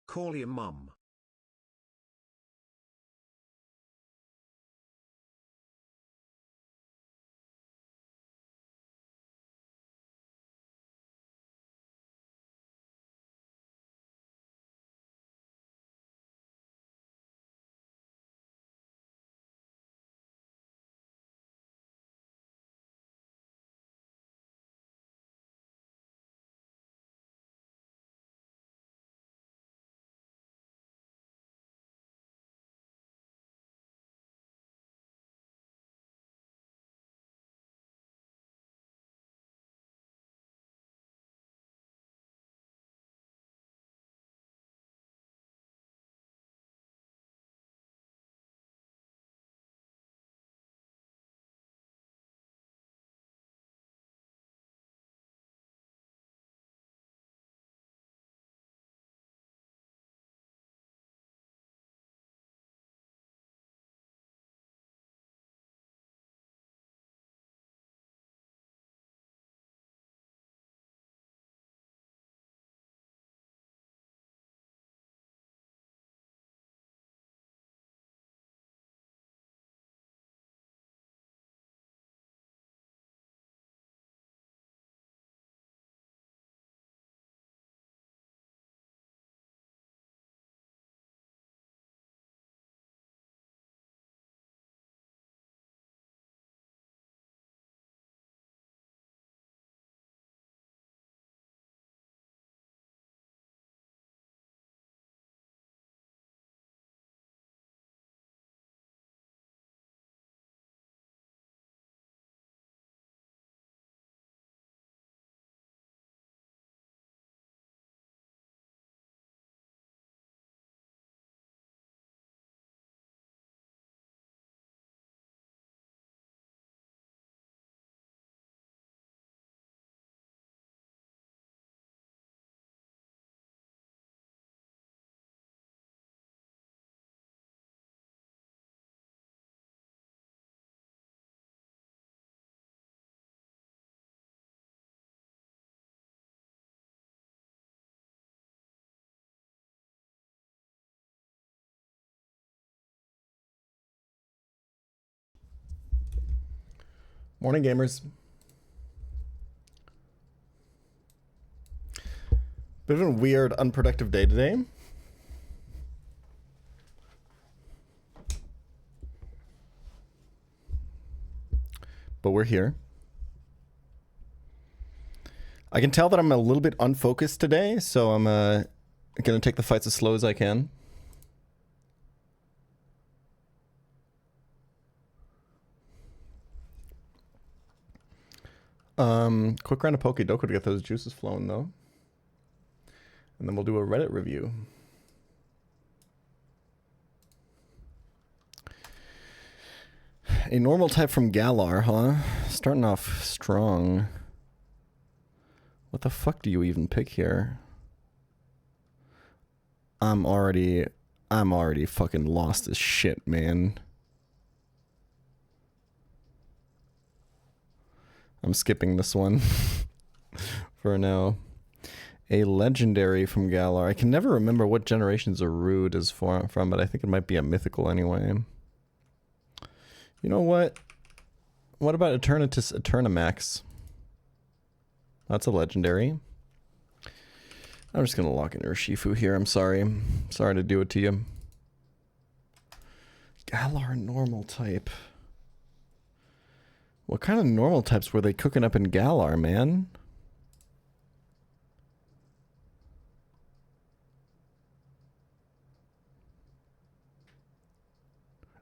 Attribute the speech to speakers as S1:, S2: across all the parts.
S1: Call your mum.
S2: Morning, gamers. Bit of a weird, unproductive day today. But we're here. I can tell that I'm a little bit unfocused today, so I'm gonna take the fights as slow as I can. Quick round of Pokédoku to get those juices flowing, though. And then we'll do a Reddit review. A normal type from Galar, huh? Starting off strong. What the fuck do you even pick here? I'm already fucking lost as shit, man. I'm skipping this one for now. A legendary from Galar. I can never remember what generations a Rude is from, but I think it might be a mythical anyway. You know what? What about Eternatus Eternamax? That's a legendary. I'm just gonna lock in Urshifu here. I'm sorry. Sorry to do it to you. Galar normal type. What kind of normal types were they cooking up in Galar, man?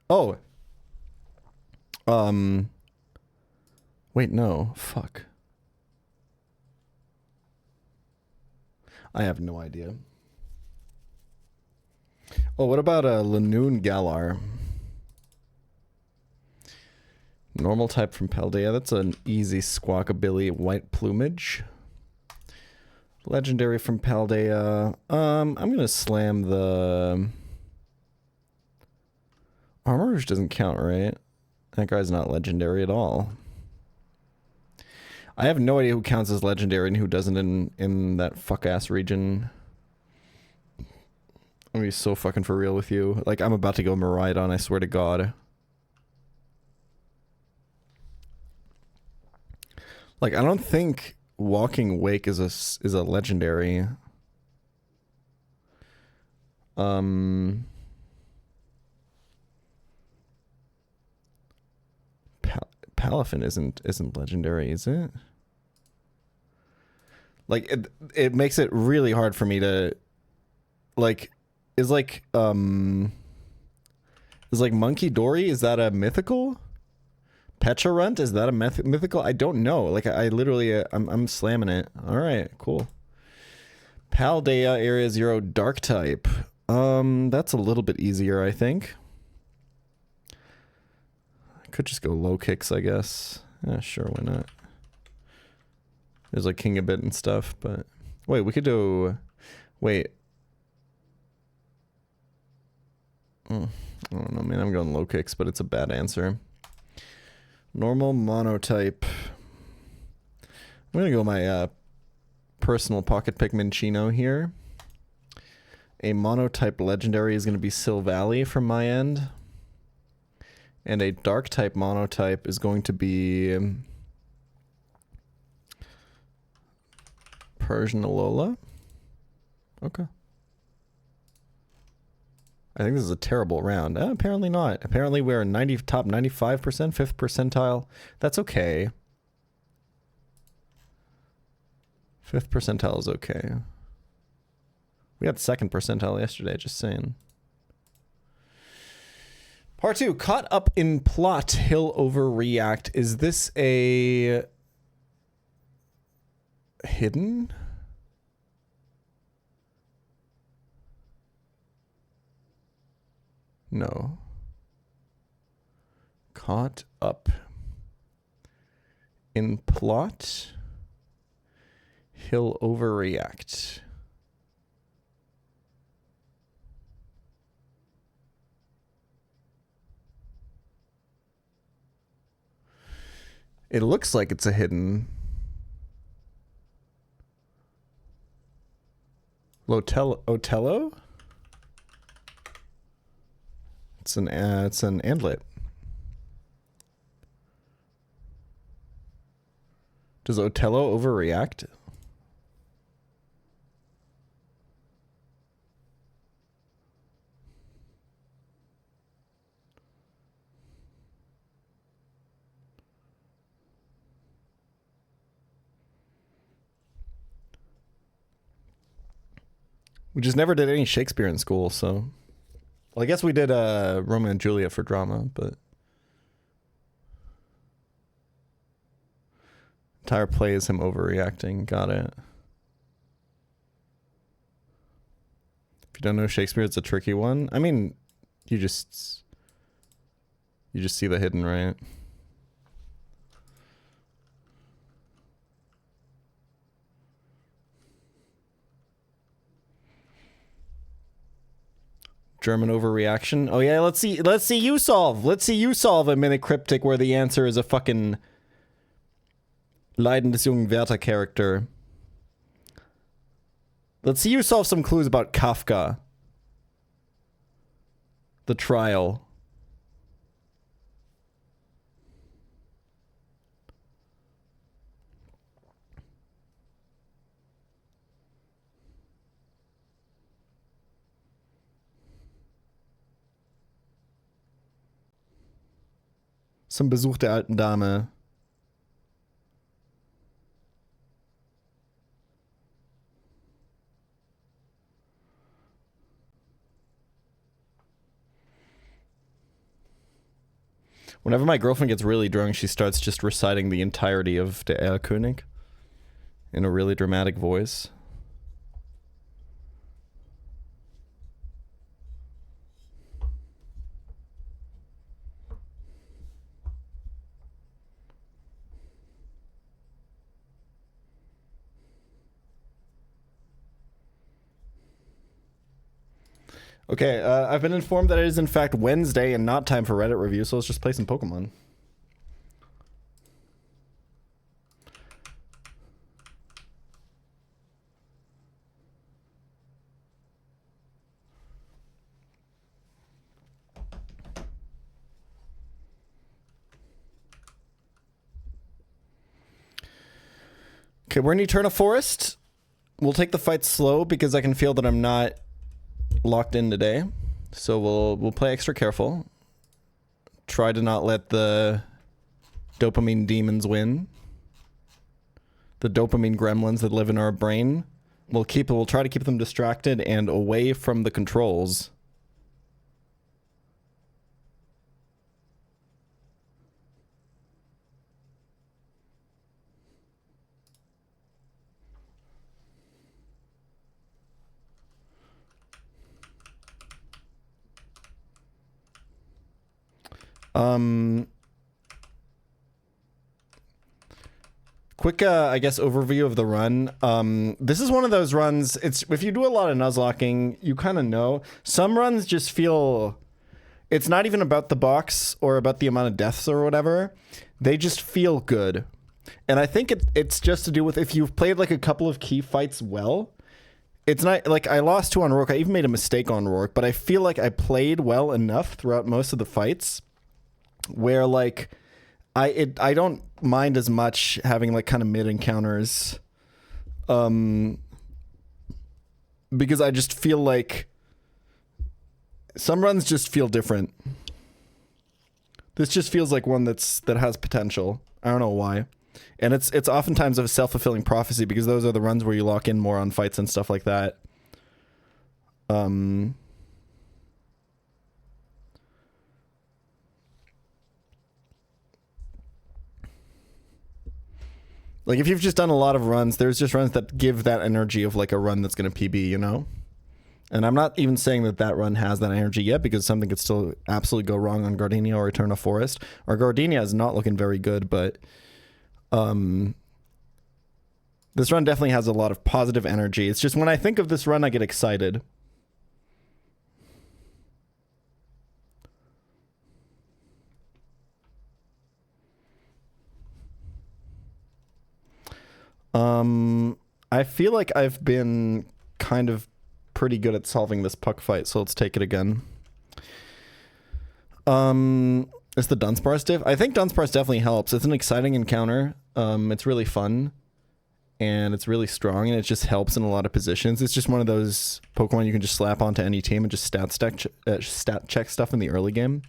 S2: Oh. Wait, no. Fuck. I have no idea. Oh, what about Lanoon Galar? Normal type from Paldea. That's an easy squawkabilly white plumage. Legendary from Paldea. I'm gonna slam the... Armor Rouge doesn't count, right? That guy's not legendary at all. I have no idea who counts as legendary and who doesn't in that fuck-ass region. I'm gonna be so fucking for real with you. Like, I'm about to go Miraidon, I swear to God. Like, I don't think Walking Wake is a legendary. Palafin isn't legendary, is it? Like, it makes it really hard for me to, like, is like Monkey Dory, is that a mythical? Pecharunt, is that a mythical? I don't know. Like, I literally, I'm slamming it. All right, cool. Paldea, Area 0, Dark type. That's a little bit easier, I think. I could just go low kicks, I guess. Yeah, sure, why not? There's like King a bit and stuff, but wait, we could do. Wait. I don't know, man. I'm going low kicks, but it's a bad answer. Normal monotype. I'm gonna go my personal pocket pick Minchino here. A monotype legendary is gonna be Silvally from my end. And a dark type monotype is going to be Persian Alola. Okay. I think this is a terrible round. Apparently not. Apparently we're top 95%, 5th percentile. That's okay. 5th percentile is okay. We got 2nd percentile yesterday, just saying. Part 2, caught up in plot, he'll overreact. Is this a hidden? No. Caught up in plot, he'll overreact. It looks like it's a hidden. Otello? It's an Antlet. Does Otello overreact? We just never did any Shakespeare in school, so. Well, I guess we did Romeo and Juliet for drama, but. Entire play is him overreacting. Got it. If you don't know Shakespeare, it's a tricky one. I mean, you just see the hidden, right? German overreaction. Oh yeah, let's see you solve. Let's see you solve a minute cryptic where the answer is a fucking Leiden des jungen Werther character. Let's see you solve some clues about Kafka. The trial. Zum Besuch der alten Dame. Whenever my girlfriend gets really drunk, she starts just reciting the entirety of Der Erlkönig in a really dramatic voice. Okay, I've been informed that it is in fact Wednesday and not time for Reddit review, so let's just play some Pokemon. Okay, we're in Eternal Forest. We'll take the fight slow because I can feel that I'm not locked in today. So we'll play extra careful. Try to not let the dopamine demons win. The dopamine gremlins that live in our brain. We'll try to keep them distracted and away from the controls. Quick, I guess, overview of the run. This is one of those runs, if you do a lot of nuzlocking, you kind of know. Some runs just feel, it's not even about the box or about the amount of deaths or whatever. They just feel good. And I think it's just to do with if you've played like a couple of key fights well. It's not, like, I lost 2 on Rourke. I even made a mistake on Rourke, but I feel like I played well enough throughout most of the fights where, like, I don't mind as much having, like, kind of mid encounters, because I just feel like some runs just feel different. This just feels like one that has potential. I don't know why, and it's oftentimes a self-fulfilling prophecy because those are the runs where you lock in more on fights and stuff like that. Like, if you've just done a lot of runs, there's just runs that give that energy of, like, a run that's going to PB, you know? And I'm not even saying that run has that energy yet, because something could still absolutely go wrong on Gardenia or Eternal Forest. Our Gardenia is not looking very good, but this run definitely has a lot of positive energy. It's just when I think of this run, I get excited. I feel like I've been kind of pretty good at solving this puck fight, so let's take it again. It's the Dunsparce diff. I think Dunsparce definitely helps. It's an exciting encounter. It's really fun, and it's really strong, and it just helps in a lot of positions. It's just one of those Pokemon you can just slap onto any team and just stat check stuff in the early game.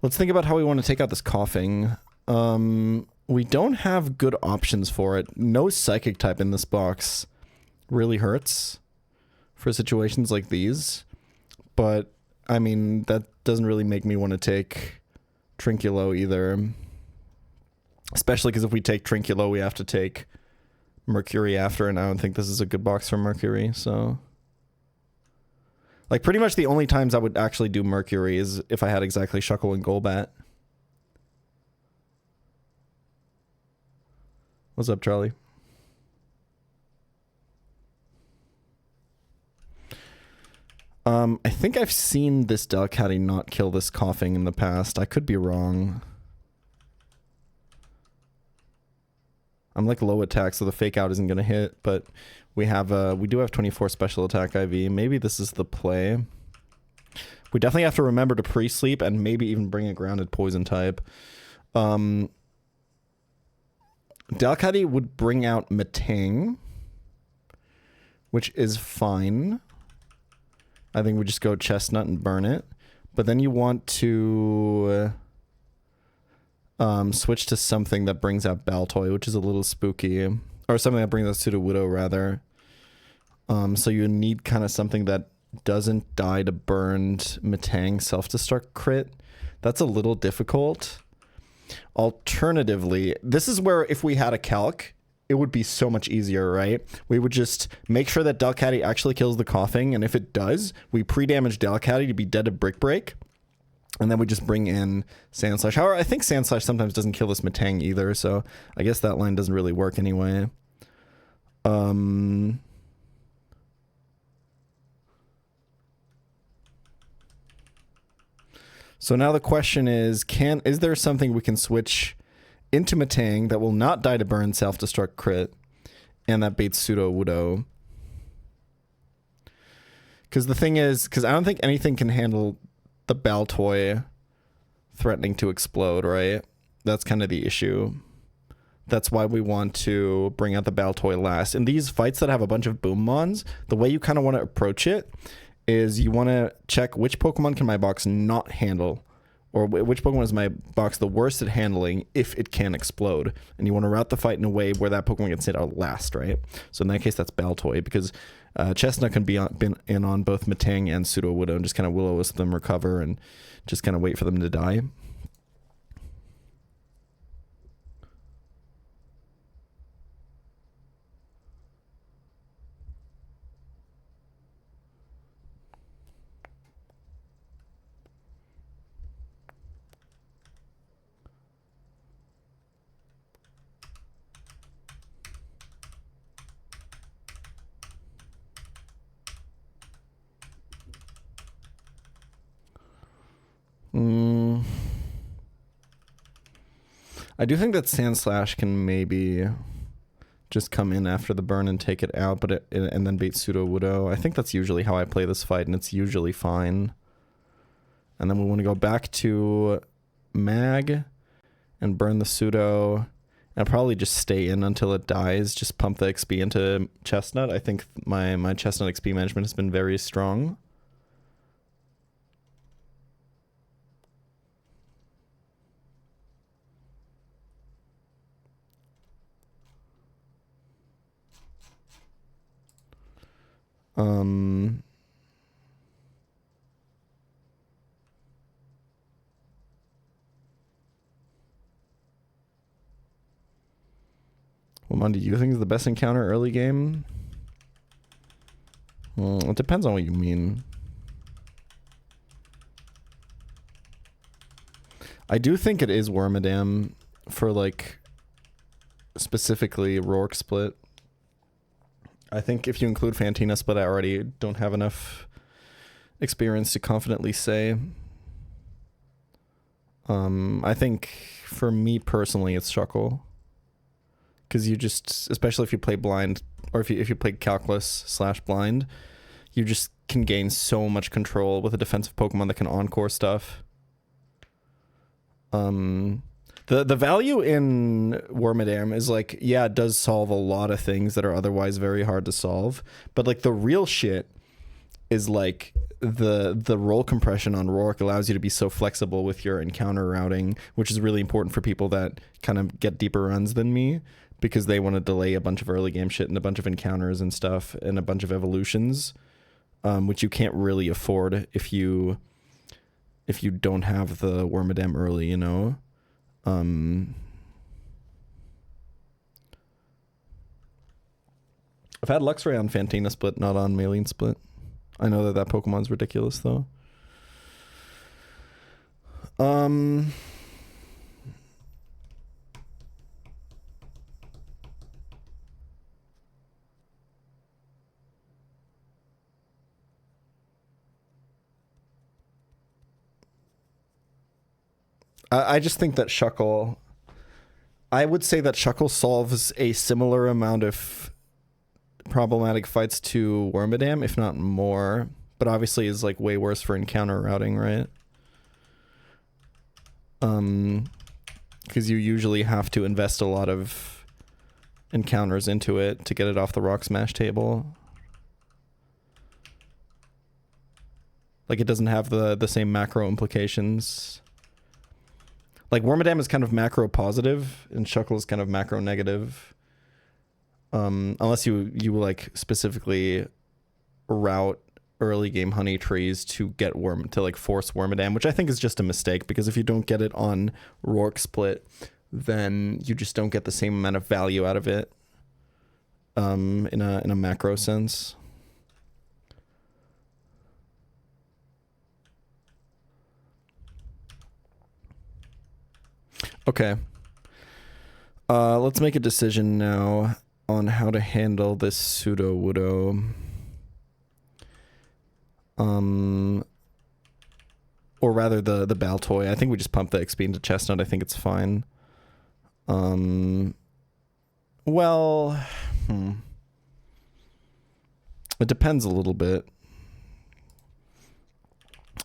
S2: Let's think about how we want to take out this coughing. We don't have good options for it. No psychic type in this box really hurts for situations like these. But, I mean, that doesn't really make me want to take Trinculo either. Especially because if we take Trinculo, we have to take Mercury after, and I don't think this is a good box for Mercury, so... Like, pretty much the only times I would actually do Mercury is if I had exactly Shuckle and Golbat. What's up, Charlie? I think I've seen this Delcatty not kill this coughing in the past. I could be wrong. I'm like low attack, so the fake out isn't gonna hit, but we do have 24 special attack IV. Maybe this is the play. We definitely have to remember to pre-sleep and maybe even bring a grounded poison type. Delcatty would bring out Metang, which is fine. I think we just go Chestnut and burn it. But then you want to switch to something that brings out Baltoy, which is a little spooky. Or something that brings out Sudowoodo, rather. So you need kind of something that doesn't die to burned Metang self-destruct crit. That's a little difficult. Alternatively, this is where if we had a calc, it would be so much easier, right? We would just make sure that Delcatty actually kills the coughing, and if it does, we pre-damage Delcatty to be dead to Brick Break, and then we just bring in Sandslash. However, I think Sandslash sometimes doesn't kill this Metang either, so I guess that line doesn't really work anyway. So now the question is there something we can switch into Metang that will not die to burn self-destruct crit and that baits Sudowoodo? Because the thing is, because I don't think anything can handle the Baltoy threatening to explode, right? That's kind of the issue. That's why we want to bring out the Baltoy last. In these fights that have a bunch of boom mons, the way you kind of want to approach it is you want to check which Pokemon can my box not handle, or which Pokemon is my box the worst at handling if it can explode. And you want to route the fight in a way where that Pokemon gets hit out last, right? So in that case, that's Baltoy, because Chestnut can be in on both Metang and Pseudo-Widow and just kind of Will-O-Wisp them recover and just kind of wait for them to die. I do think that Sandslash can maybe just come in after the burn and take it out, but and then beat Pseudo-Widow. I think that's usually how I play this fight, and it's usually fine. And then we want to go back to Mag and burn the Pseudo, and probably just stay in until it dies. Just pump the XP into Chestnut. I think my Chestnut XP management has been very strong. What mon do you think is the best encounter early game? Well, it depends on what you mean. I do think it is Wormadam for, like, specifically Rourke Split. I think if you include Fantina Split, I already don't have enough experience to confidently say. I think for me personally, it's Shuckle. Because you just, especially if you play blind, or if you play Calculus / blind, you just can gain so much control with a defensive Pokemon that can Encore stuff. The value in Wormadam is, like, yeah, it does solve a lot of things that are otherwise very hard to solve, but, like, the real shit is, like, the roll compression on Rourke allows you to be so flexible with your encounter routing, which is really important for people that kind of get deeper runs than me, because they want to delay a bunch of early game shit and a bunch of encounters and stuff and a bunch of evolutions, which you can't really afford if you don't have the Wormadam early, you know? I've had Luxray on Fantina Split, not on Maylene Split. I know that Pokemon's ridiculous, though. I just think that Shuckle... I would say that Shuckle solves a similar amount of problematic fights to Wormadam, if not more. But obviously is, like, way worse for encounter routing, right? Because you usually have to invest a lot of encounters into it to get it off the Rock Smash table. Like, it doesn't have the same macro implications. Like, Wormadam is kind of macro positive, and Shuckle is kind of macro negative. Unless you like specifically route early game honey trees to get like force Wormadam, which I think is just a mistake, because if you don't get it on Rourke Split, then you just don't get the same amount of value out of it in a macro sense. Okay. Let's make a decision now on how to handle this Pseudo-Widow. Or rather the Baltoy. I think we just pump the XP into Chestnut. I think it's fine. Well, it depends a little bit.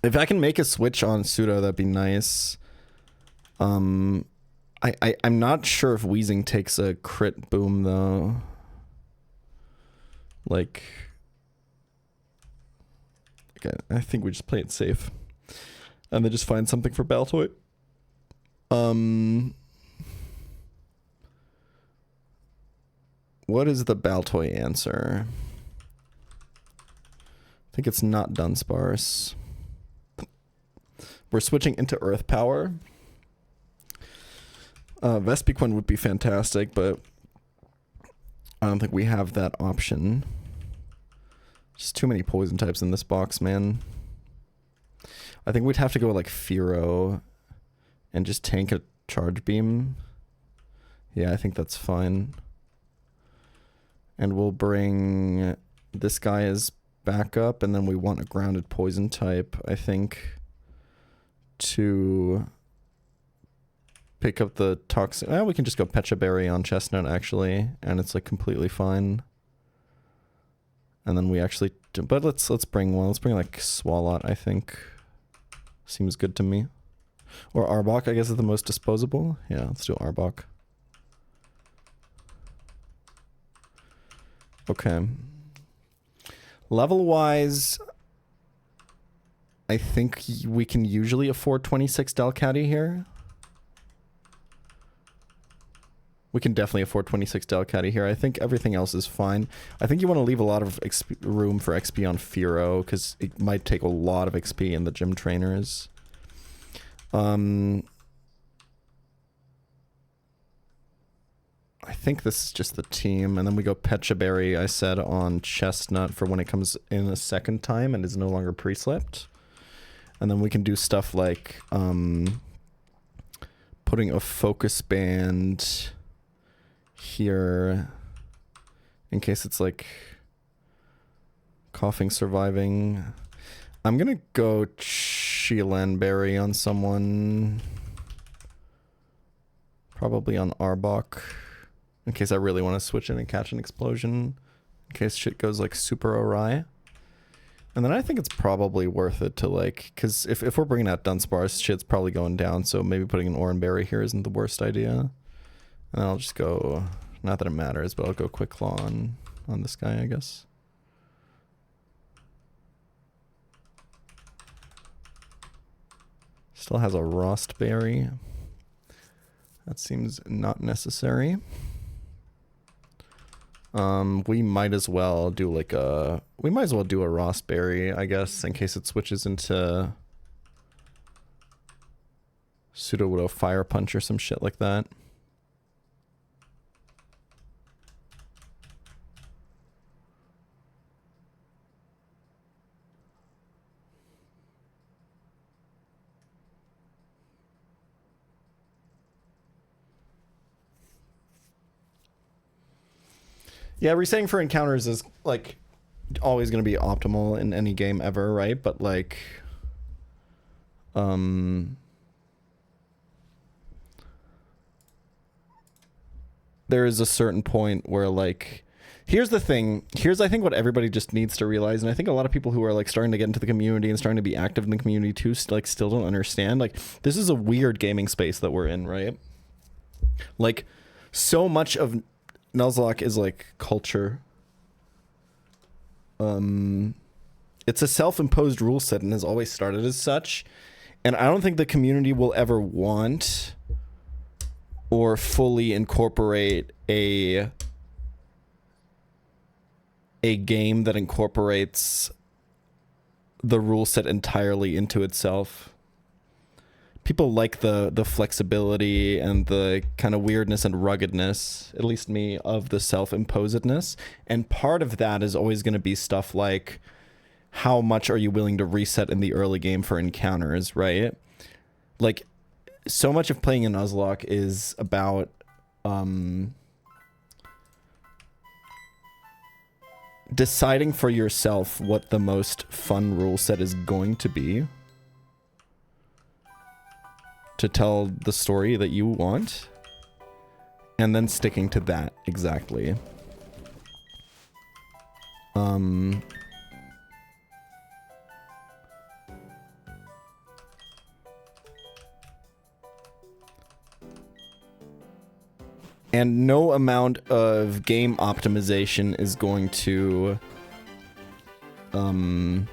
S2: If I can make a switch on Pseudo, that'd be nice. I'm not sure if Wheezing takes a crit boom though. Like, okay, I think we just play it safe. And then just find something for Baltoy. What is the Baltoy answer? I think it's not Dunsparce. We're switching into Earth Power. Vespiquen would be fantastic, but I don't think we have that option. Just too many poison types in this box, man. I think we'd have to go like Fearow and just tank a Charge Beam. Yeah, I think that's fine. And we'll bring this guy as backup, and then we want a grounded poison type, I think, to pick up the toxic. Well, we can just go Pecha Berry on Chestnut, actually, and it's like completely fine. And then we actually do, but let's bring one. Let's bring like Swalot, I think. Seems good to me. Or Arbok, I guess, is the most disposable. Yeah, let's do Arbok. Okay. Level-wise, I think we can usually afford 26 Delcatty here. We can definitely afford 26 Delcatty here. I think everything else is fine. I think you want to leave a lot of room for XP on Fearow, because it might take a lot of XP in the gym trainers. I think this is just the team, and then we go Pecha Berry, I said, on Chestnut for when it comes in a second time and is no longer pre-slipped. And then we can do stuff like putting a focus band here in case it's like coughing, surviving. I'm gonna go Berry on someone, probably on Arbok, in case I really want to switch in and catch an explosion, in case shit goes like super awry. And then I think it's probably worth it to like, because if we're bringing out Dunsparce, shit's probably going down, so maybe putting an Oranberry here isn't the worst idea. And then I'll just go, not that it matters, but I'll go Quick Claw on this guy, I guess. Still has a Rost Berry. That seems not necessary. We might as well do like a... We might as well do a Rost Berry, I guess, in case it switches into Sudowoodo Fire Punch or some shit like that. Yeah, resetting for encounters is, like, always going to be optimal in any game ever, right? But, like, there is a certain point where, like, here's the thing. Here's, I think, what everybody just needs to realize, and I think a lot of people who are, like, starting to get into the community and starting to be active in the community, too, like, still don't understand. Like, this is a weird gaming space that we're in, right? Like, so much of Nuzlocke is like culture. It's a self-imposed rule set and has always started as such. And I don't think the community will ever want or fully incorporate a game that incorporates the rule set entirely into itself. People like the flexibility and the kind of weirdness and ruggedness, at least me, of the self-imposedness. And part of that is always going to be stuff like, how much are you willing to reset in the early game for encounters, right? Like, so much of playing in Nuzlocke is about deciding for yourself what the most fun rule set is going to be, to tell the story that you want, and then sticking to that exactly. And no amount of game optimization is going to and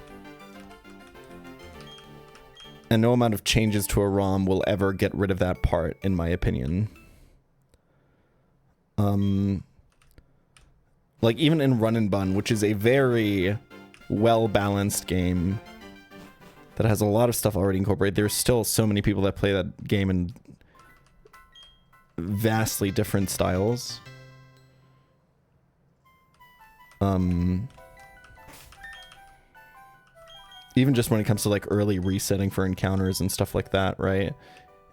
S2: no amount of changes to a ROM will ever get rid of that part, in my opinion. Like even in Run and Bun, which is a very well-balanced game that has a lot of stuff already incorporated, there's still so many people that play that game in vastly different styles. Even just when it comes to like early resetting for encounters and stuff like that, right?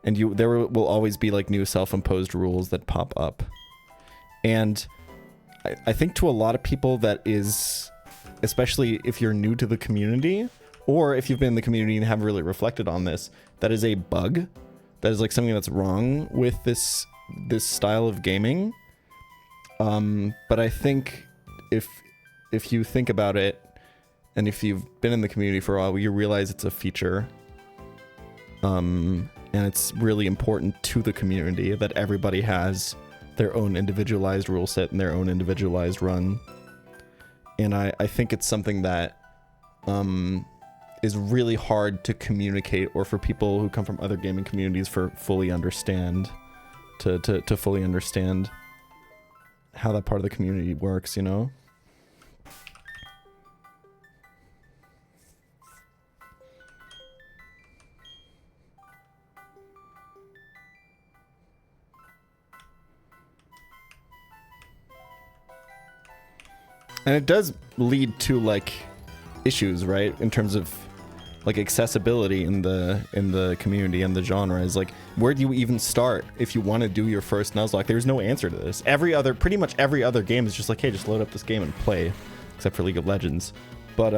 S2: And there will always be like new self-imposed rules that pop up. And I think to a lot of people that is, especially if you're new to the community, or if you've been in the community and haven't really reflected on this, that is a bug. That is like something that's wrong with this style of gaming. But I think if you think about it, and if you've been in the community for a while, you realize it's a feature. And it's really important to the community that everybody has their own individualized rule set and their own individualized run. And I think it's something that is really hard to communicate, or for people who come from other gaming communities to fully understand how that part of the community works, you know? And it does lead to like issues, right? In terms of like accessibility in the community and the genre. Is like, where do you even start if you want to do your first Nuzlocke? There's no answer to this. Pretty much every other game is just like, hey, just load up this game and play, except for League of Legends. But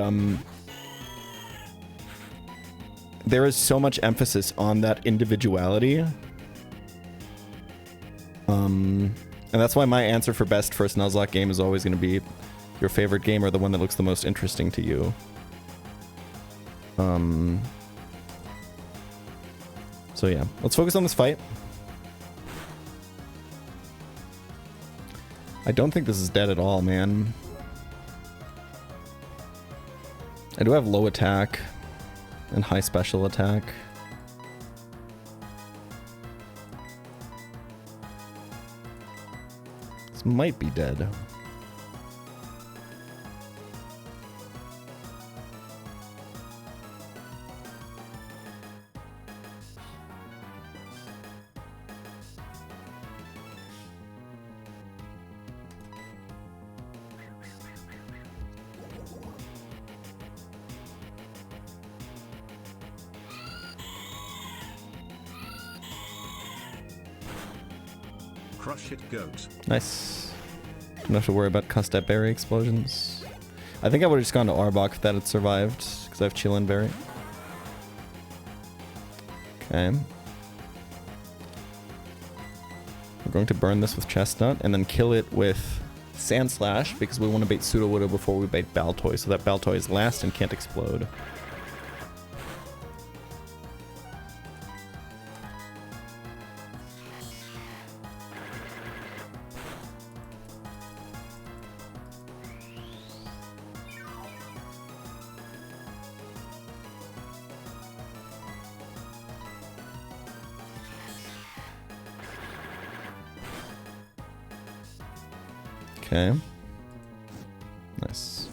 S2: there is so much emphasis on that individuality. And that's why my answer for best first Nuzlocke game is always going to be your favorite game or the one that looks the most interesting to you. So yeah, let's focus on this fight. I don't think this is dead at all, man. I do have low attack and high special attack. This might be dead.
S1: Crush it, goat.
S2: Nice. Don't have to worry about Custap Berry explosions. I think I would have just gone to Arbok if that had survived, because I have Chillin' Berry. Okay. We're going to burn this with Chestnut, and then kill it with Sand Slash, because we want to bait Sudowoodo before we bait Baltoy, so that Baltoy is last and can't explode. Okay. Nice.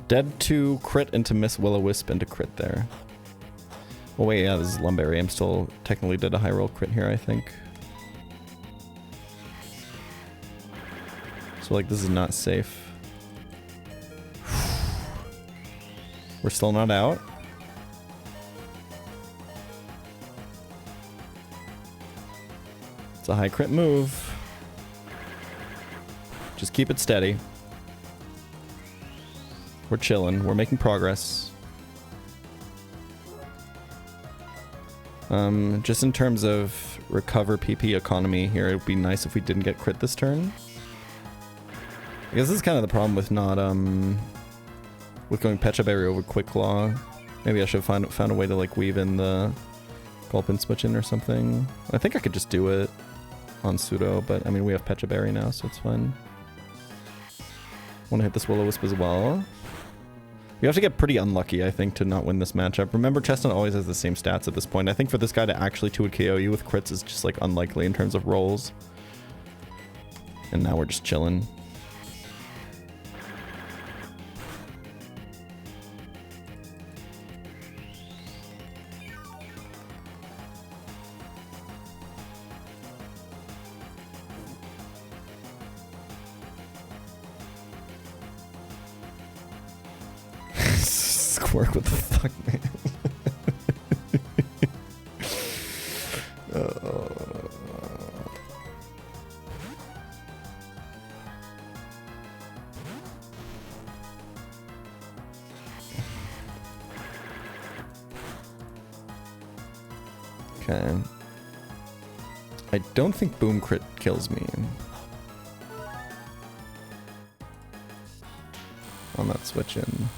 S2: Dead to crit into Miss Will-O-Wisp into crit there. Oh wait, yeah, this is Lumberry. I'm still technically did a high roll crit here, I think. So like this is not safe. We're still not out. It's a high crit move. Just keep it steady. We're chilling. We're making progress. Just in terms of recover PP economy here, it would be nice if we didn't get crit this turn. I guess this is kind of the problem with not, with going Pecha Berry over Quick Claw. Maybe I should have found a way to like weave in the Gulp and Switch in or something. I think I could just do it, on pseudo, but I mean we have Pecha Berry now, so it's fine. Want to hit this Will-O-Wisp as well. We have to get pretty unlucky, I think, to not win this matchup. Remember, Chestnut always has the same stats at this point. I think for this guy to actually 2-would KO you with crits is just, like, unlikely in terms of rolls. And now we're just chilling. Squirk, what the fuck, man? Okay. I don't think Boom Crit kills me on that switch in.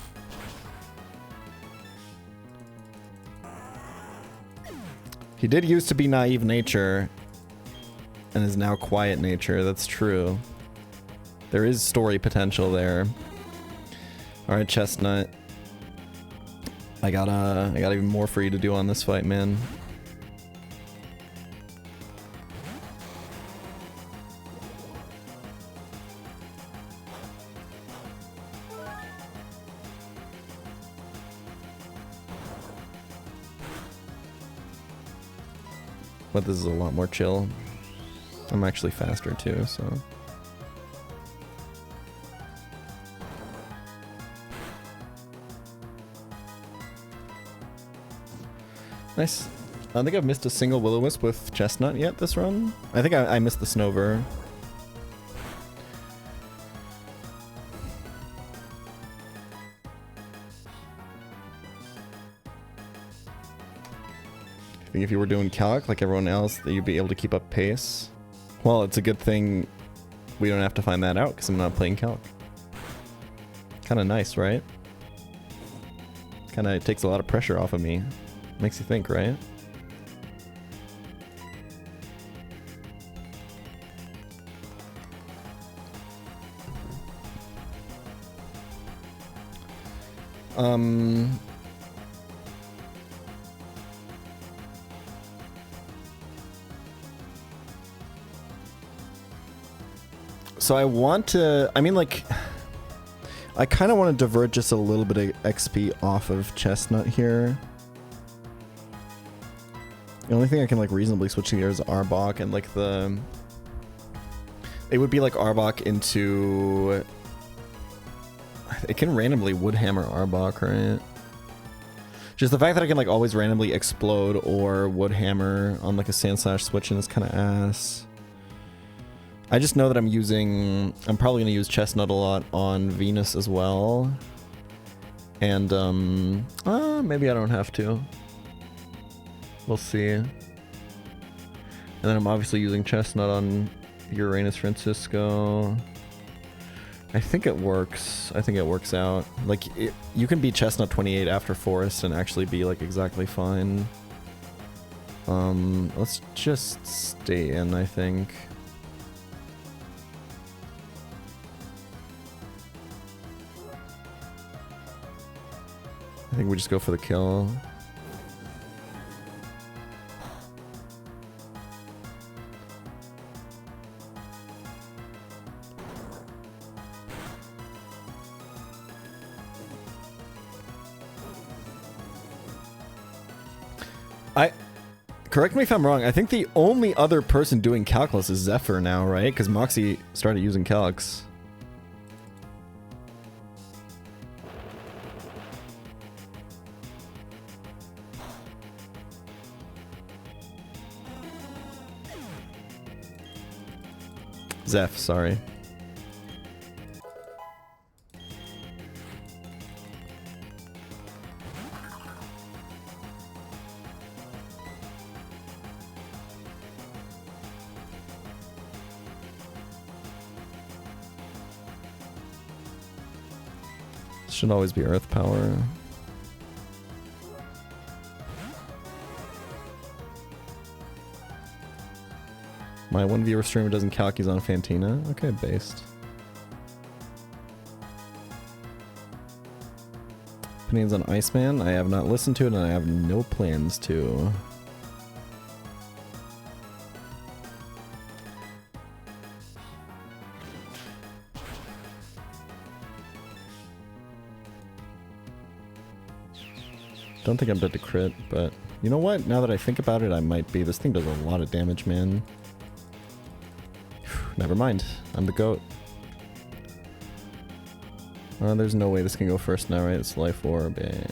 S2: He did used to be Naive Nature and is now Quiet Nature. That's true. There is story potential there. All right, Chestnut. I got even more for you to do on this fight, man. But this is a lot more chill. I'm actually faster too, so. Nice. I don't think I've missed a single Will-O-Wisp with Chestnut yet this run. I think I missed the Snover. I think if you were doing calc like everyone else, that you'd be able to keep up pace. Well, it's a good thing we don't have to find that out because I'm not playing calc. Kind of nice, right? Kind of takes a lot of pressure off of me. Makes you think, right? So I want to, I mean, like, I kind of want to divert just a little bit of XP off of Chestnut here. The only thing I can, like, reasonably switch here is Arbok, and, like, it would be like Arbok into, it can randomly Woodhammer Arbok, right? Just the fact that I can, like, always randomly explode or Woodhammer on, like, a Sandslash switch in is kind of ass. I just know that I'm probably going to use Chestnut a lot on Venus as well. And, maybe I don't have to. We'll see. And then I'm obviously using Chestnut on Uranus Francisco. I think it works. I think it works out. Like, you can beat Chestnut 28 after Forest and actually be, like, exactly fine. Let's just stay in, I think. I think we just go for the kill. Correct me if I'm wrong, I think the only other person doing Calculus is Zephyr now, right? Because Moxie started using Calx. Zeph, sorry. Should always be Earth Power. My one viewer streamer doesn't calc, he's on Fantina. Okay, based. Opinions on Iceman? I have not listened to it and I have no plans to. Don't think I'm dead to crit, but you know what? Now that I think about it, I might be. This thing does a lot of damage, man. Never mind. I'm the GOAT. There's no way this can go first now, right? It's Life Orb, yeah.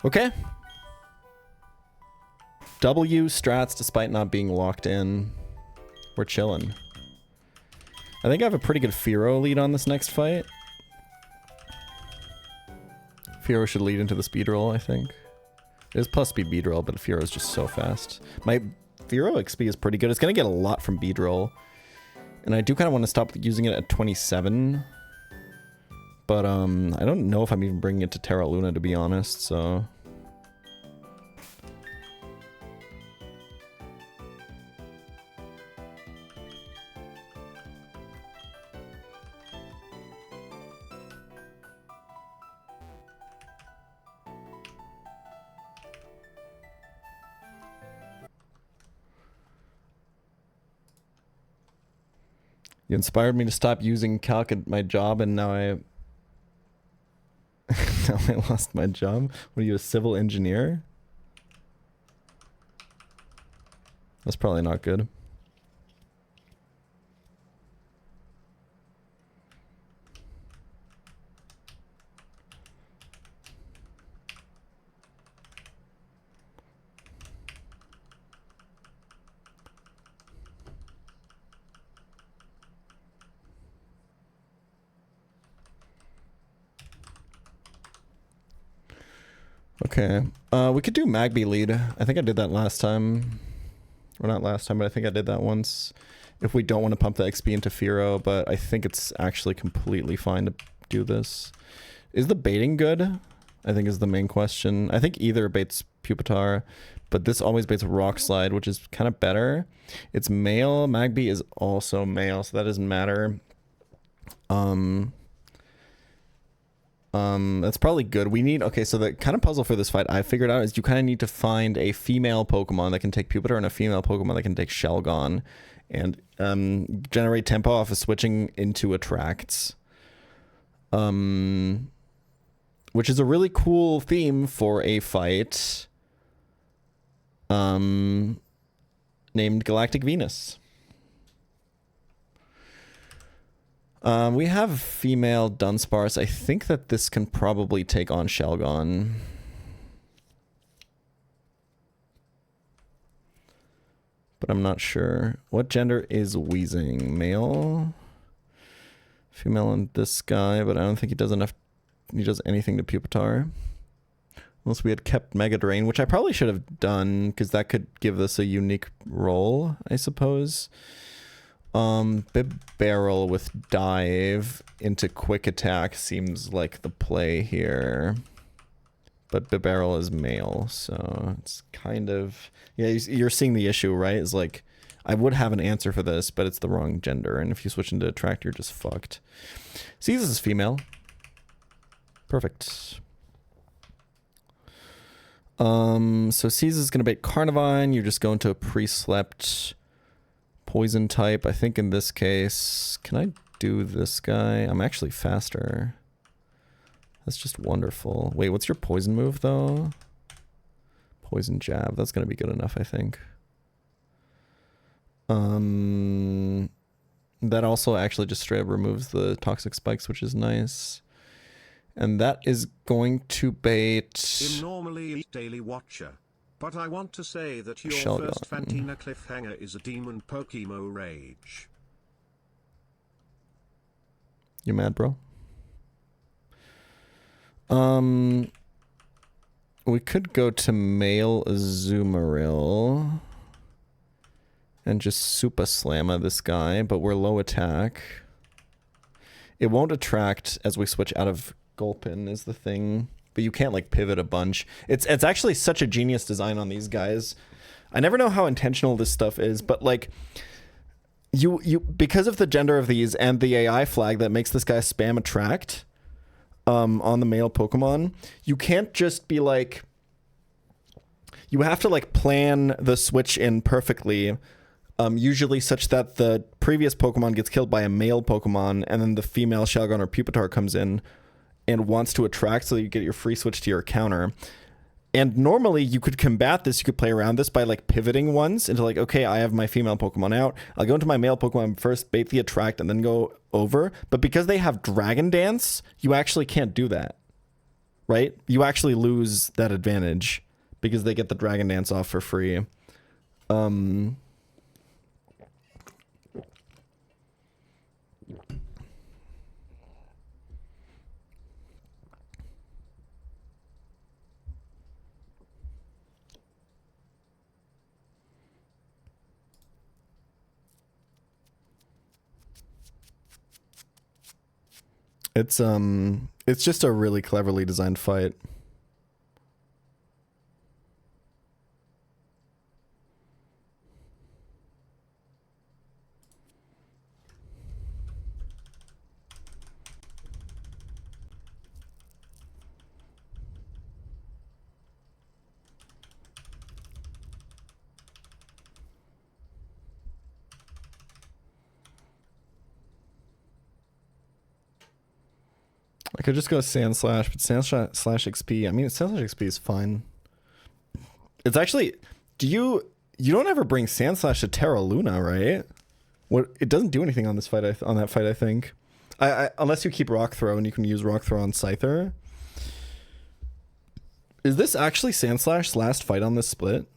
S2: Okay. W strats despite not being locked in. We're chilling. I think I have a pretty good Firo lead on this next fight. Firo should lead into the speed roll, I think. It is plus speed bead roll, but Firo is just so fast. My Firo XP is pretty good. It's going to get a lot from bead roll. And I do kind of want to stop using it at 27. But I don't know if I'm even bringing it to Terra Luna, to be honest, so... You inspired me to stop using calc at my job, and now I... now I lost my job? What are you, a civil engineer? That's probably not good. Okay, we could do Magby lead. I think I did that last time. Or not last time, but I think I did that once. If we don't want to pump the XP into Firo, but I think it's actually completely fine to do this. Is the baiting good? I think is the main question. I think either baits Pupitar, but this always baits Rock Slide, which is kind of better. It's male. Magby is also male, so that doesn't matter. That's probably good. We need... Okay, so the kind of puzzle for this fight I figured out is you kind of need to find a female Pokemon that can take Pupitar and a female Pokemon that can take Shelgon. And generate tempo off of switching into attracts. Which is a really cool theme for a fight named Galactic Venus. We have female Dunsparce. I think that this can probably take on Shelgon. But I'm not sure. What gender is Weezing? Male? Female on this guy, but I don't think he does enough. He does anything to Pupitar. Unless we had kept Mega Drain, which I probably should have done, because that could give us a unique role, I suppose. Bibarel with Dive into Quick Attack seems like the play here. But Bibarel is male, so it's kind of... Yeah, you're seeing the issue, right? It's like, I would have an answer for this, but it's the wrong gender, and if you switch into Attract, you're just fucked. Caesar is female. Perfect. So Caesar's gonna bait Carnivine, you're just going to a pre-slept... Poison type. I think in this case, can I do this guy? I'm actually faster. That's just wonderful. Wait, what's your poison move though? Poison jab. That's gonna be good enough, I think. That also actually just straight up removes the toxic spikes, which is nice. And that is going to bait...
S1: I'm normally a daily watcher. But I want to say that your
S2: Shelgon.
S1: first Fantina cliffhanger is a demon Pokemo rage.
S2: You mad, bro? We could go to male Azumarill. And just super slamma this guy, but we're low attack. It won't attract as we switch out of Gulpin is the thing. But you can't like pivot a bunch. It's actually such a genius design on these guys. I never know how intentional this stuff is, but like you because of the gender of these and the AI flag that makes this guy spam attract on the male Pokemon, you can't just be like, you have to like plan the switch in perfectly, usually such that the previous Pokemon gets killed by a male Pokemon and then the female Shelgon or Pupitar comes in and wants to attract so you get your free switch to your counter. And normally you could combat this, you could play around this by like pivoting ones into like, okay, I have my female Pokemon out. I'll go into my male Pokemon first, bait the attract, and then go over. But because they have Dragon Dance, you actually can't do that, right? You actually lose that advantage because they get the Dragon Dance off for free. It's just a really cleverly designed fight. I could just go Sand Slash, but Sand Slash XP, I mean, Sand Slash XP is fine. It's actually, you don't ever bring Sand Slash to Terra Luna, right? What, it doesn't do anything on this fight, on that fight, I think. Unless you keep Rock Throw and you can use Rock Throw on Scyther. Is this actually Sand Slash's last fight on this split?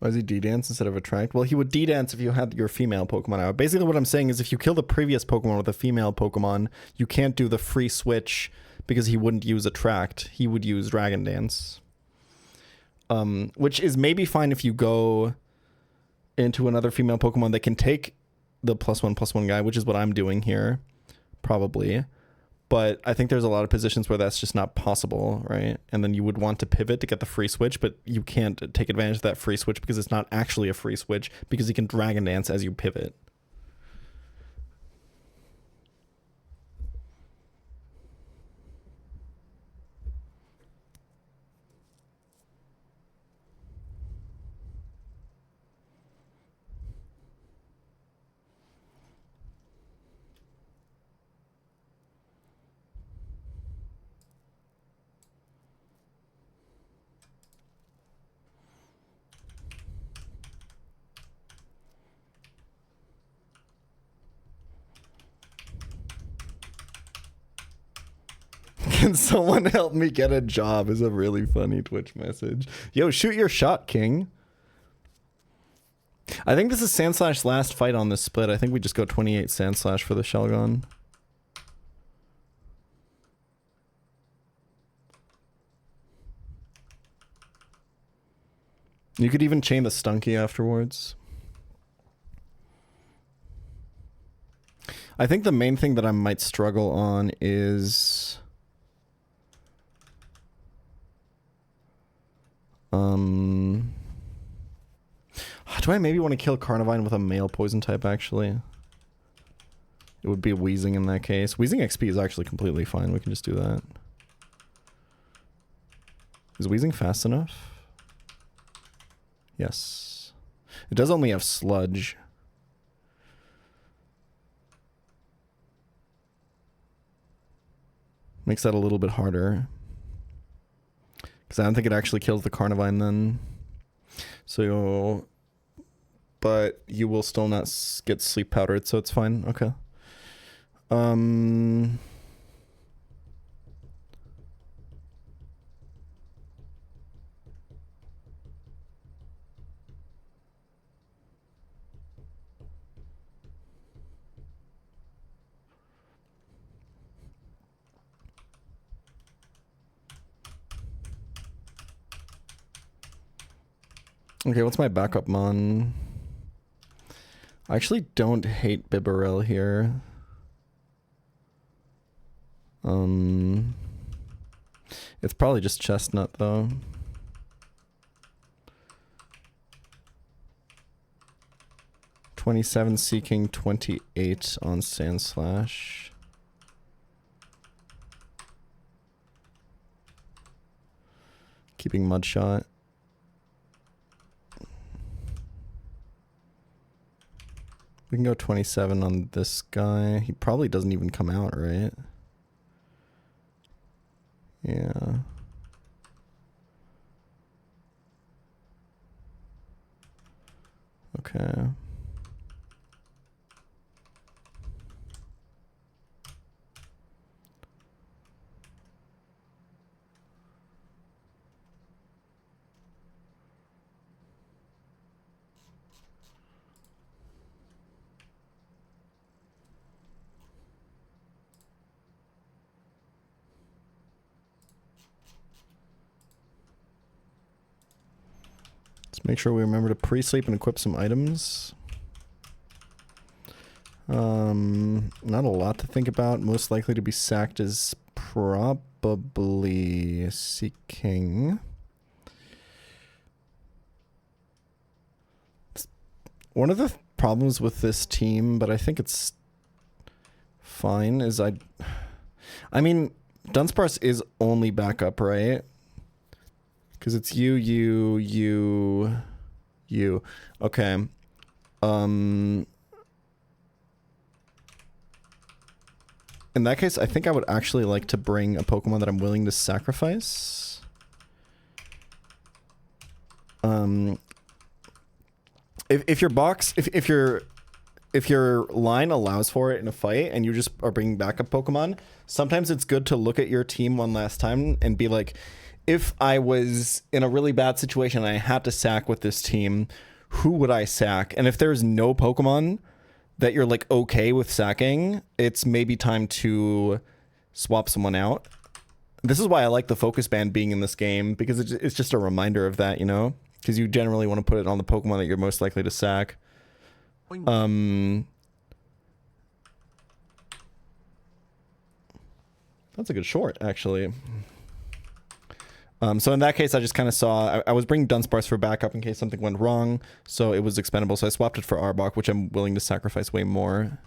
S2: Why does he D-dance instead of attract? Well, he would D-dance if you had your female Pokemon out. Basically what I'm saying is if you kill the previous Pokemon with a female Pokemon, you can't do the free switch because he wouldn't use attract. He would use Dragon Dance. Which is maybe fine if you go into another female Pokemon that can take the +1/+1 guy, which is what I'm doing here. Probably. But I think there's a lot of positions where that's just not possible, right? And then you would want to pivot to get the free switch, but you can't take advantage of that free switch because it's not actually a free switch because you can Dragon Dance as you pivot. Can someone help me get a job is a really funny Twitch message. Yo, shoot your shot, King. I think this is Sand Slash's last fight on this split. I think we just go 28 Sand Slash for the Shelgon. You could even chain the Stunky afterwards. I think the main thing that I might struggle on is... do I maybe want to kill Carnivine with a male poison type, actually? It would be Wheezing in that case. Wheezing XP is actually completely fine. We can just do that. Is Wheezing fast enough? Yes. It does only have Sludge. Makes that a little bit harder. Because I don't think it actually kills the Carnivine then. So... But you will still not get sleep powdered, so it's fine. Okay. Okay, what's my backup mon? I actually don't hate Bibarel here. It's probably just Chestnut though. $27 seeking, 28 on Sandslash. Keeping Mudshot. We can go 27 on this guy. He probably doesn't even come out, right? Yeah. Okay. Let's make sure we remember to pre-sleep and equip some items. Not a lot to think about. Most likely to be sacked is probably Seeking. One of the problems with this team, but I think it's fine, is I mean, Dunsparce is only backup, right? Because it's you. Okay. In that case, I think I would actually like to bring a Pokemon that I'm willing to sacrifice. If your box, if your line allows for it in a fight and you just are bringing backup Pokemon, sometimes it's good to look at your team one last time and be like, if I was in a really bad situation and I had to sack with this team, who would I sack? And if there's no Pokemon that you're like okay with sacking, it's maybe time to swap someone out. This is why I like the focus band being in this game, because it's just a reminder of that, you know? Because you generally want to put it on the Pokemon that you're most likely to sack. That's a good short, actually. So in that case, I just kind of saw... I was bringing Dunsparce for backup in case something went wrong, so it was expendable. So I swapped it for Arbok, which I'm willing to sacrifice way more.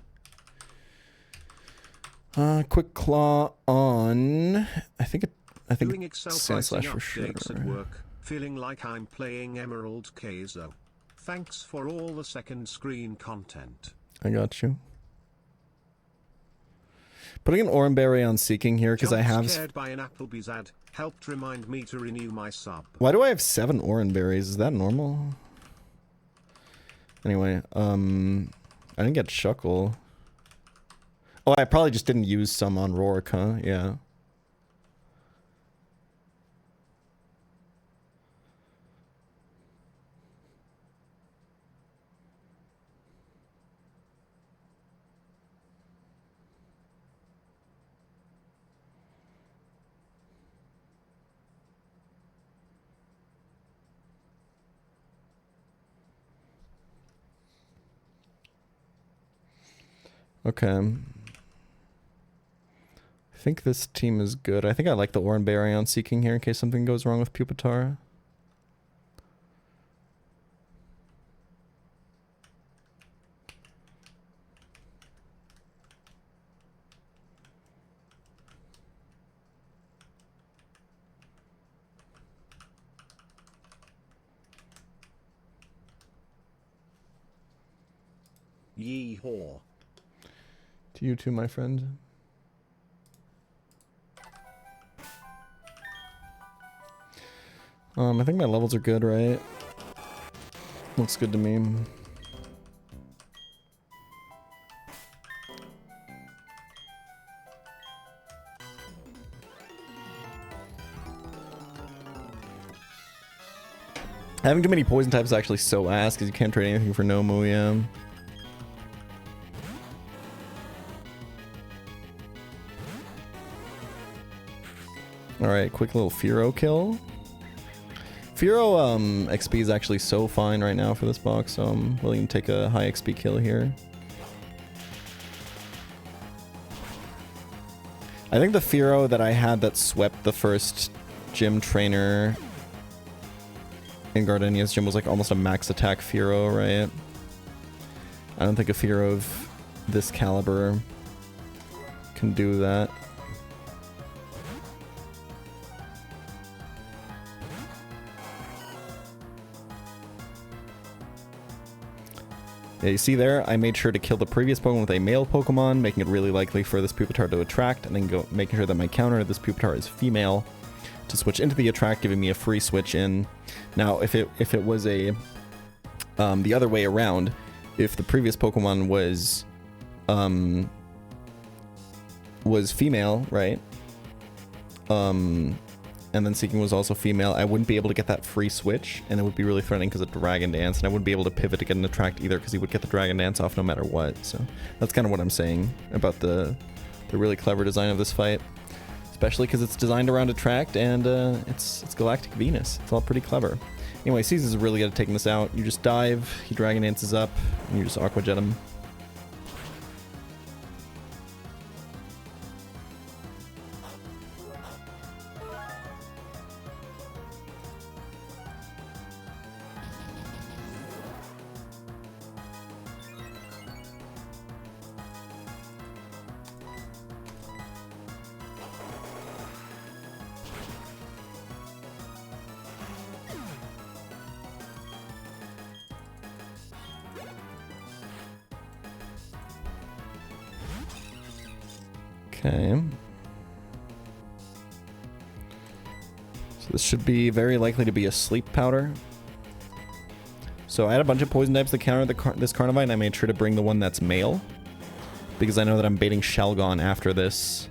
S2: Quick Claw on... I think Sandslash for sure.
S1: At work, feeling like I'm playing Emerald Kaizo. Thanks for all the second screen content.
S2: I got you. Putting an Oranberry on Seeking here because I have...
S1: Scared by an Applebee's ad helped remind me to renew my sub.
S2: Why do I have 7 Oranberries? Is that normal? Anyway, I didn't get Shuckle. Oh, I probably just didn't use some on Rourke, huh? Yeah. Okay. I think this team is good. I think I like the Oranberry on Seeking here in case something goes wrong with Pupitar.
S1: Yee-haw.
S2: To you too, my friend. I think my levels are good, right? Looks good to me. Having too many poison types is actually so ass because you can't trade anything for Nomu, yeah. Alright, quick little Furo kill. Furo XP is actually so fine right now for this box, so I'm willing to take a high XP kill here. I think the Furo that I had that swept the first gym trainer in Gardenia's gym was like almost a max attack Furo, right? I don't think a Furo of this caliber can do that. Yeah, you see there, I made sure to kill the previous Pokemon with a male Pokemon, making it really likely for this Pupitar to attract, and then making sure that my counter, this Pupitar, is female, to switch into the attract, giving me a free switch in. Now, if it was a the other way around, if the previous Pokemon was female, right? And then Seeking was also female, I wouldn't be able to get that free switch, and it would be really threatening because of Dragon Dance, and I wouldn't be able to pivot to get an attract either because he would get the Dragon Dance off no matter what. So that's kind of what I'm saying about the really clever design of this fight, especially because it's designed around attract, and it's Galactic Venus. It's all pretty clever. Anyway, Caesar is really good at taking this out. You just dive, he Dragon Dances up, and you just Aqua Jet him. Okay. So this should be very likely to be a sleep powder. So I had a bunch of poison types that counter this Carnivine, and I made sure to bring the one that's male, because I know that I'm baiting Shelgon after this,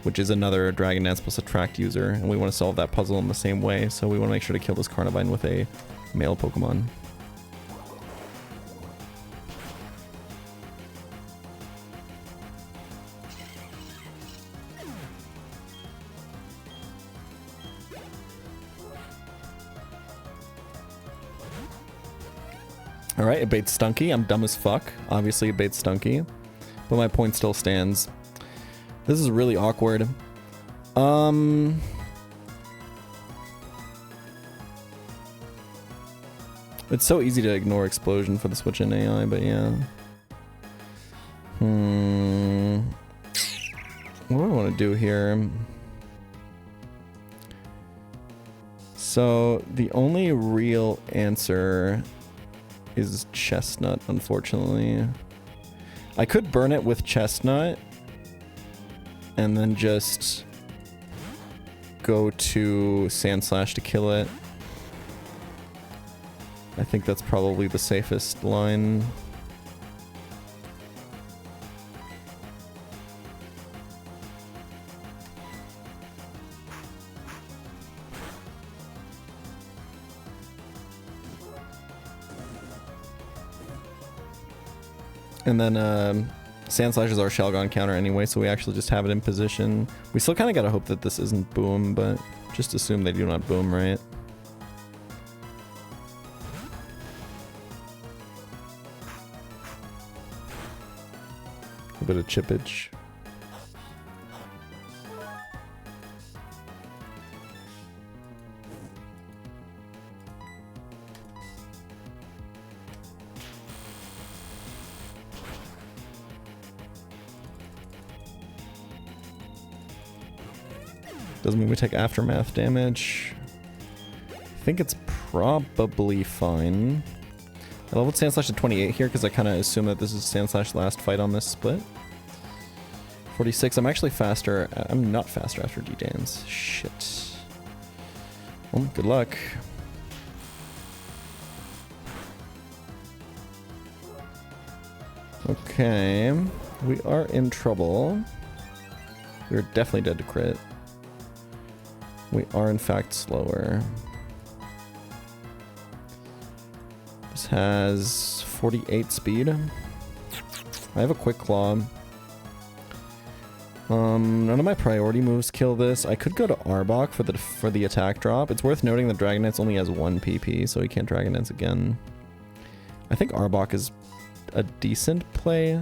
S2: which is another Dragon Dance plus Attract user, and we want to solve that puzzle in the same way, so we want to make sure to kill this Carnivine with a male Pokemon. Alright, it baits Stunky. I'm dumb as fuck. Obviously, it baits Stunky. But my point still stands. This is really awkward. It's so easy to ignore Explosion for the switch in AI, but yeah. What do I want to do here? So, the only real answer is Chestnut, unfortunately. I could burn it with Chestnut and then just go to Sandslash to kill it. I think that's probably the safest line. And then Sandslash is our Shelgon counter anyway, so we actually just have it in position. We still kind of gotta hope that this isn't Boom, but just assume they do not Boom, right? A bit of chippage. Doesn't mean we take aftermath damage. I think it's probably fine. I leveled Sandslash to 28 here because I kind of assume that this is Sandslash's last fight on this split. 46. I'm actually faster. I'm not faster after D-Dance. Shit. Well, good luck. Okay. We are in trouble. We're definitely dead to crit. We are in fact slower. has 48 speed. I have a quick claw. None of my priority moves kill this. I could go to Arbok for the attack drop. It's worth noting that Dragon Dance only has 1 PP, so he can't Dragon Dance again. I think Arbok is a decent play.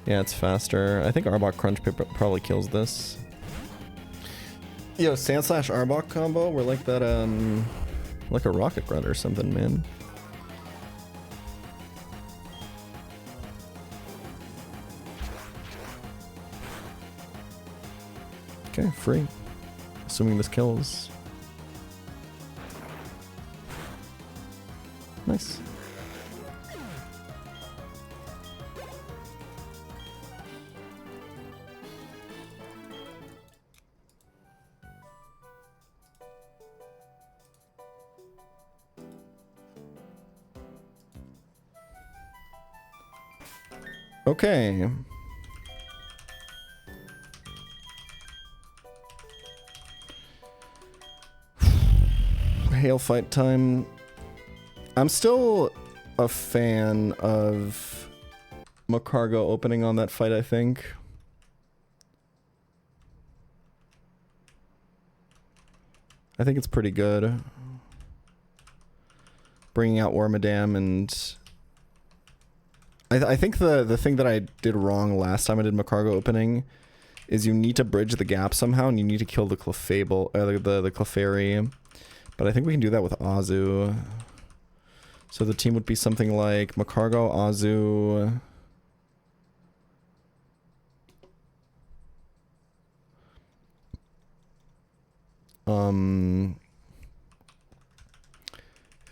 S2: Yeah, it's faster. I think Arbok Crunch probably kills this. Yo, Sand Slash Arbok combo, we're like that, like a Rocket Bread or something, man. Okay, free. Assuming this kills. Nice. Okay. Hail fight time. I'm still a fan of Macargo opening on that fight, I think. I think it's pretty good. Bringing out Wormadam and... I think the thing that I did wrong last time I did Macargo opening is you need to bridge the gap somehow and you need to kill the Clefable, the Clefairy. But I think we can do that with Azu. So the team would be something like Macargo, Azu...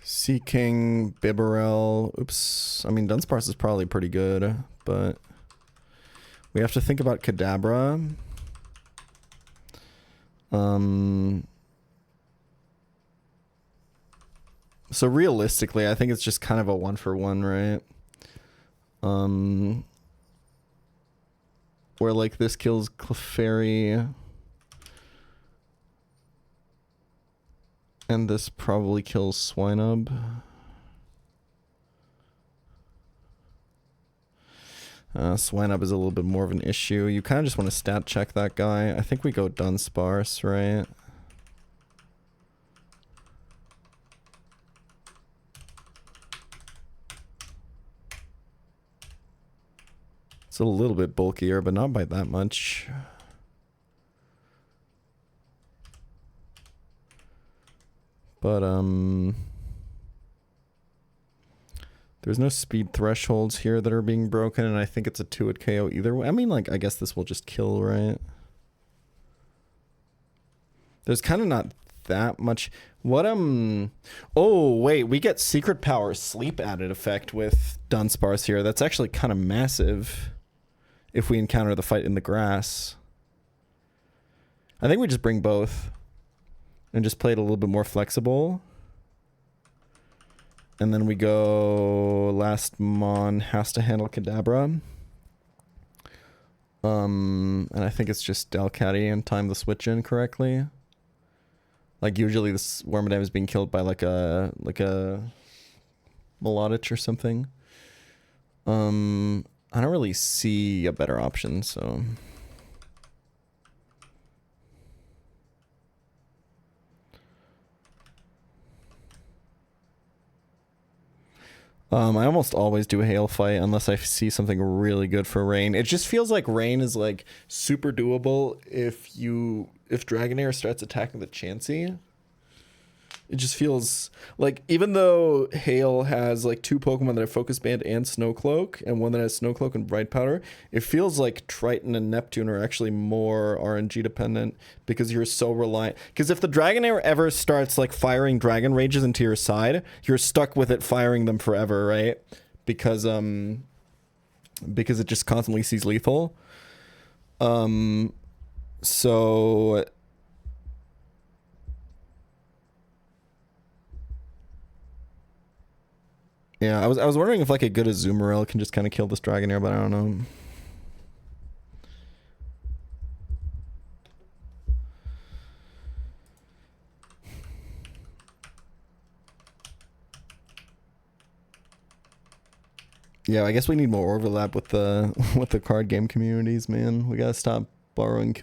S2: Sea King, Bibarel. Oops. I mean, Dunsparce is probably pretty good, but we have to think about Kadabra. So realistically, I think it's just kind of a 1-for-1, right? Where like this kills Clefairy. And this probably kills Swinub. Swinub is a little bit more of an issue. You kind of just want to stat check that guy. I think we go Dunsparce, right? It's a little bit bulkier, but not by that much. But, there's no speed thresholds here that are being broken, and I think it's a 2-hit KO either way. I mean, like, I guess this will just kill, right? There's kind of not that much. What, oh, wait, we get Secret Power Sleep added effect with Dunsparce here. That's actually kind of massive if we encounter the fight in the grass. I think we just bring both. And just play it a little bit more flexible. And then we go last Mon has to handle Kadabra. And I think it's just Delcatty and time the switch in correctly. Like usually this Wormadam is being killed by like a Melodich or something. I don't really see a better option, so... I almost always do a Hail fight unless I see something really good for Rain. It just feels like Rain is like super doable if Dragonair starts attacking the Chansey. It just feels like, even though Hail has like 2 Pokemon that have Focus Band and Snow Cloak, and one that has Snow Cloak and Bright Powder, it feels like Triton and Neptune are actually more RNG dependent because you're so reliant. Because if the Dragonair ever starts like firing Dragon Rages into your side, you're stuck with it firing them forever, right? Because it just constantly sees lethal. So... yeah, I was wondering if like a good Azumarill can just kind of kill this Dragonair, but I don't know. Yeah, I guess we need more overlap with the with the card game communities, man. We gotta stop borrowing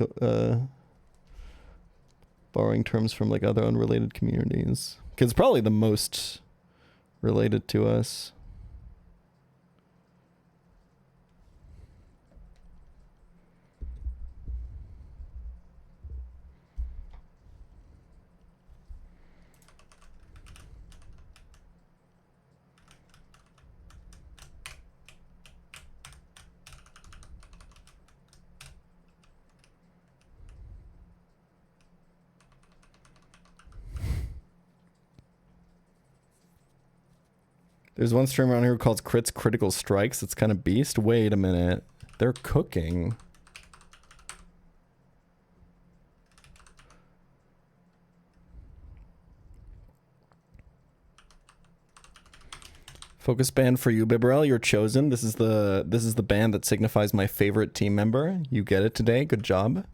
S2: borrowing terms from like other unrelated communities, because it's probably the most related to us. There's one streamer on here who calls crits critical strikes. It's kind of beast. Wait a minute. They're cooking. Focus band for you, Bibarel. You're chosen. This is the band that signifies my favorite team member. You get it today. Good job.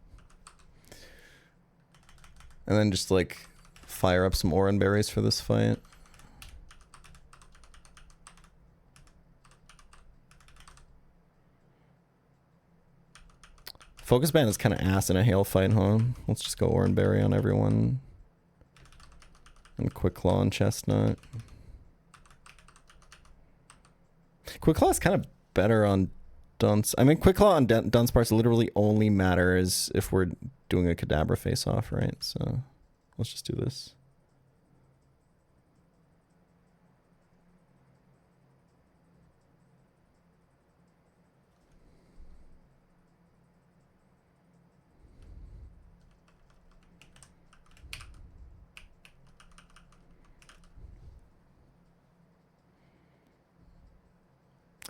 S2: And then just like fire up some oran berries for this fight. Focus band is kind of ass in a hail fight, huh? Let's just go oran berry on everyone. And quick claw on chestnut. Quick claw is kind of better on dunce. I mean, quick claw on Dunsparce literally only matters if we're doing a Kadabra face off, right? So let's just do this.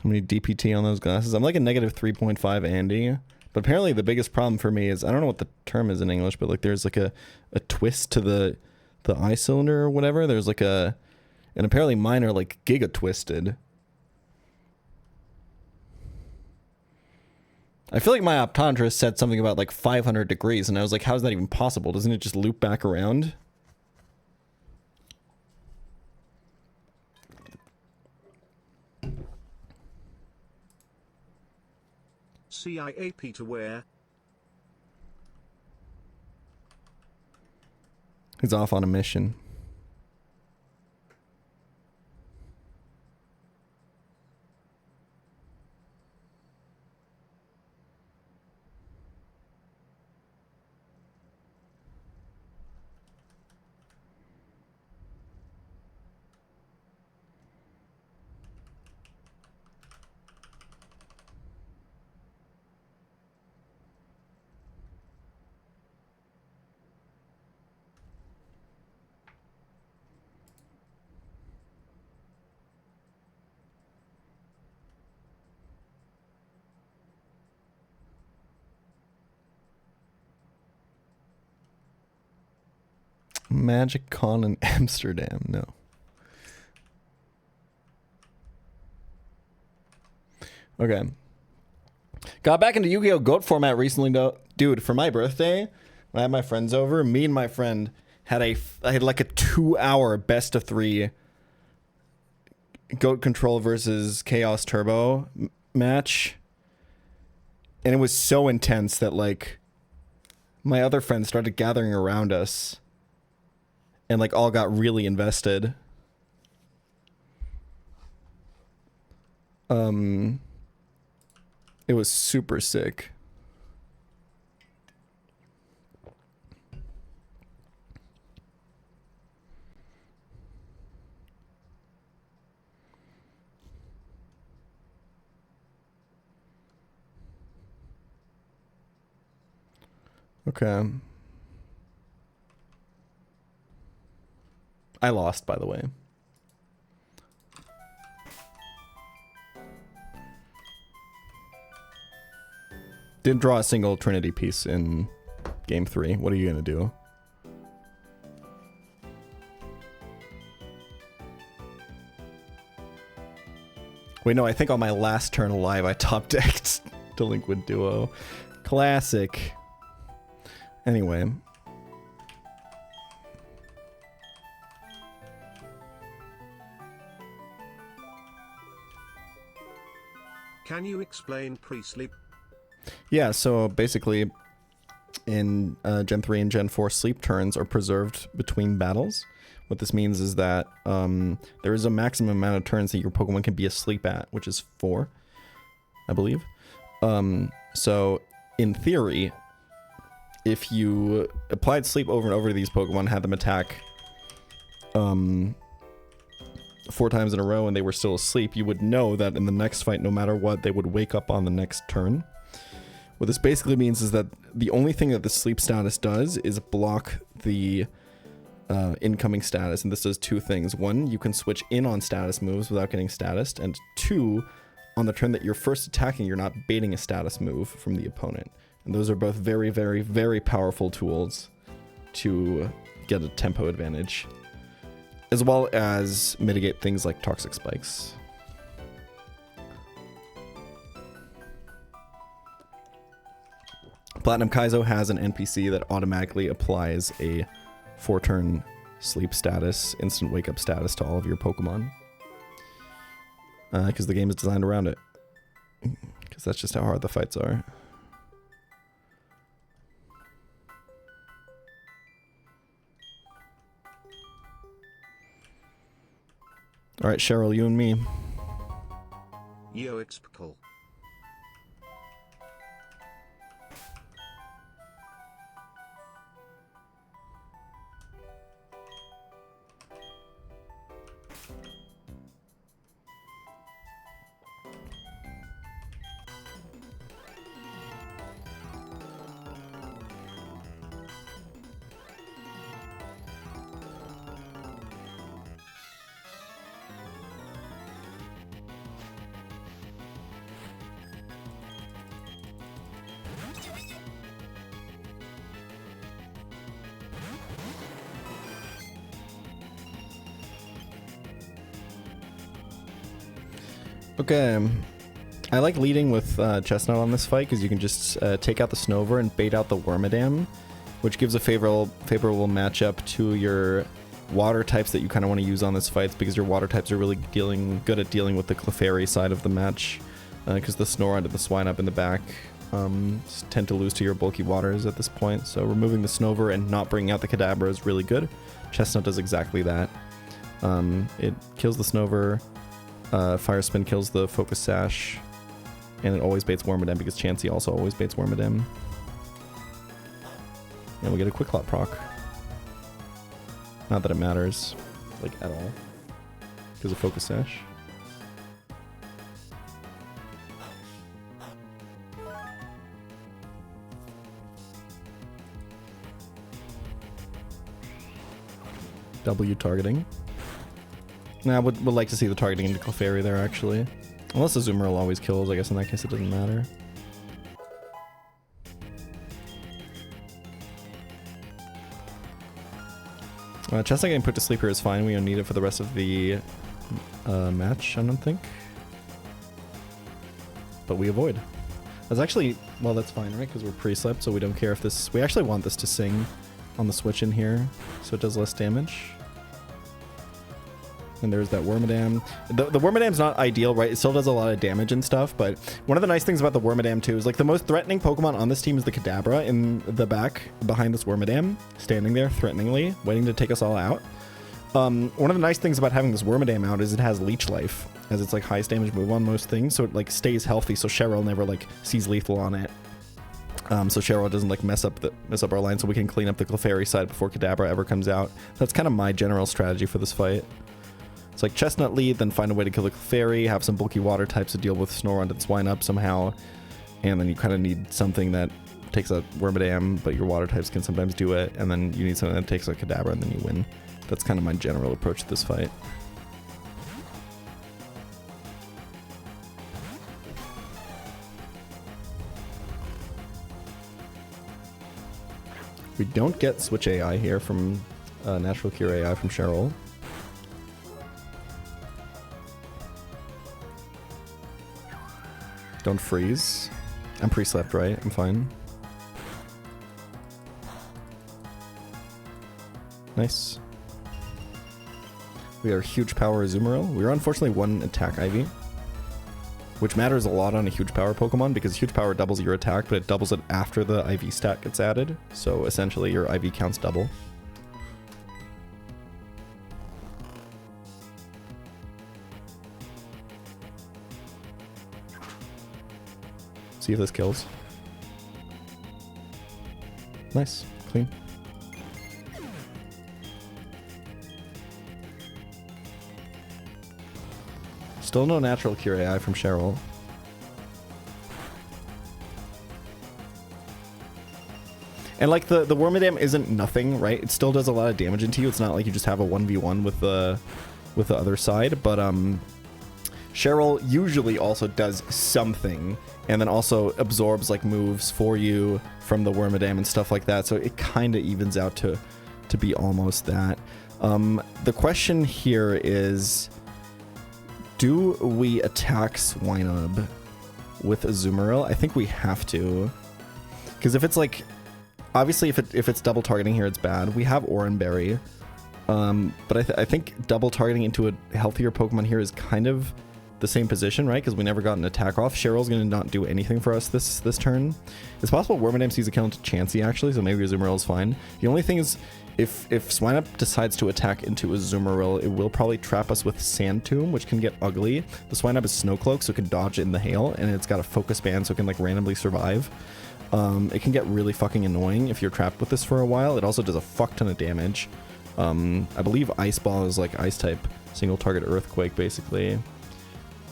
S2: How many DPT on those glasses? I'm like a negative 3.5 Andy. But apparently the biggest problem for me is, I don't know what the term is in English, but like there's like a twist to the eye cylinder or whatever. There's like and apparently mine are like giga twisted. I feel like my optometrist said something about like 500 degrees, and I was like, how is that even possible? Doesn't it just loop back around?
S1: CIAP to where?
S2: He's off on a mission. Magic Con in Amsterdam, no. Okay. Got back into Yu-Gi-Oh! Goat format recently, though. Dude, for my birthday, when I had my friends over, me and my friend I had like a 2-hour best of 3 Goat Control versus Chaos Turbo match. And it was so intense that like my other friends started gathering around us and like all got really invested. It was super sick. Okay. I lost, by the way. Didn't draw a single Trinity piece in game 3. What are you gonna do? Wait, no, I think on my last turn alive I top decked Delinquent Duo. Classic. Anyway.
S1: Can you explain pre-sleep?
S2: Yeah, so basically in Gen 3 and Gen 4, sleep turns are preserved between battles. What this means is that there is a maximum amount of turns that your Pokemon can be asleep at, which is 4, I believe. So in theory, if you applied sleep over and over to these Pokemon, had them attack 4 times in a row and they were still asleep, you would know that in the next fight, no matter what, they would wake up on the next turn. What this basically means is that the only thing that the sleep status does is block the incoming status, and this does 2 things. 1, you can switch in on status moves without getting statused, and 2, on the turn that you're first attacking, you're not baiting a status move from the opponent. And those are both very, very, very powerful tools to get a tempo advantage, as well as mitigate things like toxic spikes. Platinum Kaizo has an NPC that automatically applies a 4-turn sleep status, instant wake-up status to all of your Pokemon. Because the game is designed around it. Because that's just how hard the fights are. Alright, Cheryl, you and me.
S1: Yo, it's pChal.
S2: Okay, I like leading with Chestnut on this fight because you can just take out the Snover and bait out the Wormadam, which gives a favorable matchup to your water types that you kind of want to use on this fight, because your water types are really good at dealing with the Clefairy side of the match, because the Snorunt and the Swinub in the back tend to lose to your bulky waters at this point. So removing the Snover and not bringing out the Kadabra is really good. Chestnut does exactly that. It kills the Snover. Fire Spin kills the Focus Sash, and it always baits Wormadam because Chansey also always baits Wormadam. And we get a Quick Lot proc. Not that it matters, like, at all, because of Focus Sash. W targeting. Nah, would like to see the targeting into Clefairy there, actually. Unless the Azumarill always kills, I guess in that case it doesn't matter. Chestnut getting put to sleep here is fine. We don't need it for the rest of the match, I don't think. But we avoid. That's actually, well, that's fine, right? Because we're pre-slept, so we don't care if this... We actually want this to sing on the switch in here, so it does less damage. And there's that Wormadam. The Wormadam's not ideal, right? It still does a lot of damage and stuff, but one of the nice things about the Wormadam too is, like, the most threatening Pokemon on this team is the Kadabra in the back behind this Wormadam, standing there threateningly, waiting to take us all out. One of the nice things about having this Wormadam out is it has Leech Life as its, like, highest damage move on most things, so it, like, stays healthy, so Cheryl never, like, sees lethal on it. So Cheryl doesn't, like, mess up our line, so we can clean up the Clefairy side before Kadabra ever comes out. That's kind of my general strategy for this fight. It's like Chestnut lead, then find a way to kill the Clefairy, have some bulky water types to deal with Snorunt and Swinub somehow, and then you kind of need something that takes out Wormadam, but your water types can sometimes do it, and then you need something that takes out Kadabra, and then you win. That's kind of my general approach to this fight. We don't get Switch AI here from Natural Cure AI from Cheryl. Don't freeze. I'm pre-slept, right? I'm fine. Nice. We are huge power Azumarill. We are unfortunately one attack Ivy. which matters a lot on a huge power Pokemon because huge power doubles your attack, but it doubles it after the IV stat gets added. So essentially your IV counts double. See if this kills. Nice, clean. Still no natural cure AI from Cheryl. And like the Wormadam isn't nothing, right? It still does a lot of damage into you. It's not like you just have a 1v1 with the other side, but Cheryl usually also does something and then also absorbs like moves for you from the Wormadam and stuff like that. So it kind of evens out to be almost that. The question here is, do we attack Swinub with Azumarill? I think we have to. Because if it's like, obviously if it's double targeting here, it's bad. We have Oranberry. But I think double targeting into a healthier Pokemon here is kind of the same position, right? Because we never got an attack off. Cheryl's going to not do anything for us this turn. It's possible Wormadam sees a kill into Chansey, actually, so maybe Azumarill is fine. The only thing is, if Swinub decides to attack into Azumarill, it will probably trap us with Sand Tomb, which can get ugly. The Swinub is Snow Cloak, so it can dodge in the hail, and it's got a Focus Band, so it can like randomly survive. It can get really fucking annoying if you're trapped with this for a while. It also does a fuck ton of damage. I believe Ice Ball is like Ice type single target Earthquake, basically.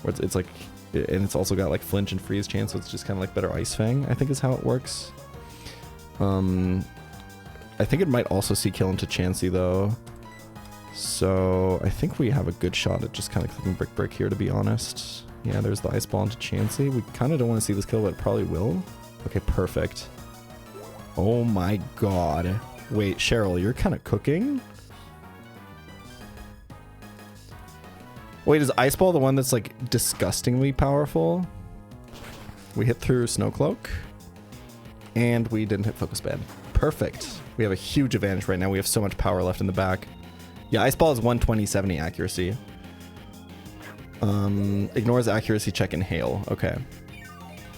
S2: Where it's like, and it's also got like flinch and freeze chance, so it's just kind of like better Ice Fang, I think is how it works. I think it might also see kill into Chansey though. So I think we have a good shot at just kind of clicking Brick here, to be honest. Yeah, there's the Ice Ball into Chansey. We kind of don't want to see this kill, but it probably will. Okay, perfect. Oh my god. Wait, Cheryl, you're kind of cooking? Wait, is Ice Ball the one that's like disgustingly powerful? We hit through Snow Cloak. And we didn't hit Focus Band. Perfect. We have a huge advantage right now. We have so much power left in the back. Yeah, Ice Ball is 120-70 accuracy. Ignores accuracy check and hail. Okay.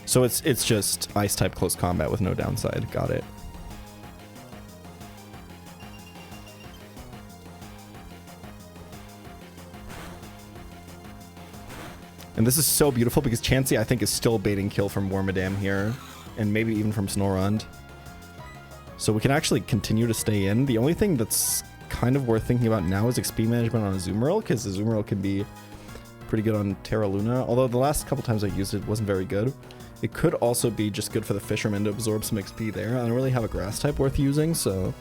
S2: So it's just Ice type close combat with no downside. Got it. And this is so beautiful because Chansey, I think, is still baiting kill from Wormadam here. And maybe even from Snorunt. So we can actually continue to stay in. The only thing that's kind of worth thinking about now is XP management on Azumarill, because Azumarill can be pretty good on Terra Luna. Although the last couple times I used it wasn't very good. It could also be just good for the Fisherman to absorb some XP there. I don't really have a Grass type worth using, so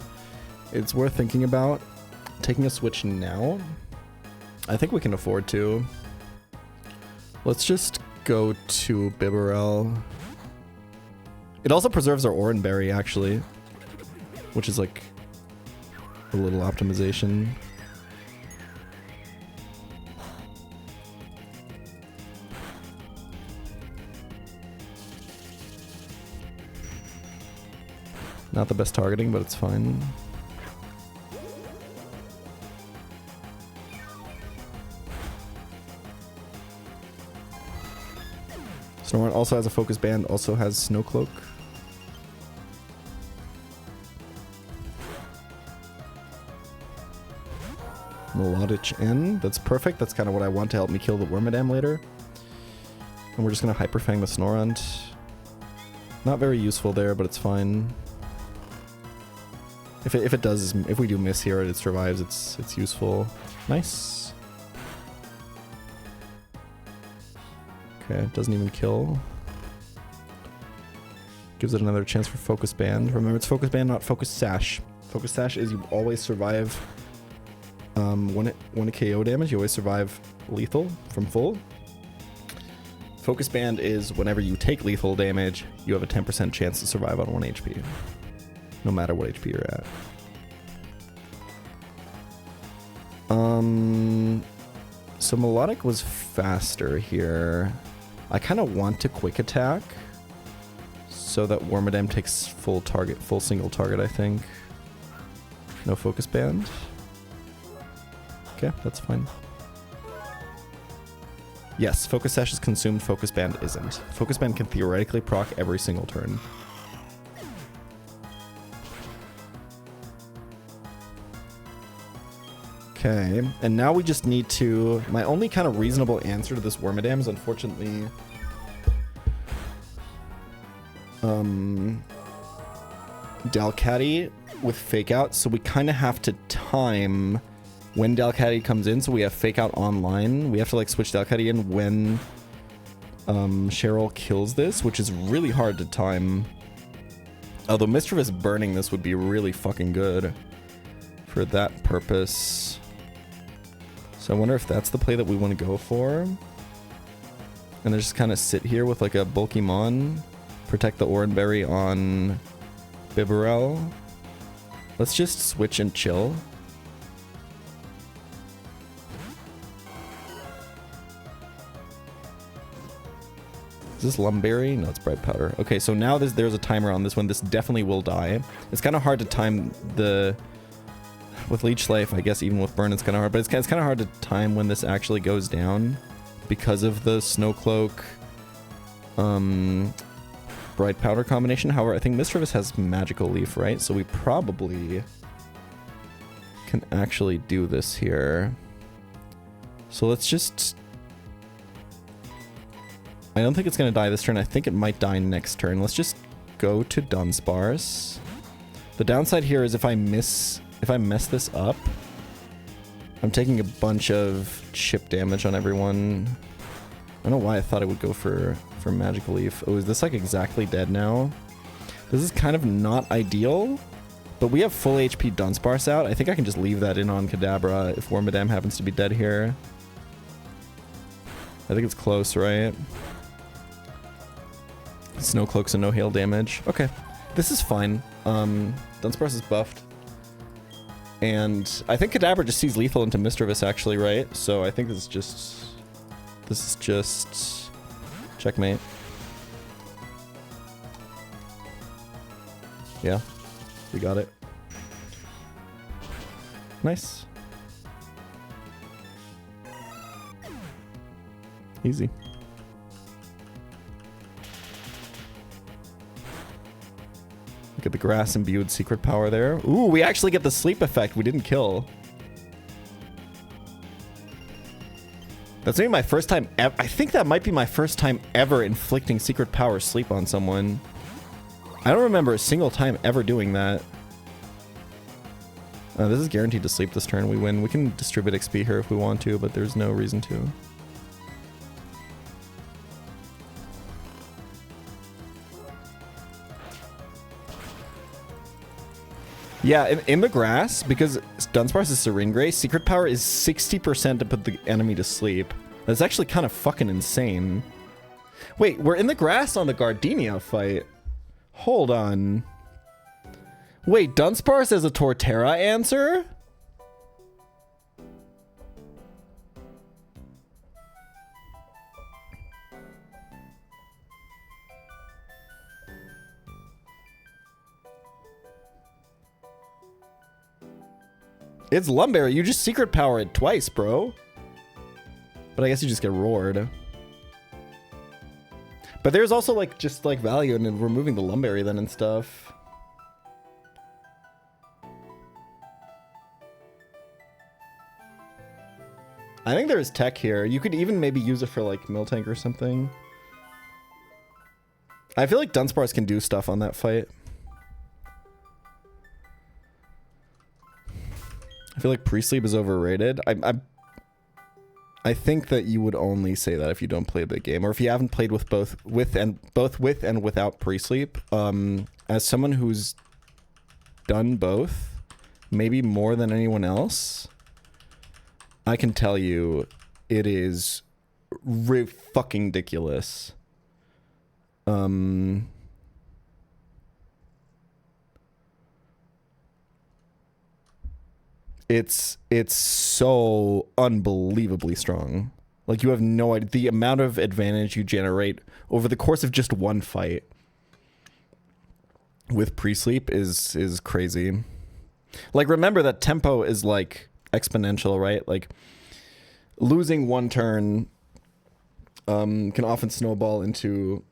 S2: it's worth thinking about. Taking a switch now. I think we can afford to. Let's just go to Bibarel. It also preserves our Oranberry, actually, which is like a little optimization. Not the best targeting, but it's fine. Snorunt also has a Focus Band, also has Snow Cloak. Melodic N, that's perfect. That's kind of what I want to help me kill the Wormadam later. And we're just going to Hyper Fang the Snorunt. Not very useful there, but it's fine. If it does, if we do miss here and it survives, it's useful. Nice. Okay, it doesn't even kill. Gives it another chance for Focus Band. Remember, it's Focus Band, not Focus Sash. Focus Sash is you always survive when it KO damage, you always survive lethal from full. Focus Band is whenever you take lethal damage, you have a 10% chance to survive on 1 HP. No matter what HP you're at. So Melodic was faster here. I kind of want to Quick Attack so that Wormadam takes full single target, I think. No Focus Band. Okay, that's fine. Yes, Focus Sash is consumed, Focus Band isn't. Focus Band can theoretically proc every single turn. Okay, and now we just need to... My only kind of reasonable answer to this Wormadam is unfortunately... Dalcatty with Fake Out, so we kind of have to time when Dalcatty comes in, so we have Fake Out online. We have to like switch Dalcatty in when Cheryl kills this, which is really hard to time. Although Mischievous burning this would be really fucking good for that purpose. So I wonder if that's the play that we want to go for. And then just kind of sit here with like a bulky Mon. Protect the Oranberry on Bibarel. Let's just switch and chill. Is this Lumberry? No, it's Bright Powder. Okay, so now there's a timer on this one. This definitely will die. It's kind of hard to time the... With Leech Life, I guess even with Burn it's kind of hard. But it's kind of hard to time when this actually goes down. Because of the Snow Cloak... Bright Powder combination. However, I think Mischievous has Magical Leaf, right? So we probably can actually do this here. So let's just... I don't think it's going to die this turn. I think it might die next turn. Let's just go to Dunsparce. The downside here is if I mess this up, I'm taking a bunch of chip damage on everyone. I don't know why I thought it would go for Magical Leaf. Oh, is this like exactly dead now? This is kind of not ideal, but we have full HP Dunsparce out. I think I can just leave that in on Kadabra if Wormadam happens to be dead here. I think it's close, right? Snow Cloaks and no hail damage. Okay, this is fine. Dunsparce is buffed. And I think Kadabra just sees lethal into Mischievous actually, right? So I think this is just checkmate. Yeah, we got it. Nice. Easy. Look at the grass imbued secret power there. Ooh, we actually get the sleep effect. We didn't kill. That's maybe my first time ever. I think that might be my first time ever inflicting secret power sleep on someone. I don't remember a single time ever doing that. This is guaranteed to sleep this turn. We win. We can distribute XP here if we want to, but there's no reason to. Yeah, in the grass, because Dunsparce is Serene Gray, secret power is 60% to put the enemy to sleep. That's actually kind of fucking insane. Wait, we're in the grass on the Gardenia fight. Hold on. Wait, Dunsparce as a Torterra answer? It's Lumberry. You just secret power it twice, bro. But I guess you just get roared. But there's also like just like value in removing the Lumberry then and stuff. I think there's tech here. You could even maybe use it for like Miltank or something. I feel like Dunsparce can do stuff on that fight. I feel like pre-sleep is overrated. I think that you would only say that if you don't play the game, or if you haven't played with both with and without pre-sleep. As someone who's done both, maybe more than anyone else, I can tell you it is fucking ridiculous. It's so unbelievably strong. Like, you have no idea the amount of advantage you generate over the course of just one fight with pre-sleep is crazy. Like, remember that tempo is like exponential, right? Like, losing one turn can often snowball into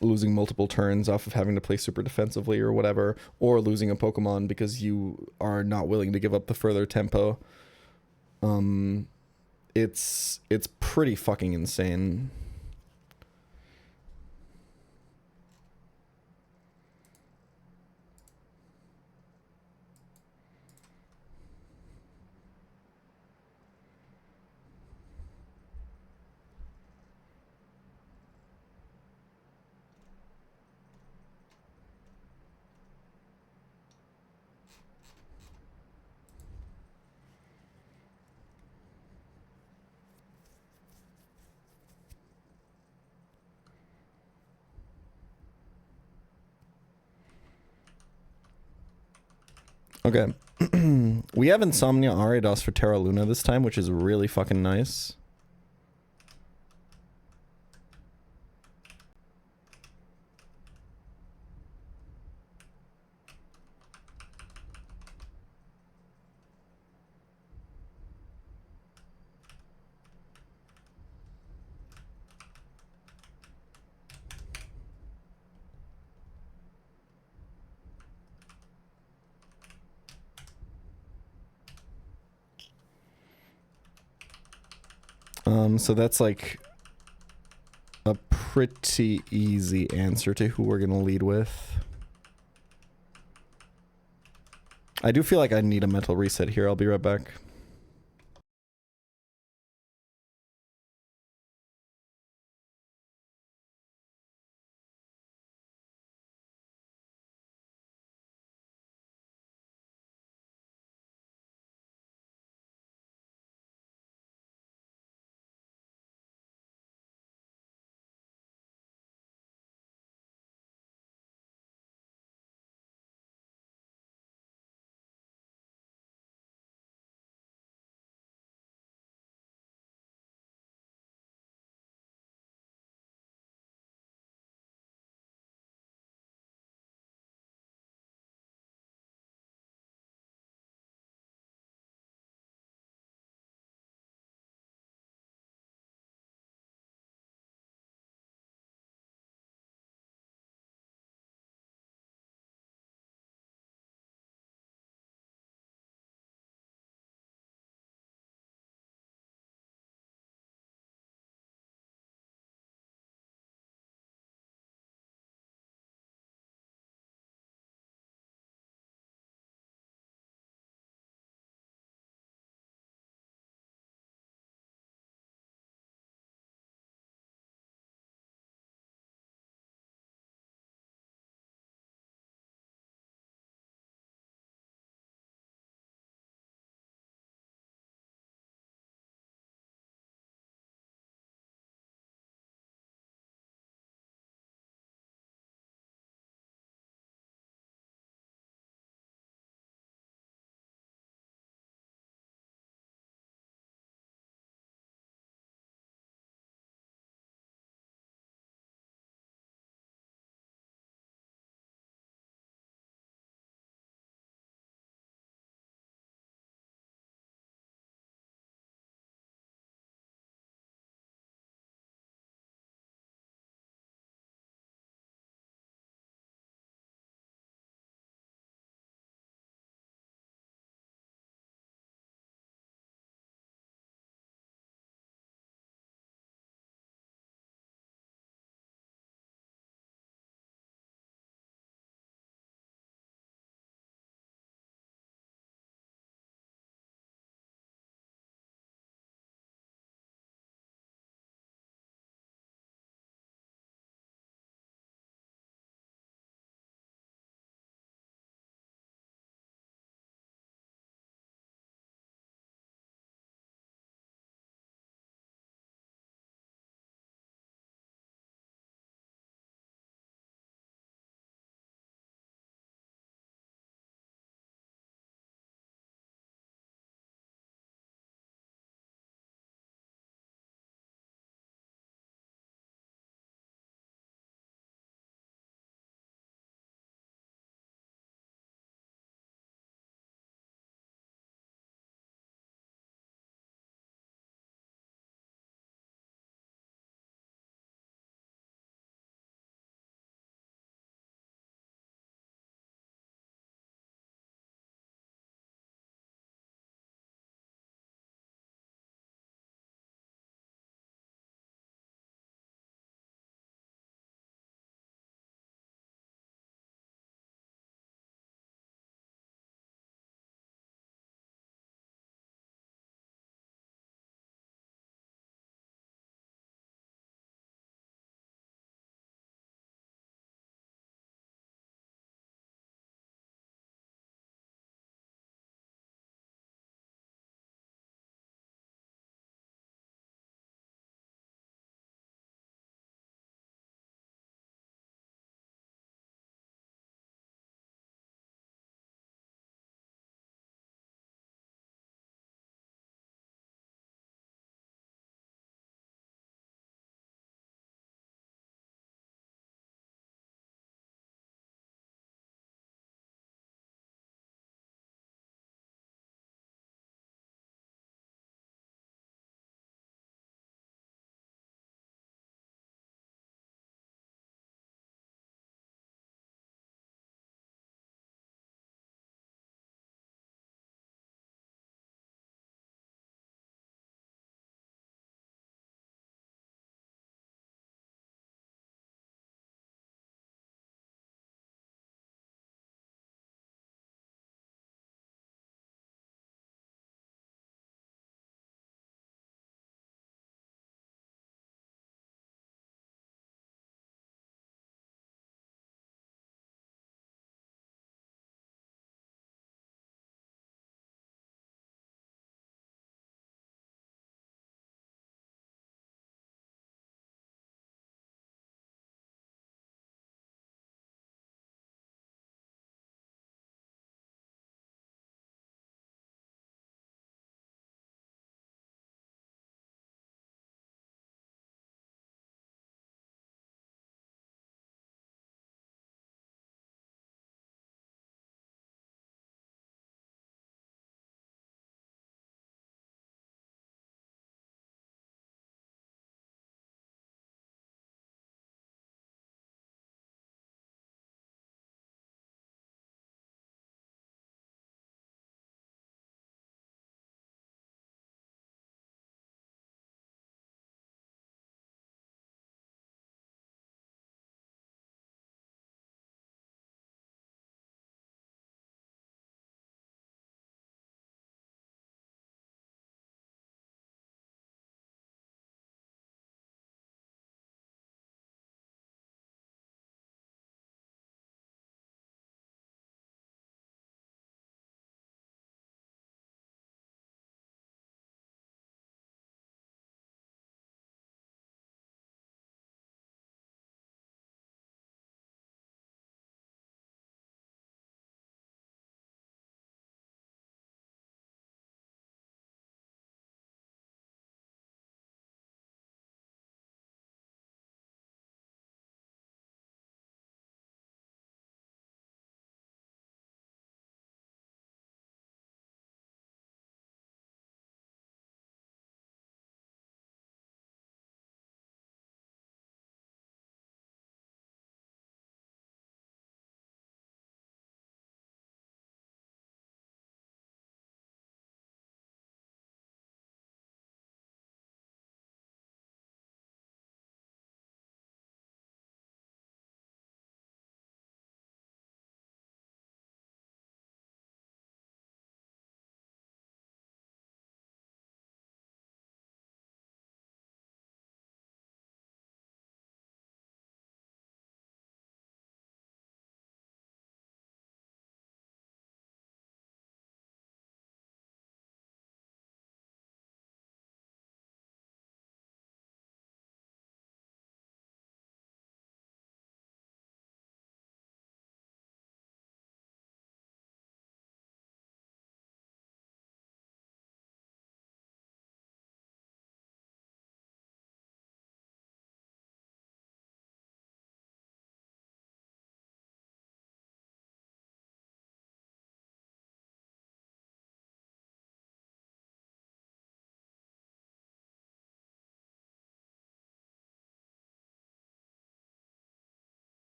S2: losing multiple turns off of having to play super defensively or whatever, or losing a Pokemon because you are not willing to give up the further tempo. It's pretty fucking insane. Okay. We have Insomnia Ariados for Terra Luna this time, which is really fucking nice. So that's like a pretty easy answer to who we're gonna lead with. I do feel like I need a mental reset here. I'll be right back.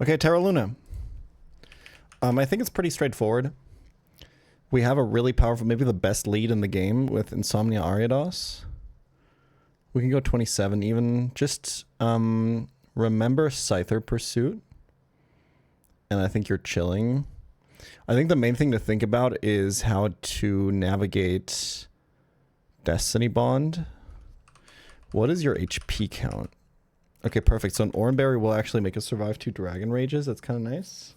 S2: Okay, Terra Luna. I think it's pretty straightforward. We have a really powerful, maybe the best lead in the game with Insomnia Ariados. We can go 27 even. Just remember Scyther Pursuit. And I think you're chilling. I think the main thing to think about is how to navigate Destiny Bond. What is your HP count? Okay, perfect. So an Oranberry will actually make us survive 2 Dragon Rages. That's kind of nice.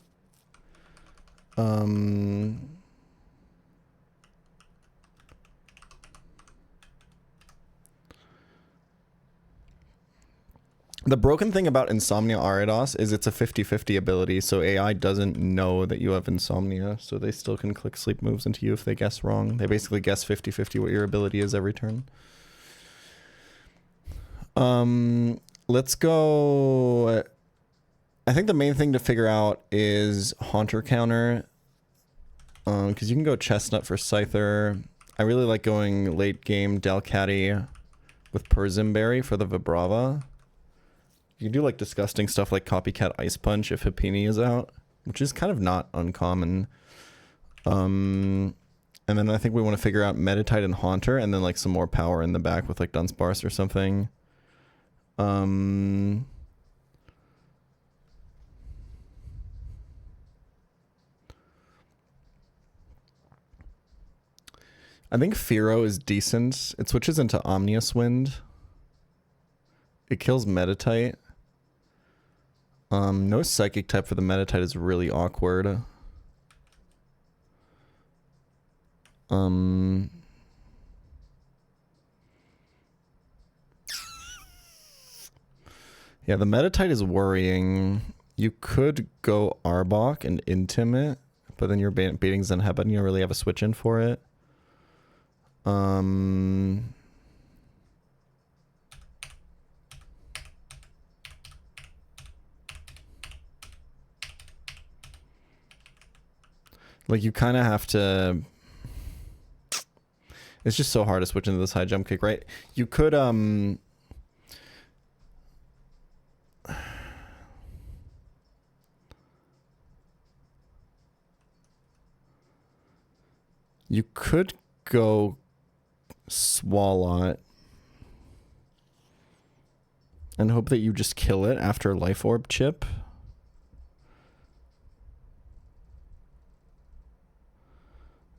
S2: The broken thing about Insomnia Ariados is it's a 50-50 ability, so AI doesn't know that you have Insomnia, so they still can click sleep moves into you if they guess wrong. They basically guess 50-50 what your ability is every turn. Let's go... I think the main thing to figure out is Haunter counter, because you can go Chestnut for Scyther. I really like going late game Delcatty with Perzimberry for the Vibrava. You can do like disgusting stuff like Copycat Ice Punch if Hipini is out, which is kind of not uncommon. And then I think we want to figure out Meditite and Haunter, and then like some more power in the back with like Dunsparce or something. I think Fearow is decent. It switches into Omnius Wind. It kills Meditite. No Psychic type for the Meditite is really awkward. Yeah, the Meditite is worrying. You could go Arbok and Intimate, but then you're baiting Zenheba and you don't really have a switch in for it. Like you kind of have to... It's just so hard to switch into this high jump kick, right? You could, you could go Swalot and hope that you just kill it after Life Orb chip.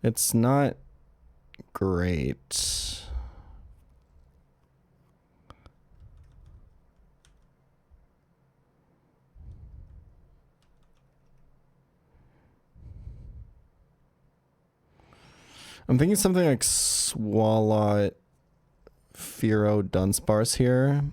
S2: It's not great. I'm thinking something like Swalot, Fearow, Dunsparce here.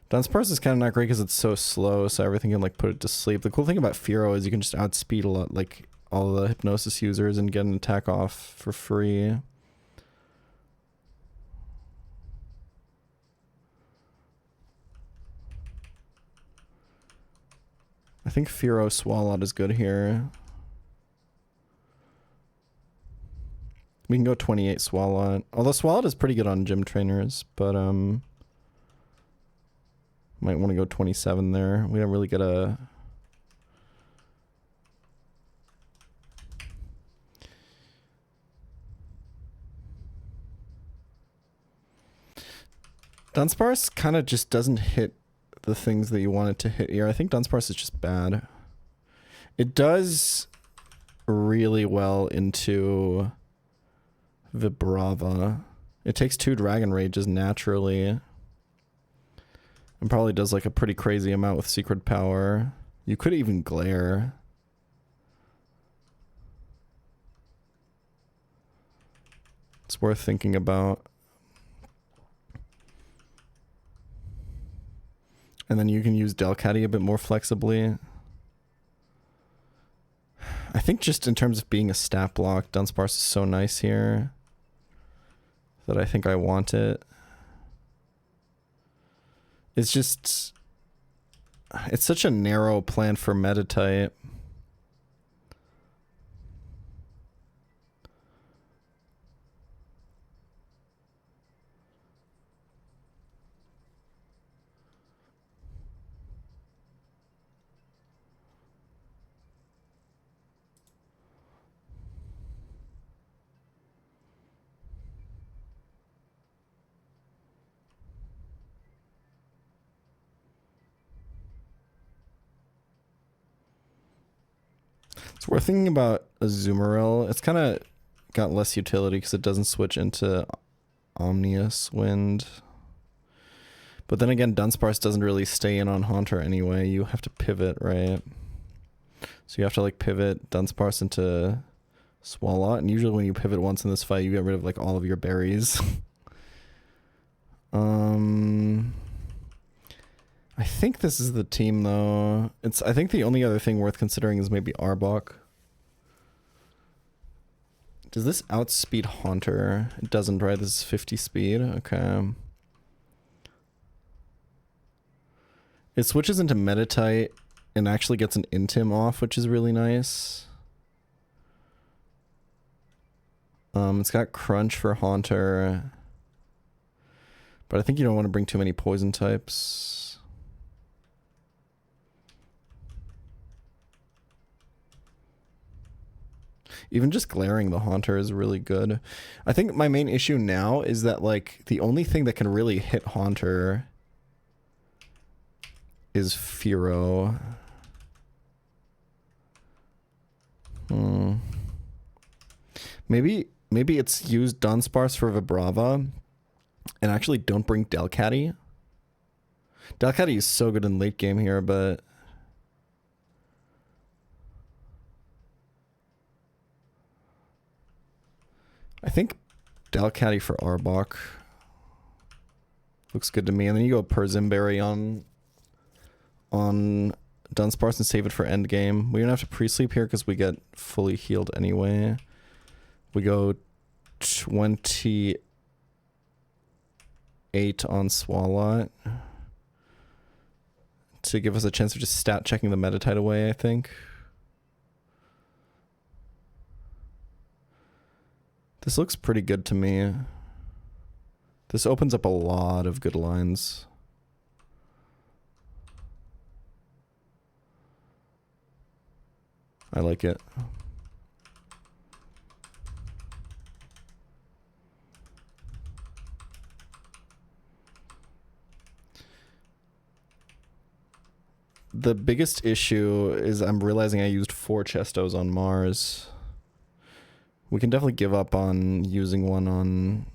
S2: Dunsparce is kind of not great because it's so slow, so everything can like put it to sleep. The cool thing about Fearow is you can just outspeed a lot, like all the Hypnosis users and get an attack off for free. I think Fearow Swalot is good here. We can go 28 Swalot. Although Swalot is pretty good on gym trainers, but might want to go 27 there. We don't really get a... Dunsparce kind of just doesn't hit the things that you want it to hit here. I think Dunsparce is just bad. It does really well into Vibrava. It takes 2 Dragon Rages naturally. And probably does like a pretty crazy amount with Secret Power. You could even Glare. It's worth thinking about. And then you can use Delcatty a bit more flexibly. I think just in terms of being a stat block, Dunsparce is so nice here that I think I want it. It's just... It's such a narrow plan for Meditite. So we're thinking about Azumarill. It's kind of got less utility because it doesn't switch into Omnius Wind. But then again, Dunsparce doesn't really stay in on Haunter anyway. You have to pivot, right? So you have to like pivot Dunsparce into Swalot. And usually when you pivot once in this fight, you get rid of like all of your berries. I think this is the team though. I think the only other thing worth considering is maybe Arbok. Does this outspeed Haunter? It doesn't, right? This is 50 speed. Okay. It switches into Meditite and actually gets an Intim off, which is really nice. It's got Crunch for Haunter. But I think you don't want to bring too many poison types. Even just glaring the Haunter is really good. I think my main issue now is that like the only thing that can really hit Haunter is Fearow. Maybe it's used Dunsparce for Vibrava and actually don't bring Delcatty. Delcatty is so good in late game here, but I think Delcatty for Arbok looks good to me. And then you go Persimberry on Dunsparce and save it for endgame. We don't have to pre-sleep here because we get fully healed anyway. We go 28 on Swalot to give us a chance of just stat checking the Meditite away, I think. This looks pretty good to me. This opens up a lot of good lines. I like it. The biggest issue is I'm realizing I used 4 Chestos on Mars. We can definitely give up on using one on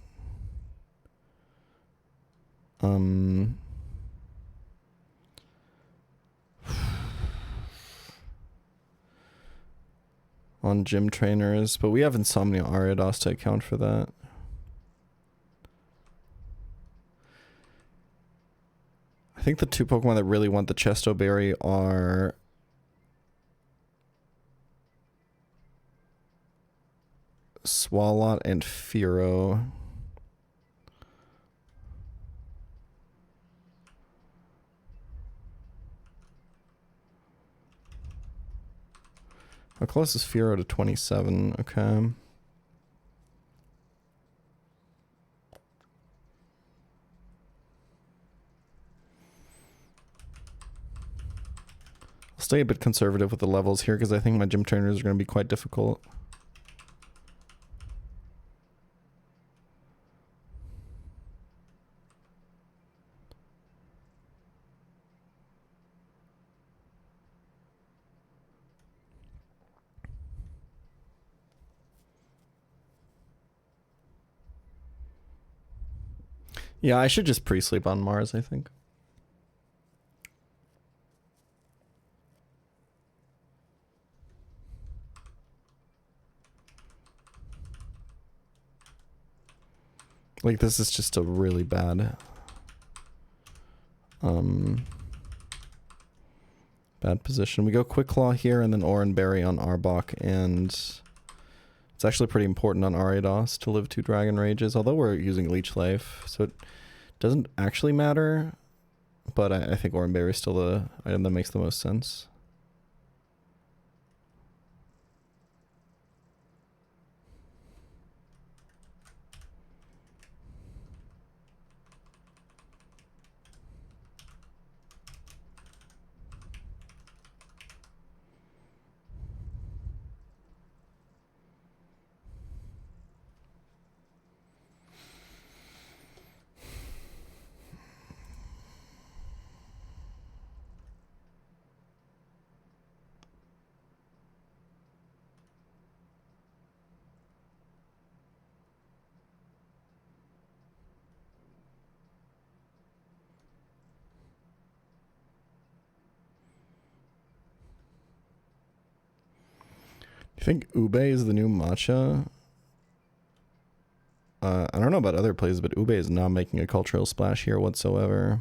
S2: gym trainers, but we have Insomnia Ariados to account for that. I think the 2 Pokemon that really want the Chesto Berry are Swalot and Fearow. How close is Fearow to 27? Okay. I'll stay a bit conservative with the levels here because I think my gym trainers are going to be quite difficult. Yeah, I should just pre-sleep on Mars, I think. Like, this is just a really bad position. We go Quick Claw here and then Oran Berry on Arbok, and it's actually pretty important on Ariados to live 2 Dragon Rages, although we're using Leech Life, so it doesn't actually matter, but I think Oran Berry is still the item that makes the most sense. I think Ube is the new matcha. I don't know about other places, but Ube is not making a cultural splash here whatsoever.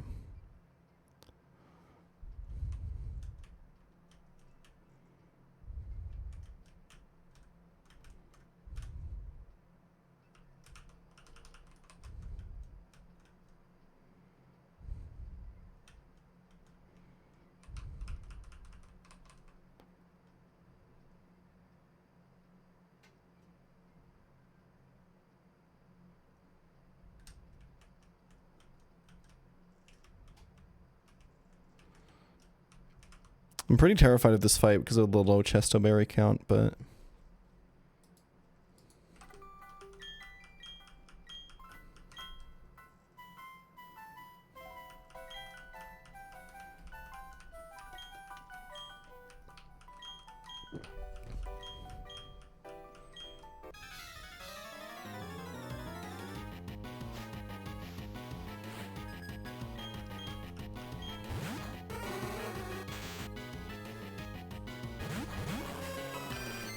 S2: I'm pretty terrified of this fight because of the low chesto berry count, but...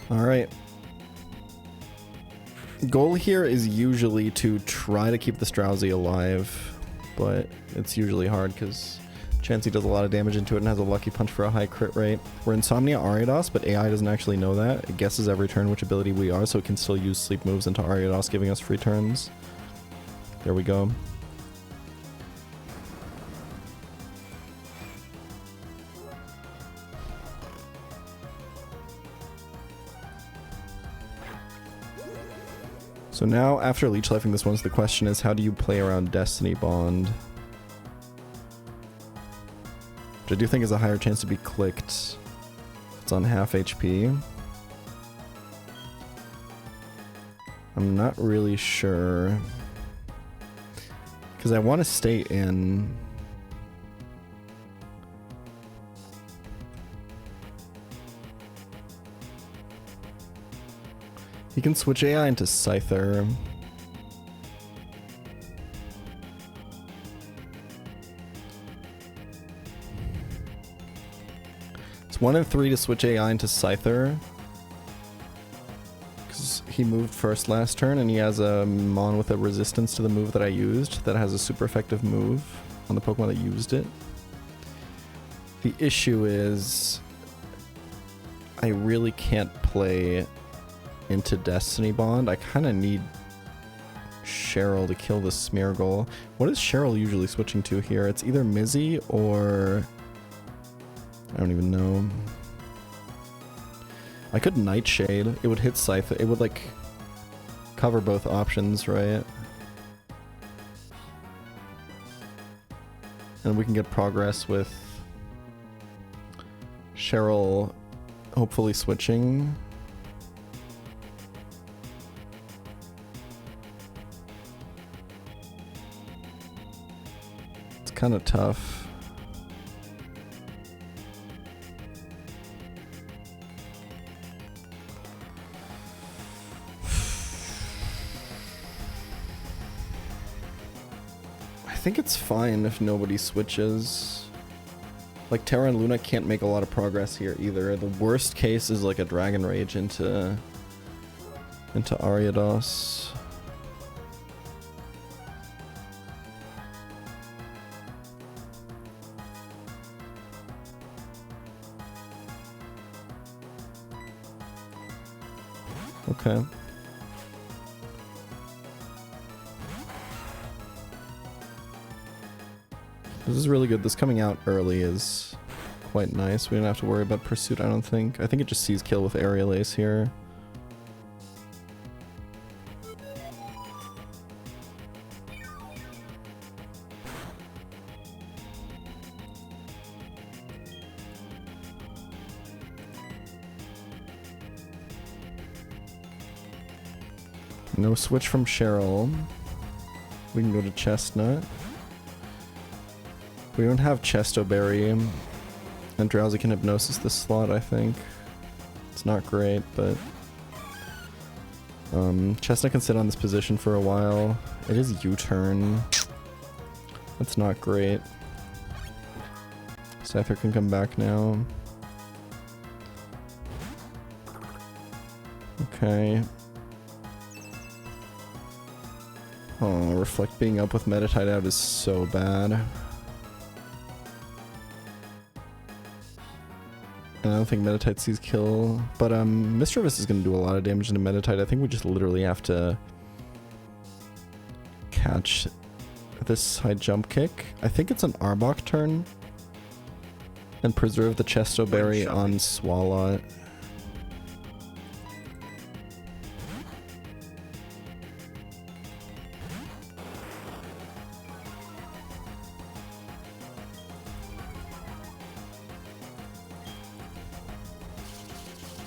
S2: Alright. Goal here is usually to try to keep this Drowsy alive, but it's usually hard because Chansey does a lot of damage into it and has a lucky punch for a high crit rate. We're Insomnia Ariados, but AI doesn't actually know that. It guesses every turn which ability we are, so it can still use sleep moves into Ariados, giving us free turns. There we go. So now, after leech lifing this one, the question is, how do you play around Destiny Bond? Which I do think is a higher chance to be clicked. It's on half HP. I'm not really sure. Because I want to stay in. He can switch AI into Scyther. It's 1 and 3 to switch AI into Scyther. Because he moved first last turn and he has a Mon with a resistance to the move that I used that has a super effective move on the Pokemon that used it. The issue is I really can't play into Destiny Bond. I kind of need Cheryl to kill the Smeargle. What is Cheryl usually switching to here? It's either Mizzy or... I don't even know. I could Nightshade. It would hit Scythe. It would, like, cover both options, right? And we can get progress with Cheryl hopefully switching. Kind of tough. I think it's fine if nobody switches. Like Terra and Luna can't make a lot of progress here either. The worst case is like a Dragon Rage into Ariados. Okay. This is really good. This coming out early is quite nice. We don't have to worry about Pursuit, I don't think. I think it just sees kill with Aerial Ace here. No switch from Cheryl. We can go to Chestnut. We don't have Chestoberry. And Drowsy can Hypnosis this slot, I think. It's not great, but... Chestnut can sit on this position for a while. It is U-turn. That's not great. Scyther can come back now. Okay. Oh, Reflect being up with Meditite out is so bad. And I don't think Meditite sees kill, but Mischievous is going to do a lot of damage into Meditite. I think we just literally have to catch this high jump kick. I think it's an Arbok turn. And preserve the Chesto Berry on Swalot.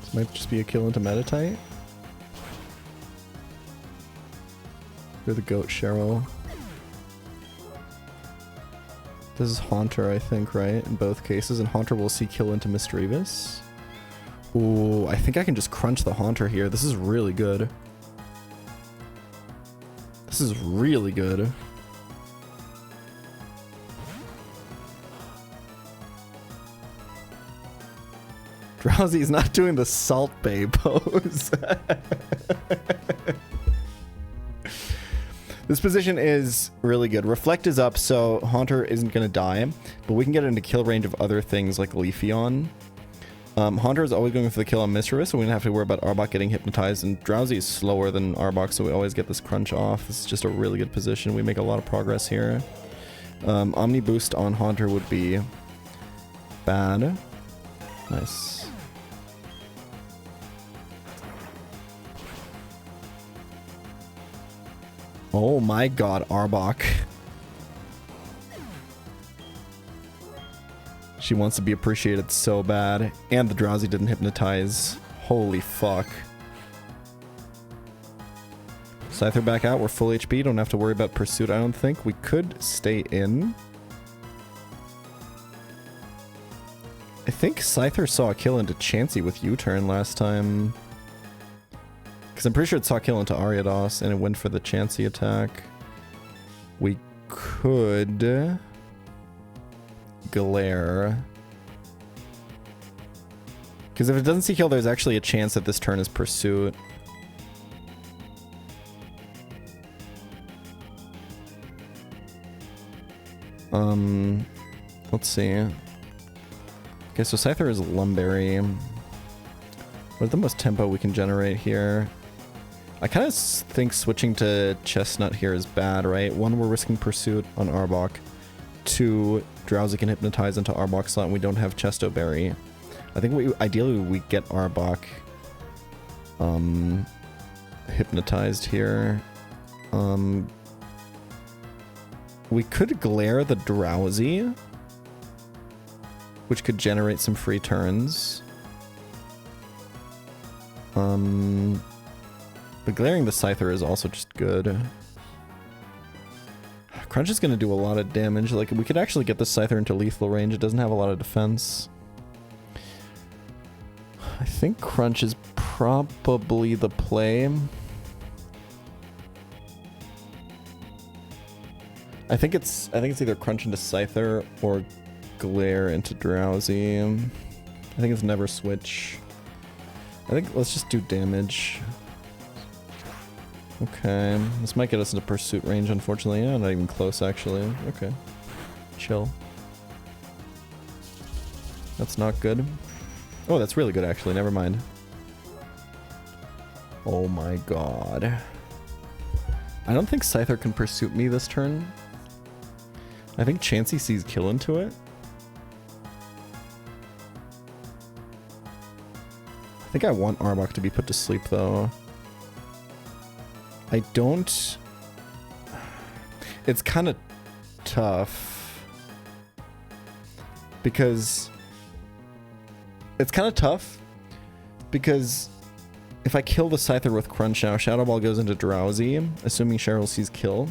S2: This might just be a kill into Meditite. You're the goat, Cheryl. This is Haunter, I think, right? In both cases, and Haunter will see kill into Mischievous. Ooh, I think I can just crunch the Haunter here. This is really good. This is really good. Drowsy's not doing the Salt Bay pose. This position is really good. Reflect is up, so Haunter isn't going to die, but we can get into kill range of other things like Leafeon. Haunter is always going for the kill on Mischievous, so we don't have to worry about Arbok getting hypnotized, and Drowsy is slower than Arbok, so we always get this crunch off. This is just a really good position. We make a lot of progress here. Omni Boost on Haunter would be bad. Nice. Oh my god, Arbok. She wants to be appreciated so bad. And the Drowsy didn't hypnotize. Holy fuck. Scyther back out. We're full HP. Don't have to worry about pursuit, I don't think. We could stay in. I think Scyther saw a kill into Chansey with U-turn last time. Because I'm pretty sure it saw kill into Ariados and it went for the Chansey attack. We could glare. Because if it doesn't see kill, there's actually a chance that this turn is pursuit. Let's see. Okay, so Scyther is Lumberry. What's the most tempo we can generate here? I kind of think switching to Chestnut here is bad, right? One, we're risking Pursuit on Arbok. Two, Drowsy can hypnotize into Arbok slot and we don't have Chesto Berry. I think ideally we get Arbok hypnotized here. We could glare the Drowsy, which could generate some free turns. But glaring the Scyther is also just good. Crunch is going to do a lot of damage. Like, we could actually get the Scyther into lethal range. It doesn't have a lot of defense. I think Crunch is probably the play. I think it's either Crunch into Scyther or Glare into Drowsy. I think it's never switch. I think let's just do damage. Okay, this might get us into pursuit range, unfortunately. Yeah, not even close, actually. Okay, chill. That's not good. Oh, that's really good, actually. Never mind. Oh my god. I don't think Scyther can pursuit me this turn. I think Chansey sees kill into it. I think I want Arbok to be put to sleep, though. I don't... It's kind of tough. Because... It's kind of tough. Because... If I kill the Scyther with Crunch now, Shadow Ball goes into Drowsy, assuming Cheryl sees kill.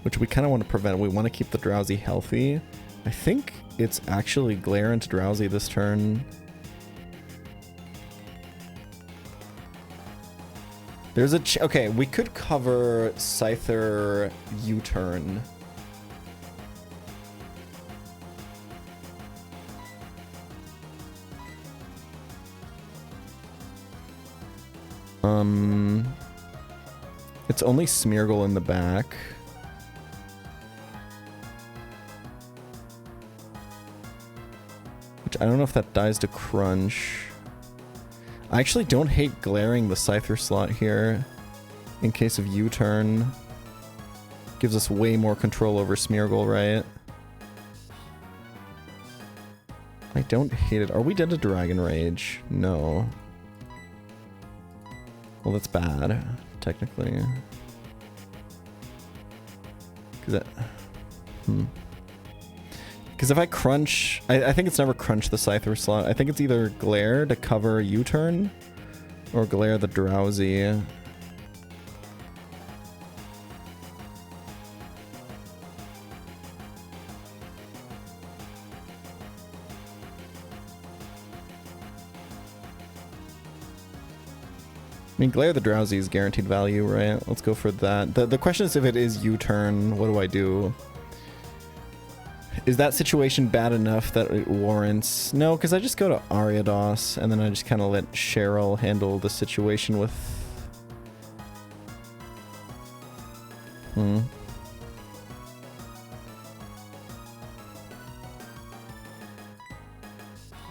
S2: Which we kind of want to prevent. We want to keep the Drowsy healthy. I think it's actually Glare into Drowsy this turn. There's a okay, we could cover Scyther U-turn. It's only Smeargle in the back. Which I don't know if that dies to Crunch. I actually don't hate glaring the Scyther slot here in case of U-turn. Gives us way more control over Smeargle, right? I don't hate it. Are we dead to Dragon Rage? No. Well, that's bad, technically. Because if I crunch... I think it's never crunch the Scyther slot. I think it's either Glare to cover U-turn or Glare the Drowsy. I mean, Glare the Drowsy is guaranteed value, right? Let's go for that. The question is if it is U-turn, what do I do? Is that situation bad enough that it warrants... No, because I just go to Ariados, and then I just kind of let Cheryl handle the situation with...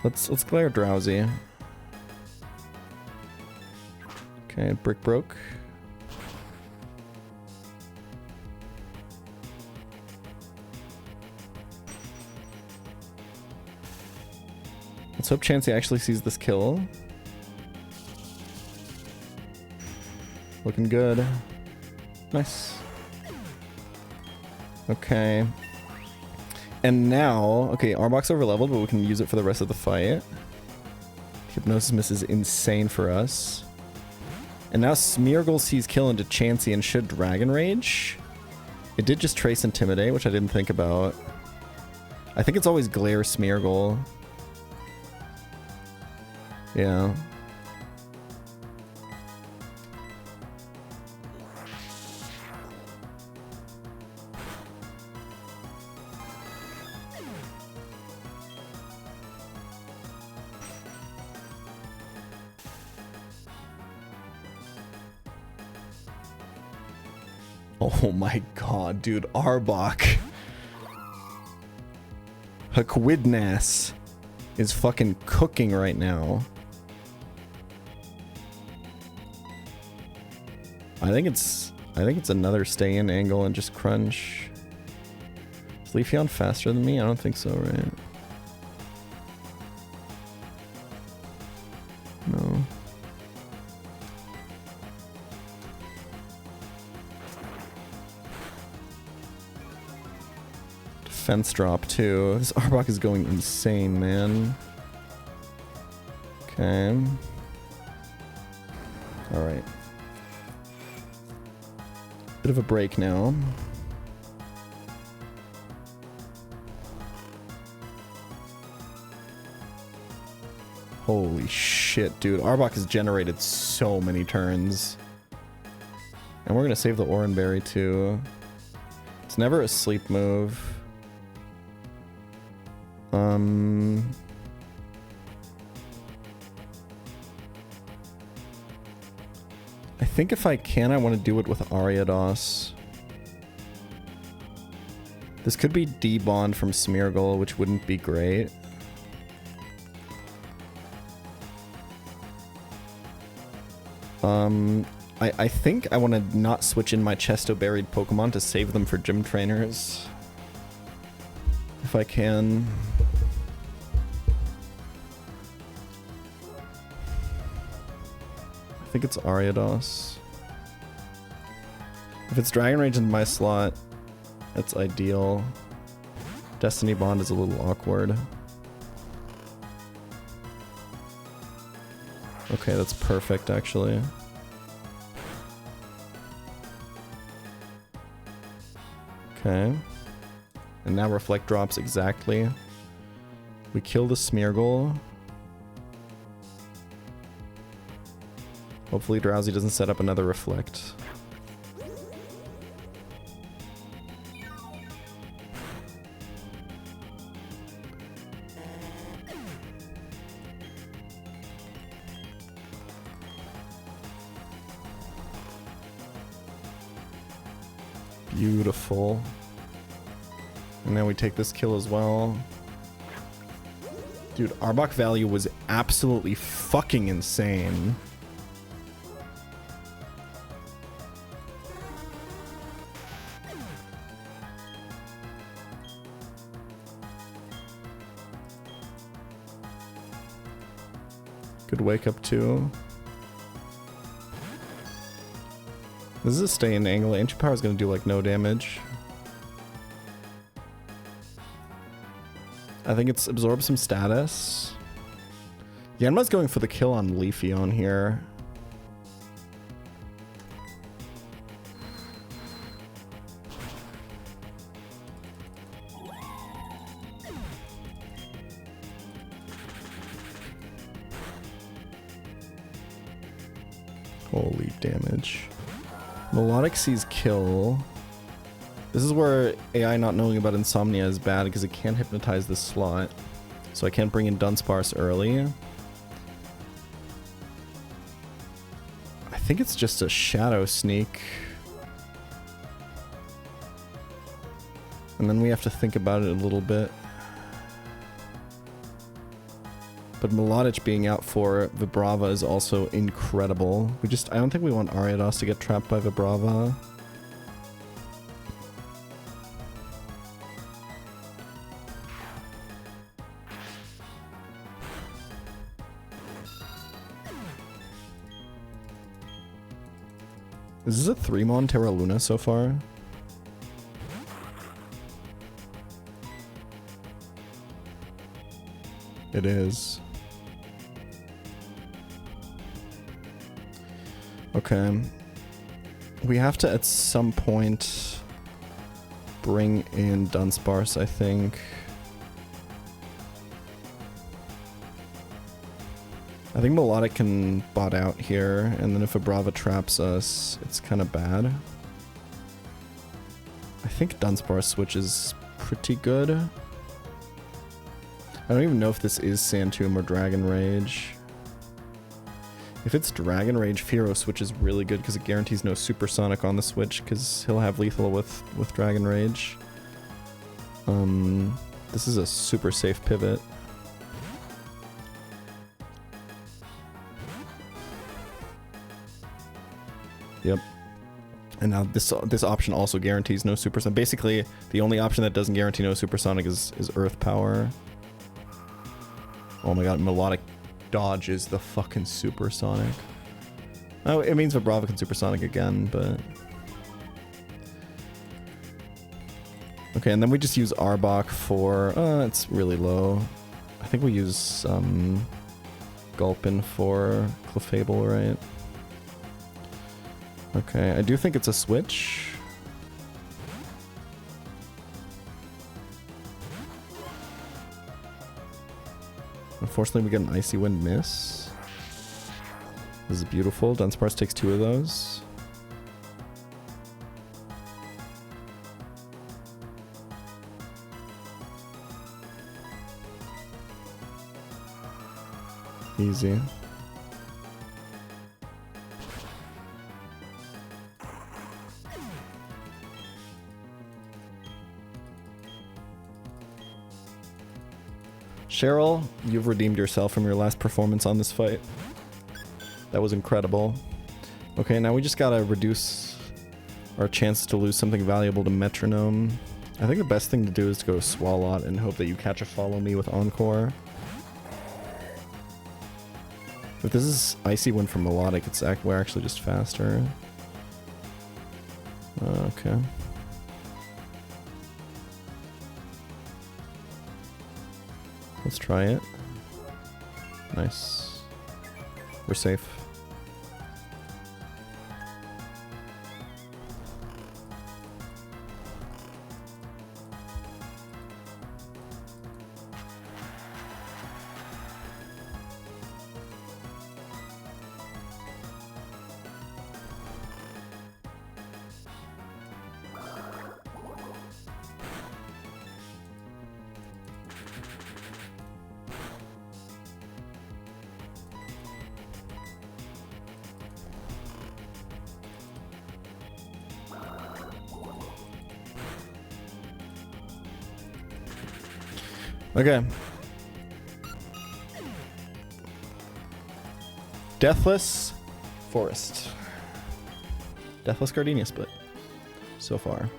S2: Let's Glare Drowsy. Okay, Brick broke. Let's hope Chansey actually sees this kill. Looking good. Nice. Okay. And now, okay, Arbok's overleveled, but we can use it for the rest of the fight. Hypnosis Miss is insane for us. And now Smeargle sees kill into Chansey and should Dragon Rage. It did just Trace Intimidate, which I didn't think about. I think it's always Glare Smeargle. Yeah. Oh my god, dude. Arbok. Haquidnas is fucking cooking right now. I think it's another stay-in angle and just crunch. Is Leafeon faster than me? I don't think so, right? No. Defense drop too. This Arbok is going insane, man. Okay. Alright. Bit of a break now. Holy shit, dude. Arbok has generated so many turns. And we're gonna save the Oranberry too. It's never a sleep move. I think if I can, I want to do it with Ariados. This could be D-Bond from Smeargle, which wouldn't be great. I think I want to not switch in my Chesto-buried Pokemon to save them for gym trainers. If I can. I think it's Ariados. If it's Dragon Rage in my slot, that's ideal. Destiny Bond is a little awkward. Okay, that's perfect actually. Okay. And now Reflect drops exactly. We kill the Smeargle. Hopefully Drowsy doesn't set up another Reflect. Beautiful. And now we take this kill as well. Dude, Arbok value was absolutely fucking insane. Good wake up too. This is a stay in angle. Ancient Power is going to do like no damage. I think it's absorb some status. Yanma's going for the kill on Leafeon here. Holy damage. Melodic sees kill. This is where AI not knowing about Insomnia is bad because it can't hypnotize this slot. So I can't bring in Dunsparce early. I think it's just a Shadow Sneak. And then we have to think about it a little bit. But Melodic being out for Vibrava is also incredible. I don't think we want Ariados to get trapped by Vibrava. Is this a 3-mon Terra Luna so far? It is. Okay. We have to at some point bring in Dunsparce, I think. I think Melodic can bot out here, and then if a Brava traps us, it's kind of bad. I think Dunsparce switch is pretty good. I don't even know if this is Sand Tomb or Dragon Rage. If it's Dragon Rage, Fearow switch is really good because it guarantees no Supersonic on the switch because he'll have lethal with Dragon Rage. This is a super safe pivot. Yep. And now this option also guarantees no Supersonic. Basically, the only option that doesn't guarantee no Supersonic is Earth Power. Oh my god, Melodic dodge is the fucking Supersonic. Oh, it means Vibrava can Supersonic again, but... Okay, and then we just use Arbok for... it's really low. I think we use Gulpin for Clefable, right? Okay, I do think it's a switch. Unfortunately, we get an Icy Wind miss. This is beautiful. Dunsparce takes 2 of those. Easy. Cheryl, you've redeemed yourself from your last performance on this fight. That was incredible. Okay, now we just gotta reduce our chance to lose something valuable to Metronome. I think the best thing to do is to go to Swalot and hope that you catch a Follow Me with Encore. If this is Icy Wind from Melodic, we're actually just faster. Okay. Let's try it. Nice. We're safe. Okay. Deathless Forest. Deathless Gardenia split. So far.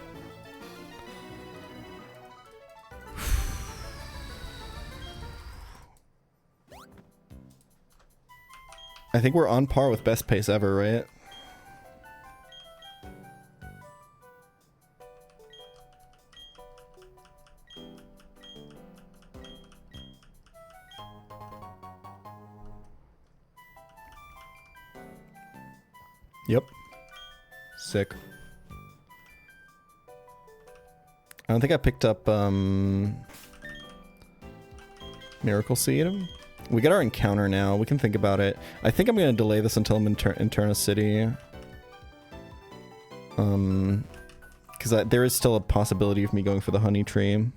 S2: I think we're on par with best pace ever, right? Yep. Sick. I don't think I picked up Miracle Seed. We get our encounter now. We can think about it. I think I'm going to delay this until I'm in Interna City. Because there is still a possibility of me going for the honey tree. I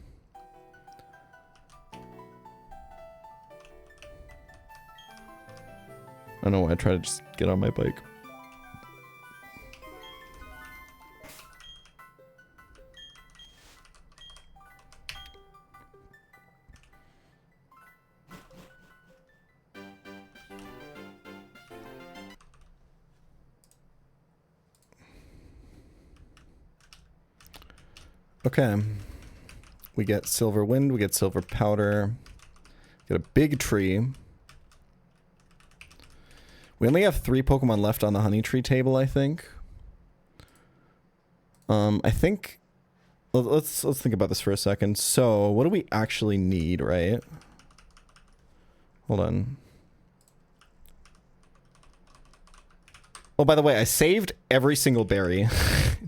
S2: don't know why I try to just get on my bike. Okay. We get silver wind, we get silver powder. Get a big tree. We only have 3 Pokemon left on the honey tree table, I think. I think let's think about this for a second. So, what do we actually need, right? Hold on. Oh, by the way, I saved every single berry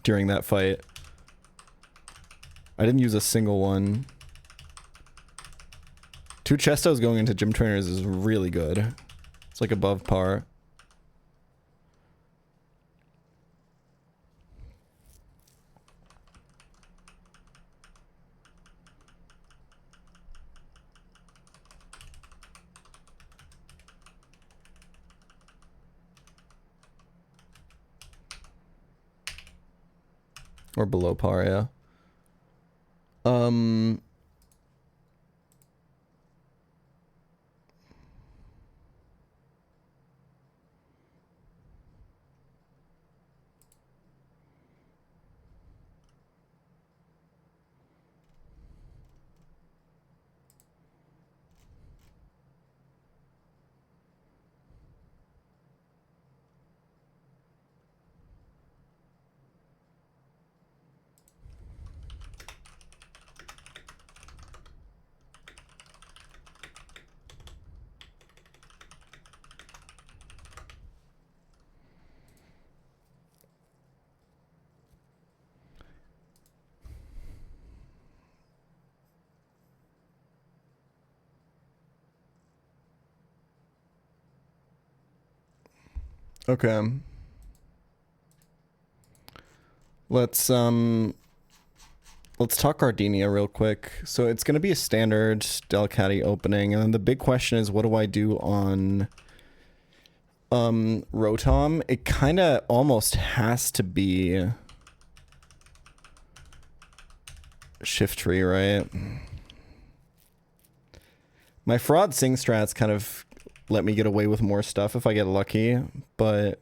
S2: during that fight. I didn't use a single one. 2 Chestos going into gym trainers is really good. It's like above par. Or below par, yeah. Okay. Let's talk Gardenia real quick. So it's going to be a standard Delcatty opening, and then the big question is, what do I do on Rotom? It kind of almost has to be Shiftry, right? My Fraud Sing strats kind of let me get away with more stuff if I get lucky, but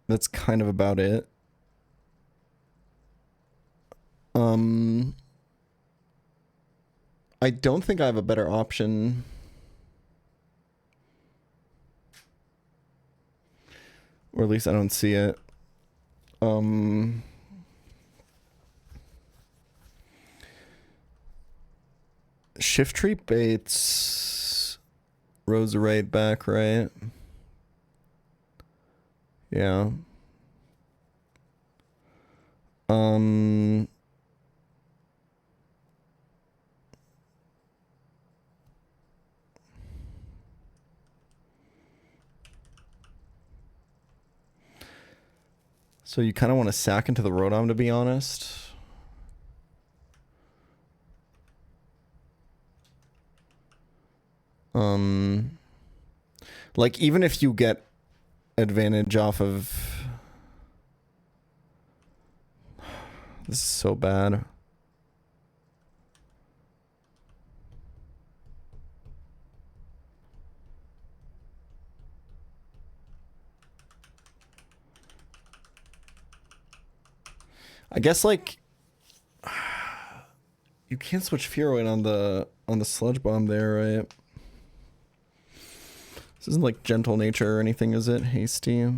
S2: that's kind of about it. I don't think I have a better option. Or at least I don't see it. Shiftry baits Roserade back, right? Yeah. So you kind of want to sack into the Rotom, to be honest. Like, even if you get advantage off of... This is so bad. I guess, like... You can't switch Fearoid on the Sludge Bomb there, right? This isn't like Gentle Nature or anything, is it? Hasty.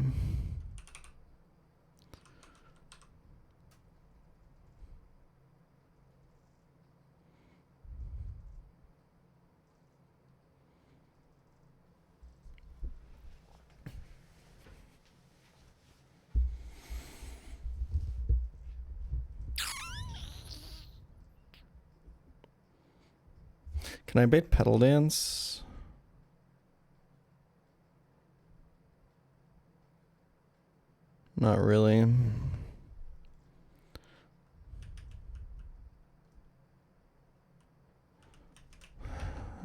S2: Can I bait Petal Dance? Not really.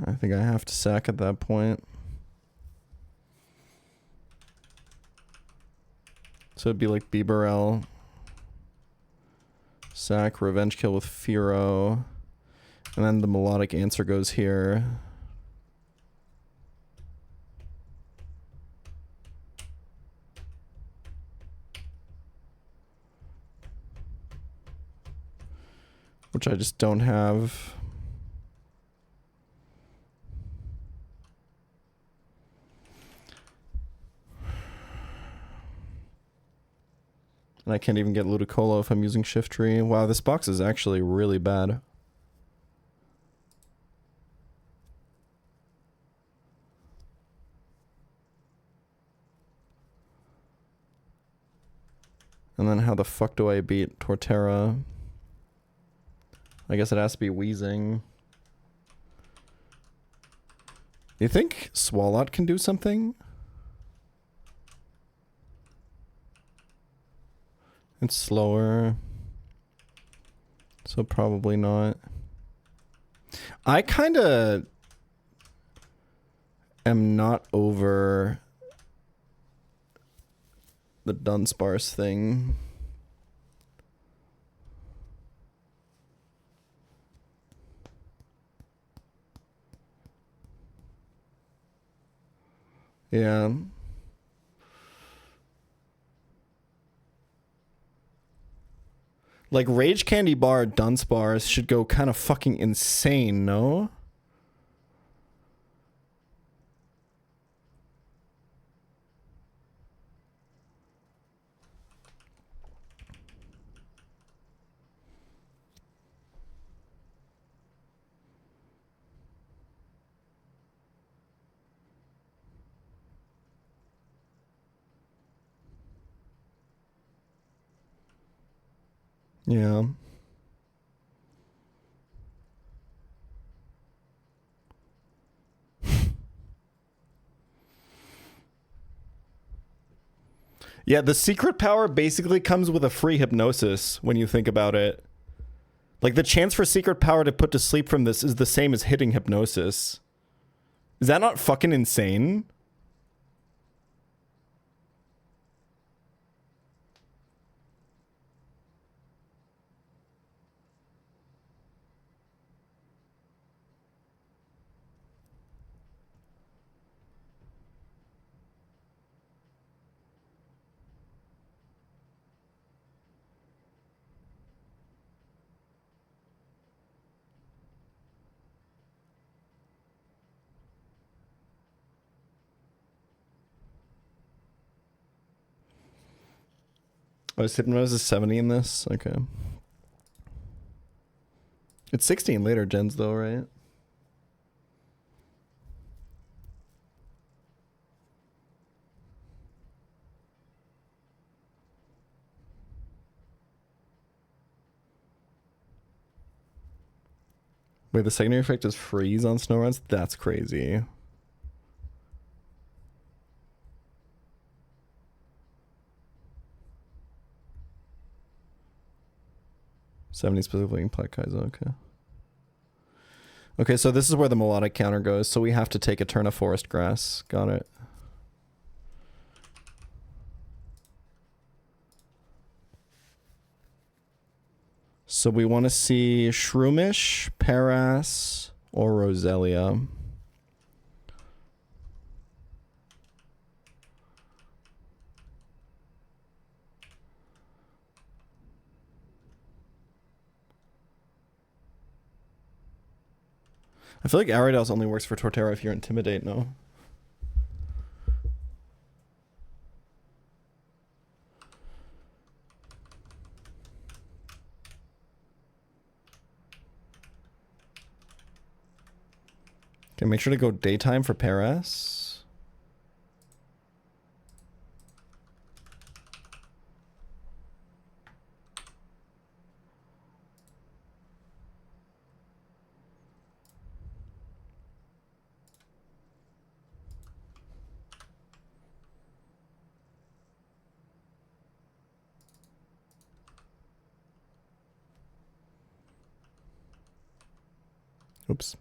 S2: I think I have to sack at that point. So it'd be like Bibarel. Sack, Revenge Kill with Fearow. And then the Melodic Answer goes here. Which I just don't have. And I can't even get Ludicolo if I'm using Shift Tree. Wow, this box is actually really bad. And then how the fuck do I beat Torterra? I guess it has to be Wheezing. You think Swalot can do something? It's slower. So probably not. I kinda am not over the Dunsparce thing. Yeah. Like, Rage Candy Bar Dunsparce should go kind of fucking insane, no? Yeah. Yeah, the secret power basically comes with a free hypnosis when you think about it. Like, the chance for secret power to put to sleep from this is the same as hitting hypnosis. Is that not fucking insane? Oh, Hypnosis is 70 in this? Okay. It's 16 later gens though, right? Wait, the secondary effect is freeze on snow runs? That's crazy. '70 specifically in Black Kaizo, okay. Okay, so this is where the melodic counter goes. So we have to take a turn of forest grass. Got it. So we want to see Shroomish, Paras, or Roselia. I feel like Ariados only works for Torterra if you're Intimidate, no? Okay, make sure to go daytime for Paras. Oops.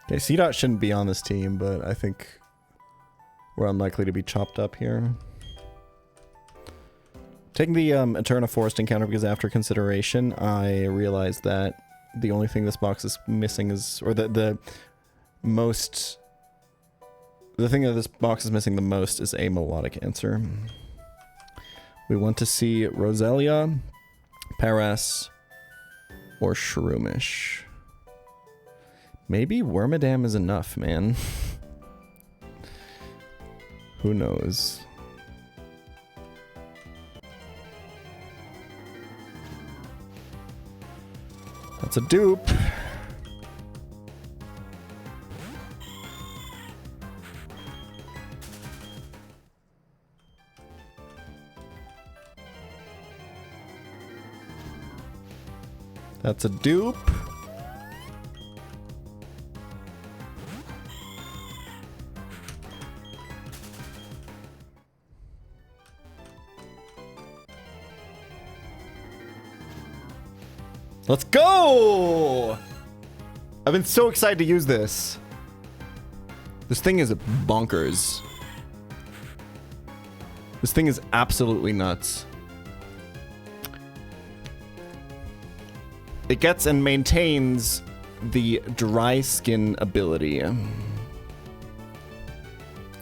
S2: Okay, C-Dot shouldn't be on this team, but I think we're unlikely to be chopped up here. Taking the Eterna Forest encounter because after consideration, I realized that the only thing this box is missing is, or the thing that this box is missing the most is a melodic answer. We want to see Roselia, Paras, or Shroomish. Maybe Wormadam is enough, man. Who knows? That's a dupe. That's a dupe. Let's go! I've been so excited to use this. This thing is bonkers. This thing is absolutely nuts. It gets and maintains the dry skin ability,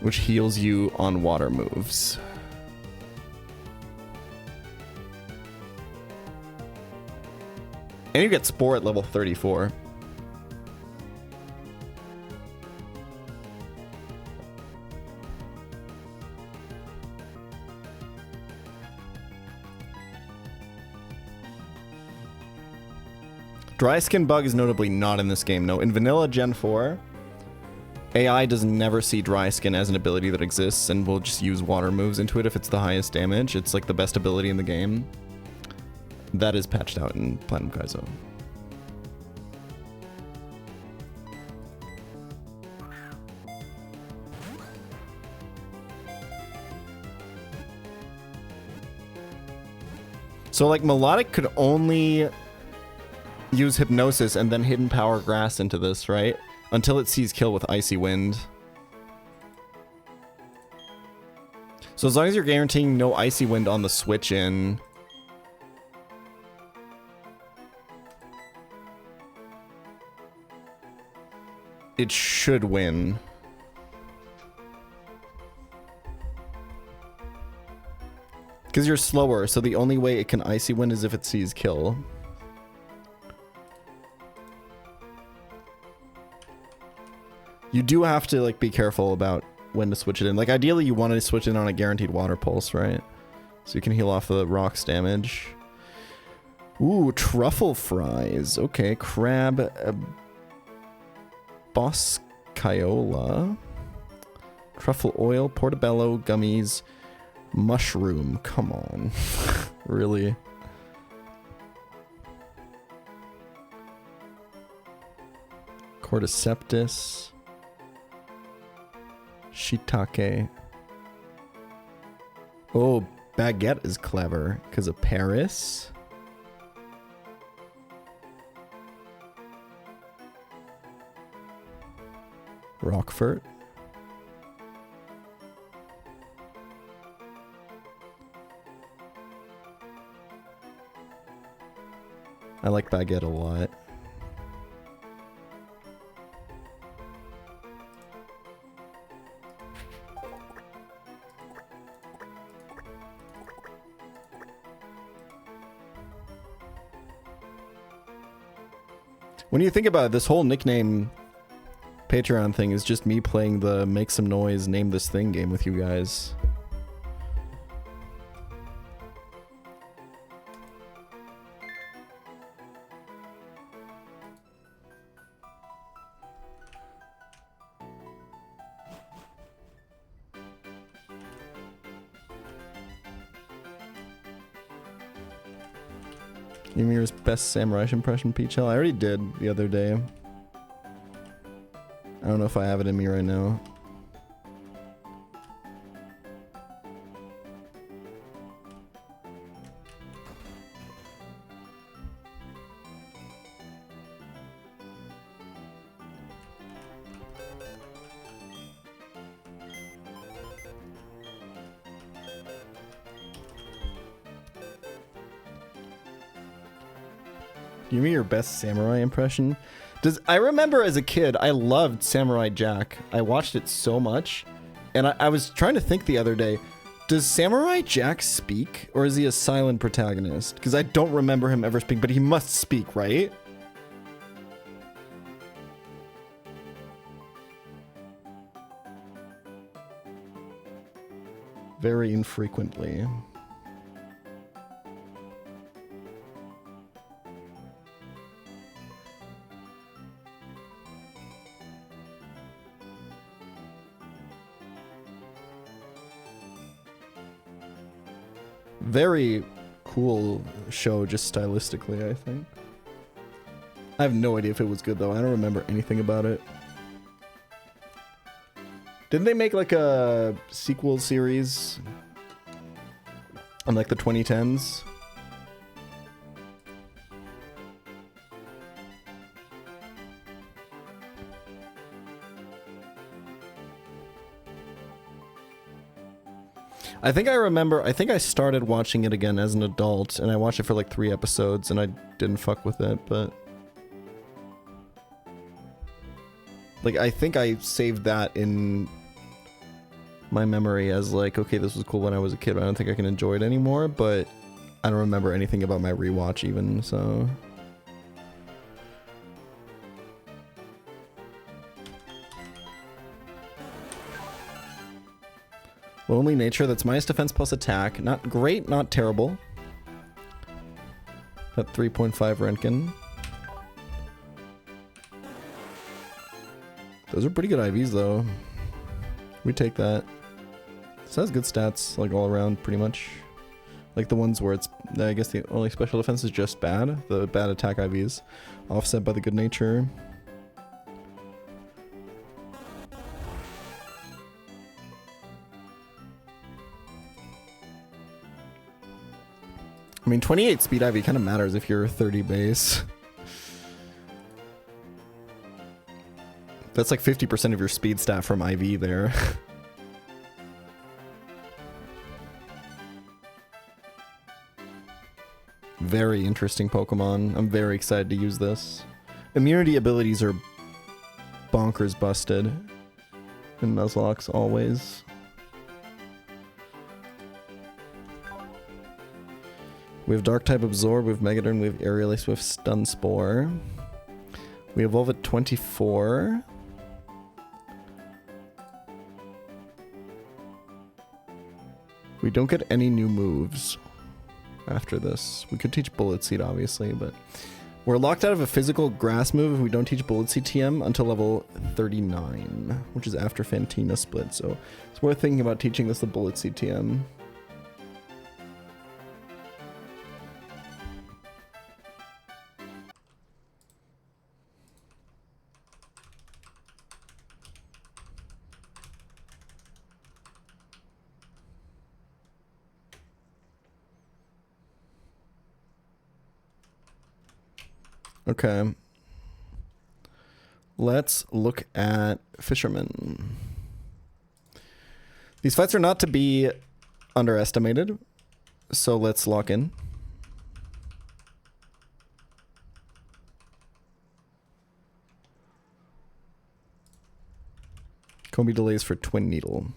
S2: which heals you on water moves. And you get Spore at level 34. Dry Skin Bug is notably not in this game, no. In Vanilla Gen 4, AI does never see Dry Skin as an ability that exists and will just use water moves into it if it's the highest damage. It's like the best ability in the game. That is patched out in Platinum Kaizo. So like Melodic could only use Hypnosis and then Hidden Power Grass into this, right? Until it sees kill with Icy Wind. So as long as you're guaranteeing no Icy Wind on the switch in, it should win. Because you're slower, so the only way it can Icy Wind is if it sees kill. You do have to like be careful about when to switch it in. Like ideally you want to switch in on a guaranteed water pulse, right? So you can heal off the rocks damage. Ooh, truffle fries. Okay, crab boscaiola. Truffle oil, portobello, gummies, mushroom. Come on. Really? Cordyceps. Shiitake. Oh, baguette is clever because of Paris. Roquefort. I like baguette a lot. When you think about it, this whole nickname Patreon thing is just me playing the make some noise, name this thing game with you guys. Ymir's best samurai impression, pChal. I already did the other day. I don't know if I have it in me right now. Give me your best samurai impression. I remember as a kid, I loved Samurai Jack. I watched it so much. And I was trying to think the other day, does Samurai Jack speak? Or is he a silent protagonist? Because I don't remember him ever speak, but he must speak, right? Very infrequently. Very cool show, just stylistically, I think. I have no idea if it was good, though. I don't remember anything about it. Didn't they make, like, a sequel series in, like, the 2010s? I think I started watching it again as an adult, and I watched it for like 3 episodes, and I didn't fuck with it, but... Like, I think I saved that in my memory as like, okay, this was cool when I was a kid, but I don't think I can enjoy it anymore, but I don't remember anything about my rewatch even, so... Lonely Nature, that's minus defense plus attack. Not great, not terrible. At 3.5 Rentgen. Those are pretty good IVs though. We take that. This has good stats, like all around, pretty much. Like the ones where it's, I guess the only special defense is just bad. The bad attack IVs. Offset by the good nature. I mean, 28 speed IV kind of matters if you're 30 base. That's like 50% of your speed stat from IV there. Very interesting Pokemon. I'm very excited to use this. Immunity abilities are bonkers busted in Nuzlocke always. We have Dark-type Absorb, we have Megadorn, we have Aerialist, we have Stun Spore. We evolve at 24. We don't get any new moves. after this. We could teach Bullet Seed, obviously, but we're locked out of a physical grass move if we don't teach Bullet Seed TM until level 39, which is after Fantina split, so it's worth thinking about teaching this the Bullet Seed TM. Okay. Let's look at Fisherman. These fights are not to be underestimated, so let's lock in. Combi delays for Twin Needle.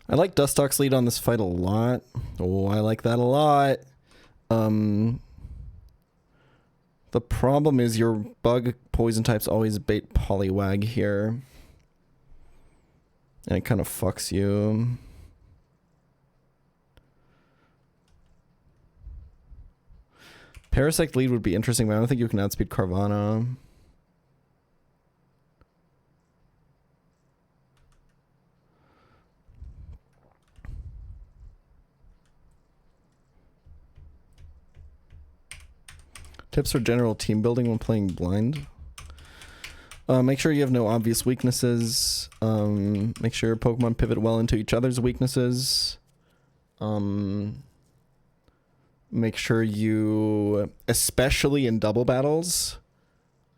S2: I like Dustock's lead on this fight a lot. Oh, I like that a lot. The problem is your bug poison types always bait Poliwag here. And it kind of fucks you. Parasect lead would be interesting, but I don't think you can outspeed Carvana. Tips for general team building when playing blind. Make sure you have no obvious weaknesses. Make sure Pokemon pivot well into each other's weaknesses. Make sure you, especially in double battles,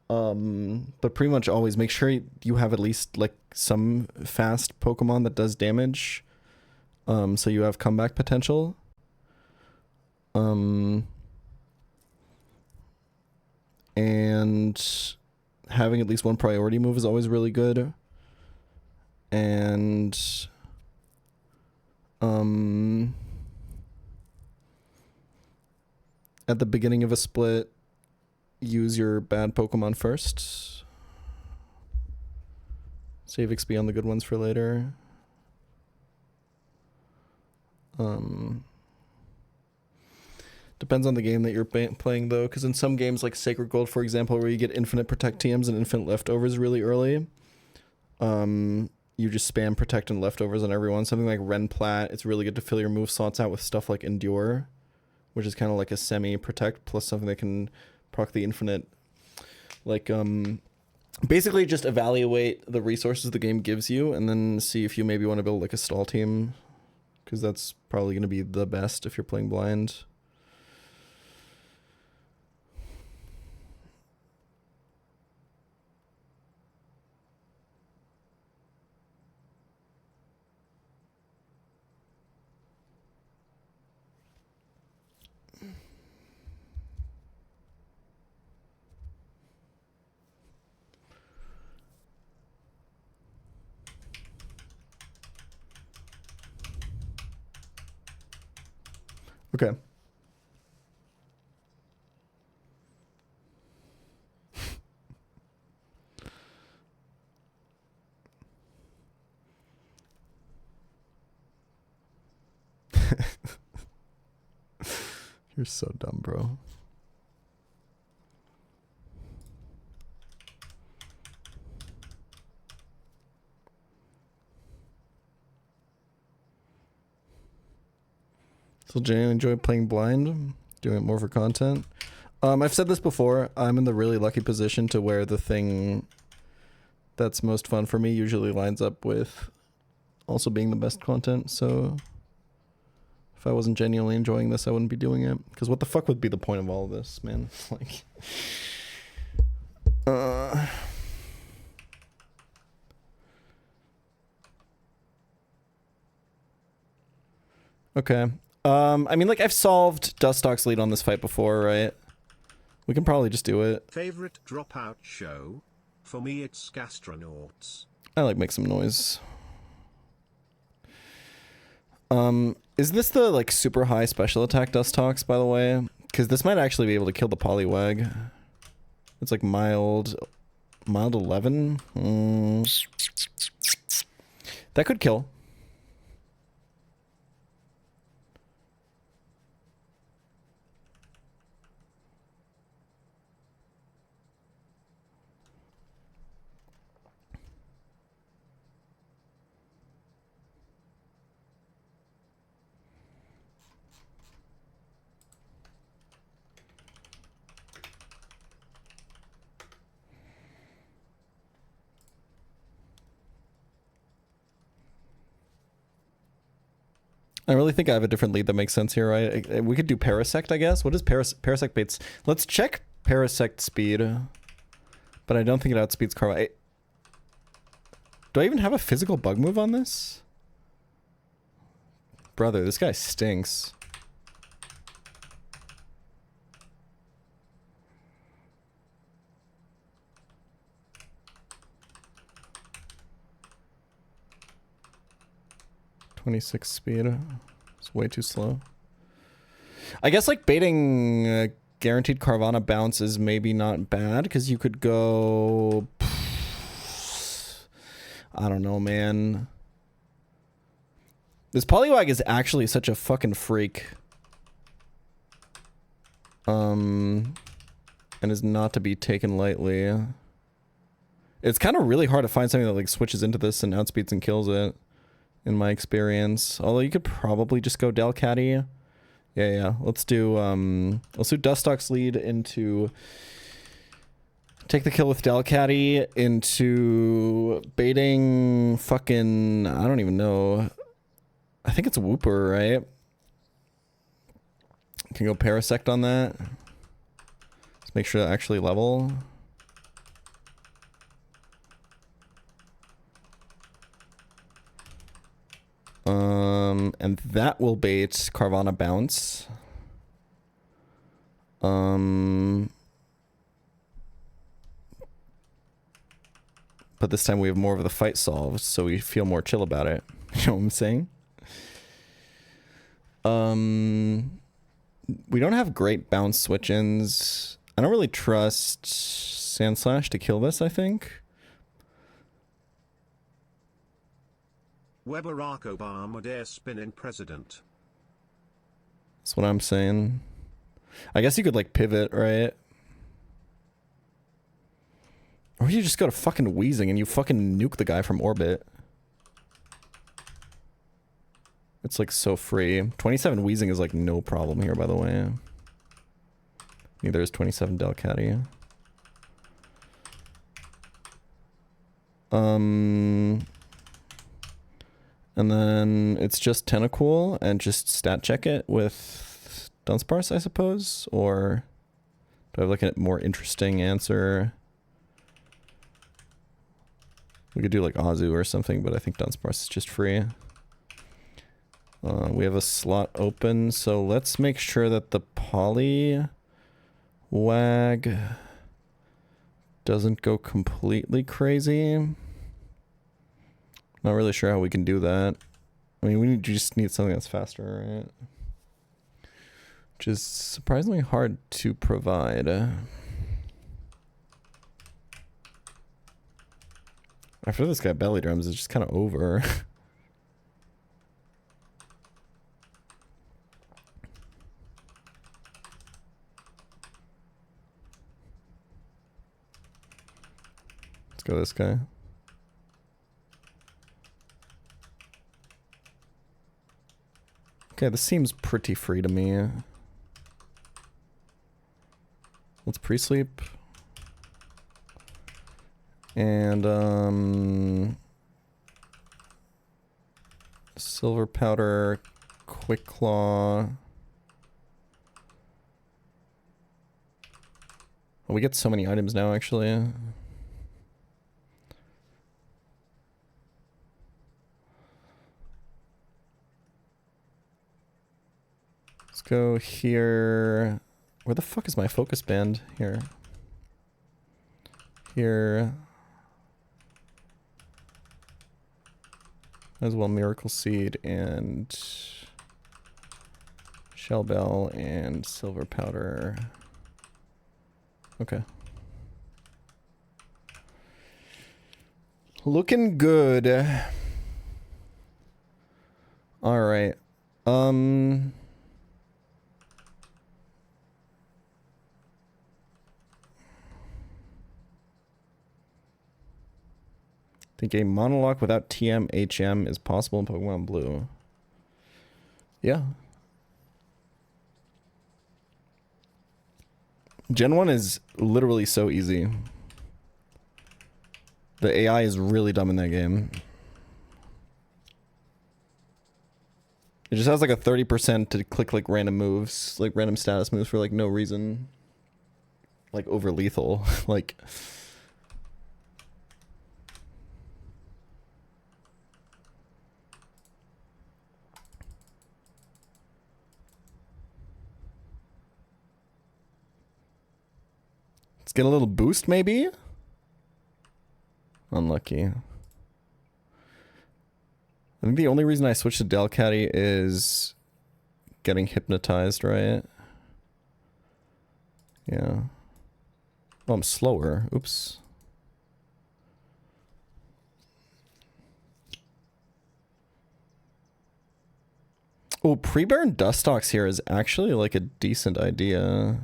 S2: but pretty much always make sure you have at least like some fast Pokemon that does damage, so you have comeback potential. And having at least one priority move is always really good. And at the beginning of a split, use your bad Pokemon first. Save XP on the good ones for later. Depends on the game that you're playing, though, because in some games, like Sacred Gold, for example, where you get infinite Protect TMs and infinite Leftovers really early, you just spam Protect and Leftovers on everyone. Something like Renplat, it's really good to fill your move slots out with stuff like Endure, which is kind of like a semi-Protect, plus something that can proc the infinite. Like, basically just evaluate the resources the game gives you, and then see if you maybe want to build like a stall team, because that's probably going to be the best if you're playing blind. Okay. You're so dumb, bro. So genuinely enjoy playing blind, doing it more for content. I've said this before, I'm in the really lucky position to where the thing that's most fun for me usually lines up with also being the best content, so if I wasn't genuinely enjoying this, I wouldn't be doing it. Because what the fuck would be the point of all of this, man? Like, okay. I mean, like, I've solved Dustock's lead on this fight before, right? We can probably just do it.
S1: Favorite dropout show? For me, it's Gastronauts.
S2: I like make some noise. Is this the like super high special attack dust talks, by the way? Because this might actually be able to kill the polywag. It's like mild 11. That could kill. I really think I have a different lead that makes sense here, right? We could do Parasect, I guess. What is Parasect baits? Let's check Parasect speed. But I don't think it outspeeds Carva. Do I even have a physical bug move on this? Brother, this guy stinks. .26 speed. It's way too slow. I guess like baiting guaranteed Carvana bounce is maybe not bad because you could go. I don't know, man. This Poliwag is actually such a fucking freak. And is not to be taken lightly. It's kind of really hard to find something that like switches into this and outspeeds and kills it. In my experience, although you could probably just go Delcatty. Yeah. Let's do Dustock's lead into take the kill with Delcatty into baiting fucking I don't even know. I think it's a Whooper, right? Can go Parasect on that. Let's make sure to actually level. And that will bait Carvana bounce. But this time we have more of the fight solved, so we feel more chill about it. You know what I'm saying? We don't have great bounce switch-ins. I don't really trust Sandslash to kill this, I think.
S1: Where Barack Obama dare spin in president.
S2: That's what I'm saying. I guess you could like pivot, right? Or you just go to fucking Wheezing and you fucking nuke the guy from orbit. It's like so free. 27 Wheezing is like no problem here, by the way. Neither is 27 Delcatty. And then it's just Tentacool and just stat check it with Dunsparce, I suppose? Or do I look at a more interesting answer? We could do like Azu or something, but I think Dunsparce is just free. We have a slot open, so let's make sure that the Poliwag doesn't go completely crazy. Not really sure how we can do that. I mean, we just need something that's faster, right? Which is surprisingly hard to provide. After this guy belly drums, it's just kind of over. Let's go this guy. Okay, this seems pretty free to me. Let's pre-sleep. And, Silver Powder, Quick Claw. Oh, we get so many items now, actually. Let's go here. Where the fuck is my focus band? Here. Here. As well, Miracle Seed and Shell bell and silver powder. Okay. Looking good. All right. Think a monologue without TM HM is possible in Pokemon Blue. Yeah. Gen 1 is literally so easy. The AI is really dumb in that game. It just has like a 30% to click like random moves, like random status moves for like no reason. Like over lethal. Like... Let's get a little boost, maybe? Unlucky. I think the only reason I switched to Delcatty is getting hypnotized, right? Yeah. Oh, I'm slower. Oops. Oh, pre-burn Dustox here is actually like a decent idea.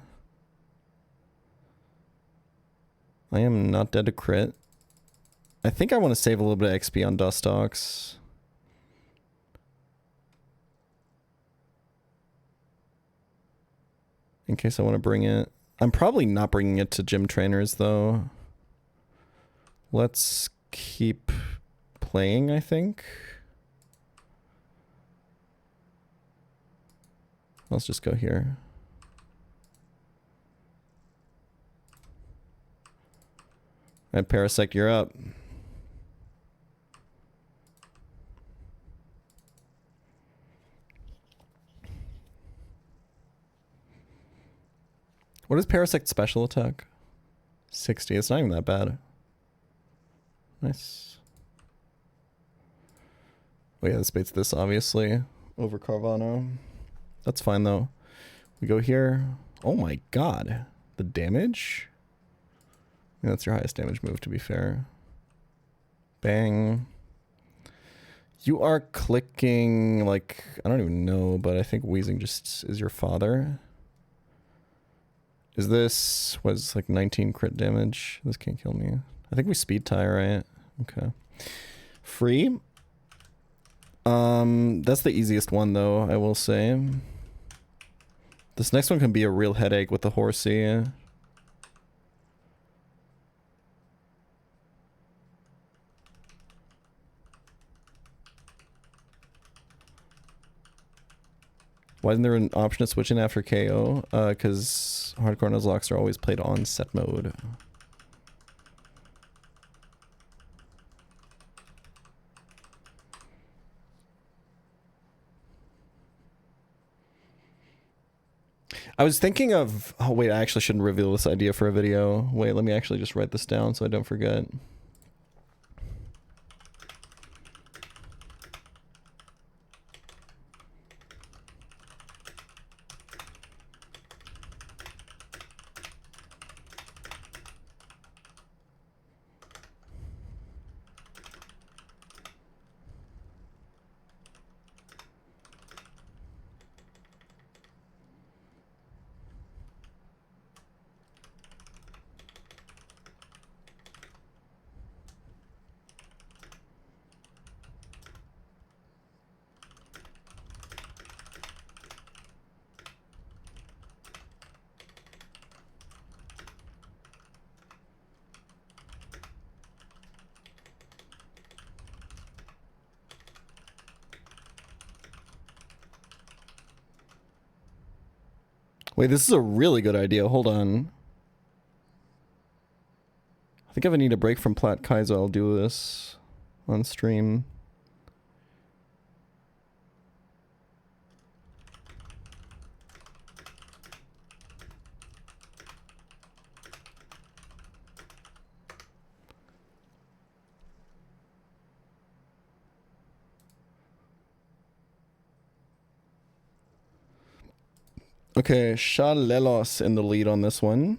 S2: I am not dead to crit. I think I want to save a little bit of XP on Dustox. In case I want to bring it. I'm probably not bringing it to gym trainers though. Let's keep playing, I think. Let's just go here. Alright, Parasect, you're up. What is Parasect's special attack? 60. It's not even that bad. Nice. Oh yeah, this baits this, obviously. Over Carvana. That's fine, though. We go here. Oh my god. The damage? Yeah, that's your highest damage move, to be fair. Bang. You are clicking, like, I don't even know, but I think Wheezing just is your father. Is this, was like 19 crit damage? This can't kill me. I think we speed tie, right? Okay. Free. That's the easiest one though, I will say. This next one can be a real headache with the horsey. Why isn't there an option of switching after KO? Because hardcore Nuzlocks are always played on set mode. I was thinking of... Oh, wait, I actually shouldn't reveal this idea for a video. Wait, let me actually just write this down so I don't forget. Wait, this is a really good idea. Hold on. I think if I need a break from Plat Kaizo, I'll do this on stream. Okay, Shalelos in the lead on this one.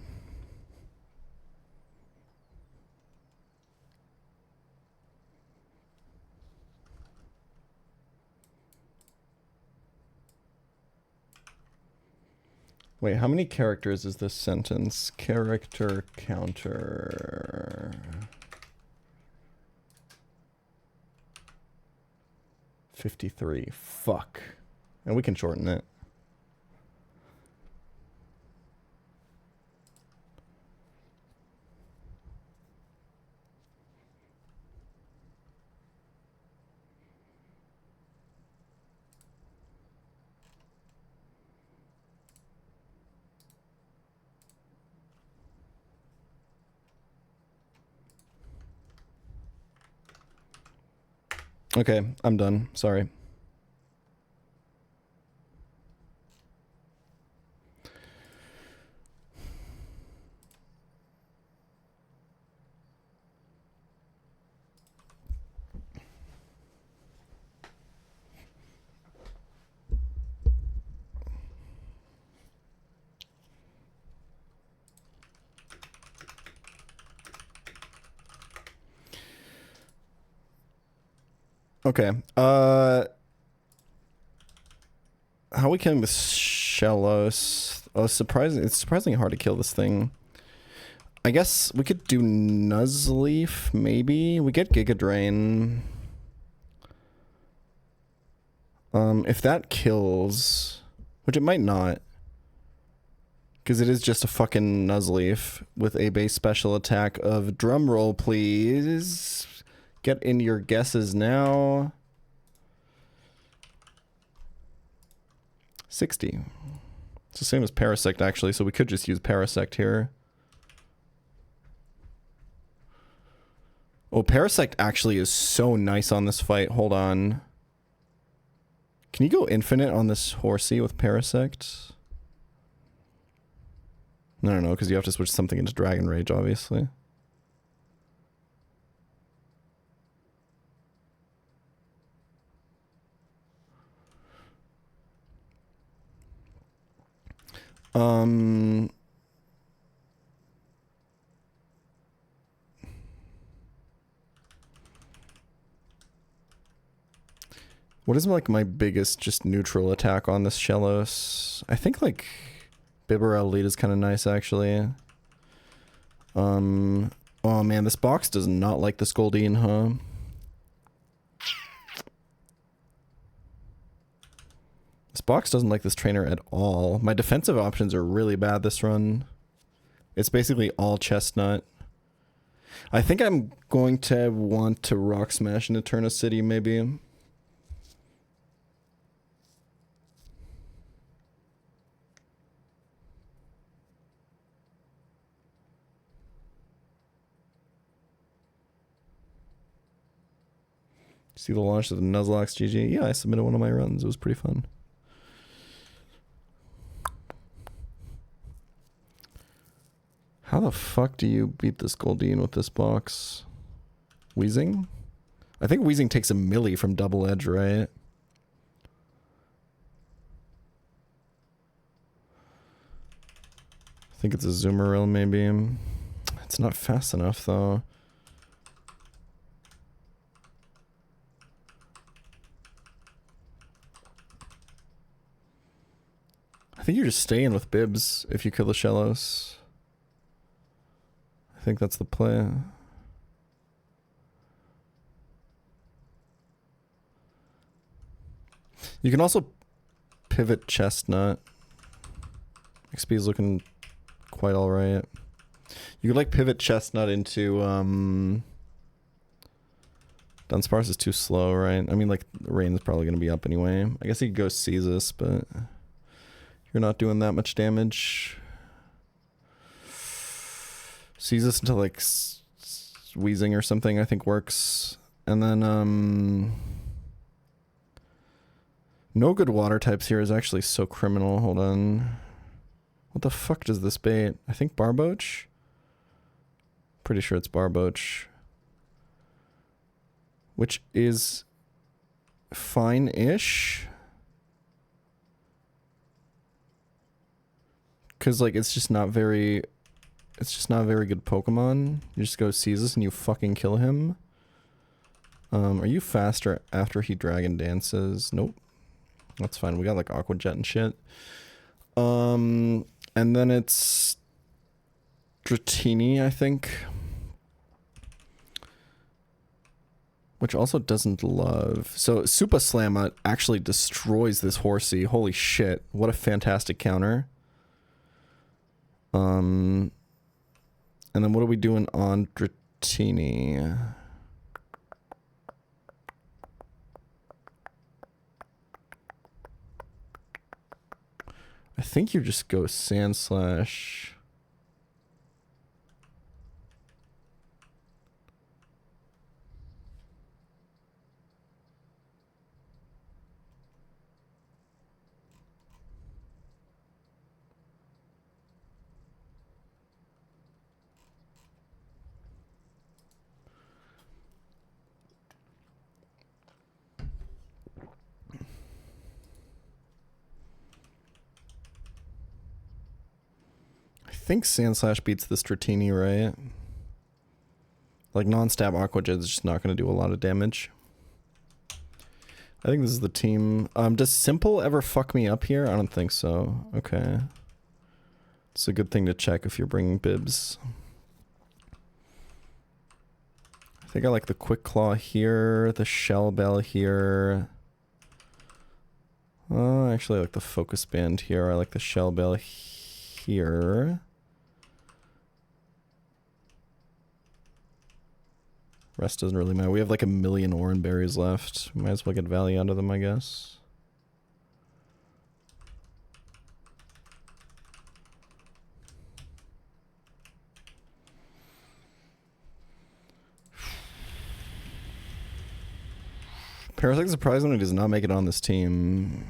S2: Wait, how many characters is this sentence? Character counter. 53. Fuck. And we can shorten it. Okay, I'm done. Sorry. Okay. How are we killing the Shellos? Oh, surprising! It's surprisingly hard to kill this thing. I guess we could do Nuzleaf, maybe. We get Giga Drain. If that kills, which it might not, because it is just a fucking Nuzleaf with a base special attack of drumroll, please. Get in your guesses now. 60. It's the same as Parasect, actually, so we could just use Parasect here. Oh, Parasect actually is so nice on this fight. Hold on. Can you go infinite on this horsey with Parasect? No, because you have to switch something into Dragon Rage, obviously. What is like my biggest just neutral attack on this Shellos? I think like Bibarel lead is kind of nice actually. Oh man, this box does not like the Scoldine, huh? This box doesn't like this trainer at all. My defensive options are really bad this run. It's basically all Chestnut. I think I'm going to want to Rock Smash in Eterna City, maybe. See the launch of the Nuzlocke GG? Yeah, I submitted one of my runs. It was pretty fun. How the fuck do you beat this Goldeen with this box? Wheezing? I think Wheezing takes a milli from Double Edge, right? I think it's a Zoomeril, maybe. It's not fast enough, though. I think you're just staying with Bibs if you kill the Shellos. I think that's the play. You can also pivot Chestnut. XP is looking quite alright. You could like pivot Chestnut into Dunsparce is too slow, right? I mean, like, Rain is probably going to be up anyway. I guess he could go Caestus, but you're not doing that much damage. Caestus into, like, Wheezing or something, I think works. And then, no good water types here is actually so criminal. Hold on. What the fuck does this bait? I think Barboach? Pretty sure it's Barboach. Which is fine-ish. Because, like, it's just not very good Pokemon. You just go seize this and you fucking kill him. Are you faster after he Dragon Dances? Nope. That's fine. We got, like, Aqua Jet and shit. And then it's Dratini, I think. Which also doesn't love. So Super Slamma actually destroys this Horsey. Holy shit. What a fantastic counter. And then what are we doing on Dratini? I think you just go Sand Slash. I think Sand Slash beats the Dratini, right? Like, non-stab Aqua Jet is just not going to do a lot of damage. I think this is the team. Does Simple ever fuck me up here? I don't think so. Okay. It's a good thing to check if you're bringing Bibs. I think I like the Quick Claw here, the Shell Bell here. Actually I like the Focus Band here. I like the Shell Bell here. Rest doesn't really matter. We have like 1,000,000 Oran Berries left. Might as well get Valley out of them, I guess. Parasect surprisingly does not make it on this team.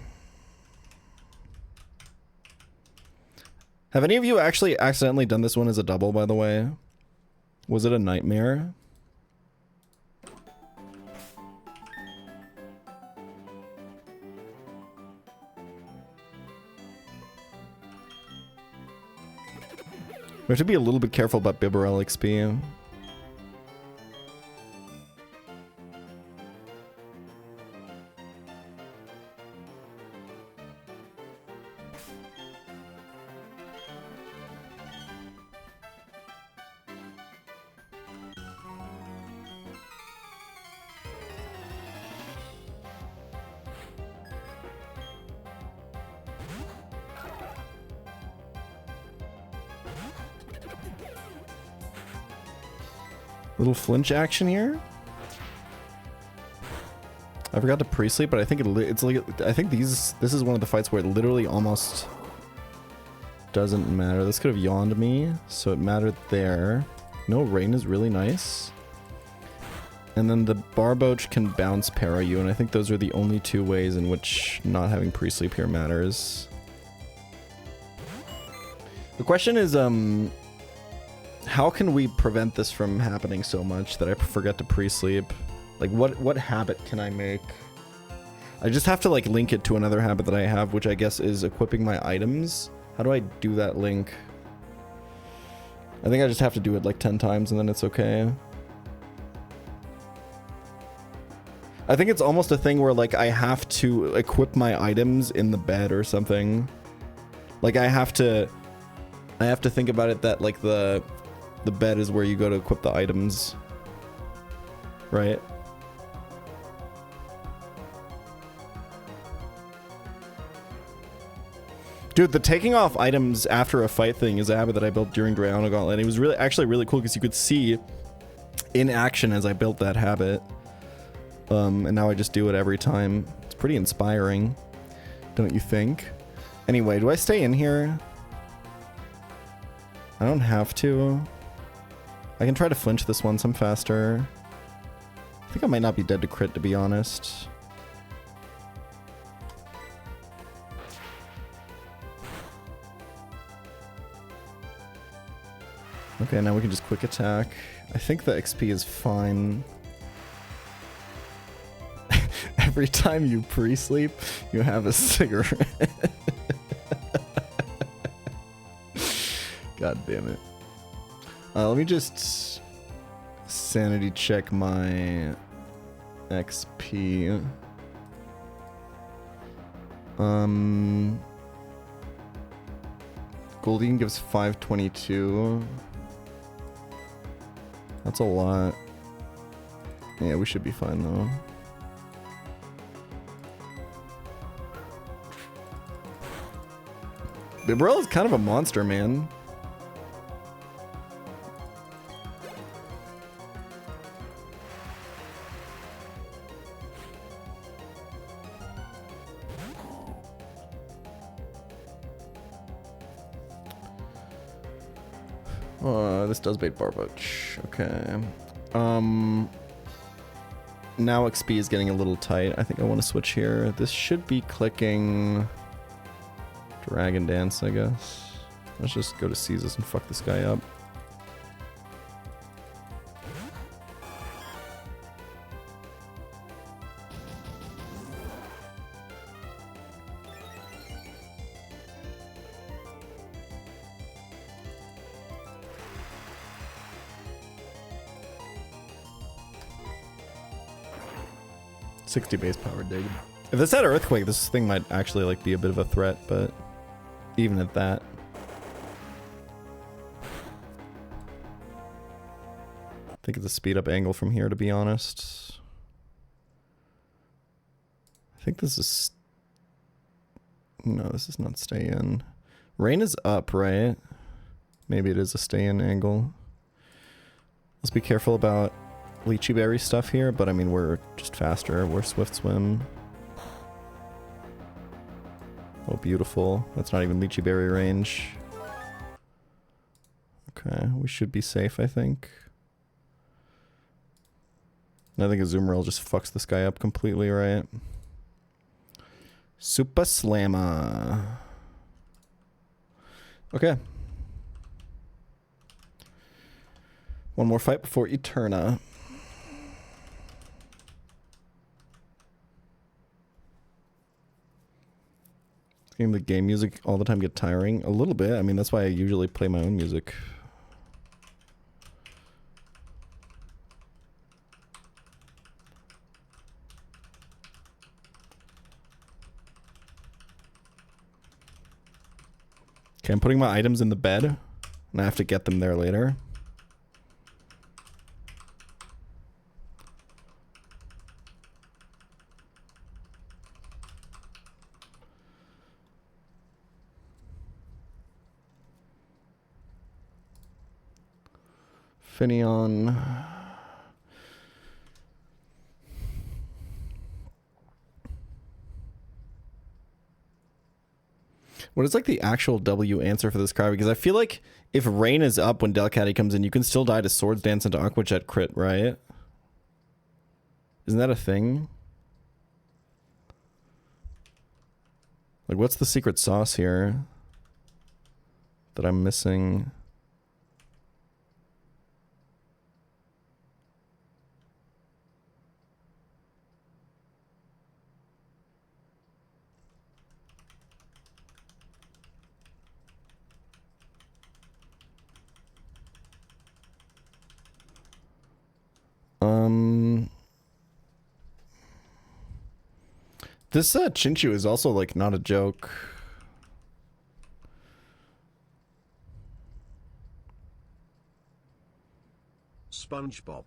S2: Have any of you actually accidentally done this one as a double, by the way? Was it a nightmare? We have to be a little bit careful about Bibarel XP. Little flinch action here. I forgot to pre-sleep, but I think it's like this is one of the fights where it literally almost doesn't matter. This could have yawned me, so it mattered there. No, Rain is really nice. And then the Barboach can bounce para you, and I think those are the only two ways in which not having pre-sleep here matters. The question is, how can we prevent this from happening so much that I forget to pre-sleep? Like, what habit can I make? I just have to, like, link it to another habit that I have, which I guess is equipping my items. How do I do that link? I think I just have to do it, like, 10 times and then it's okay. I think it's almost a thing where, like, I have to equip my items in the bed or something. Like, I have to think about it that, like, the bed is where you go to equip the items, right? Dude, the taking off items after a fight thing is a habit that I built during Drayano Gauntlet. It was actually really cool because you could see in action as I built that habit. And now I just do it every time. It's pretty inspiring, don't you think? Anyway, do I stay in here? I don't have to. I can try to flinch this once I'm faster. I think I might not be dead to crit, to be honest. Okay, now we can just quick attack. I think the XP is fine. Every time you pre-sleep, you have a cigarette. God damn it. Let me just sanity check my XP. Goldine gives 522. That's a lot. Yeah, we should be fine though. Bibarel is kind of a monster, man. This does bait Barbuch. Okay. Now XP is getting a little tight. I think I want to switch here. This should be clicking Dragon Dance, I guess. Let's just go to Caesars and fuck this guy up. .60 base power dig. If this had Earthquake, this thing might actually like be a bit of a threat, but even at that. I think it's a speed up angle from here, to be honest. I think this is... No, this is not stay in. Rain is up, right? Maybe it is a stay in angle. Let's be careful about Lychee Berry stuff here, but I mean, we're just faster. We're Swift Swim. Oh, beautiful. That's not even Lychee Berry range. Okay, we should be safe, I think. And I think Azumarill just fucks this guy up completely, right? Super Slammer. Okay. One more fight before Eterna. The game music all the time get tiring? A little bit. I mean, that's why I usually play my own music. Okay, I'm putting my items in the bed, and I have to get them there later. Finneon. What is like the actual W answer for this card? Because I feel like if Rain is up when Delcatty comes in, you can still die to Swords Dance into Aqua Jet crit, right? Isn't that a thing? Like, what's the secret sauce here that I'm missing? This Chinchu is also like not a joke.
S1: SpongeBob.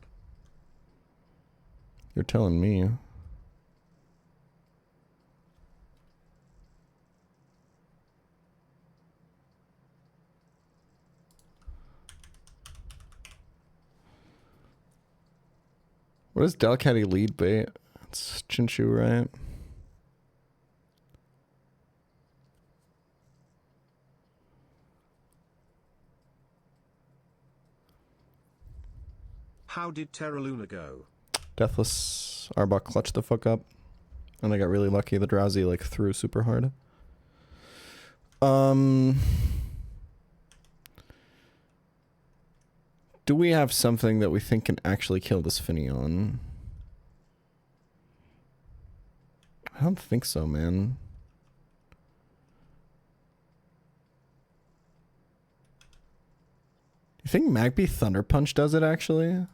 S2: You're telling me. What is Delcatty lead bait? It's Chinchu, right?
S1: How did Terraluna go?
S2: Deathless Arbok clutched the fuck up. And I got really lucky. The Drowsy like threw super hard. Do we have something that we think can actually kill this Finneon? I don't think so, man. I think Magby Thunder Punch does it, actually.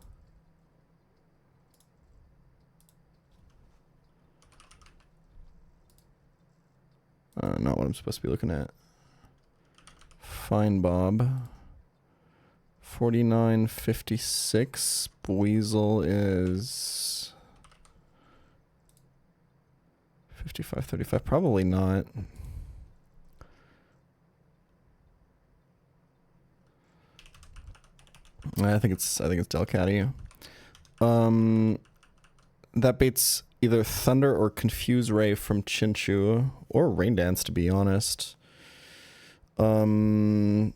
S2: Not what I'm supposed to be looking at. Fine Bob. 49.56. Weasel is 55.35. Probably not. I think it's Delcatty. That baits either Thunder or Confuse Ray from Chinchu, or Rain Dance, to be honest. Oh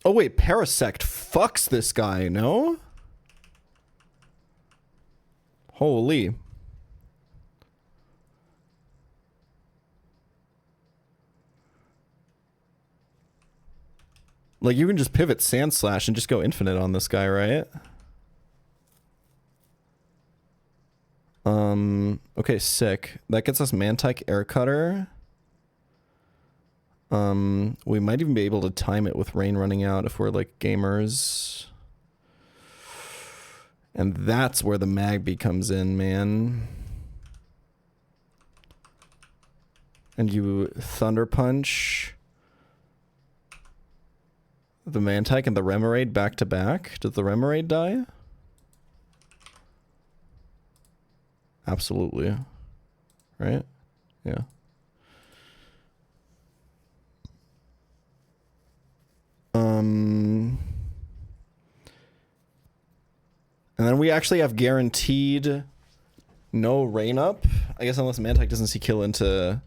S2: wait, Parasect fucks this guy, no? Holy. Like, you can just pivot Sand Slash and just go infinite on this guy, right? Okay, sick. That gets us Mantike Air Cutter. We might even be able to time it with Rain running out if we're, like, gamers. And that's where the Magby comes in, man. And you Thunder Punch the Mantike and the Remoraid back to back. Does the Remoraid die? Absolutely. Right? Yeah. And then we actually have guaranteed no Rain Up. I guess unless Mantike doesn't see kill into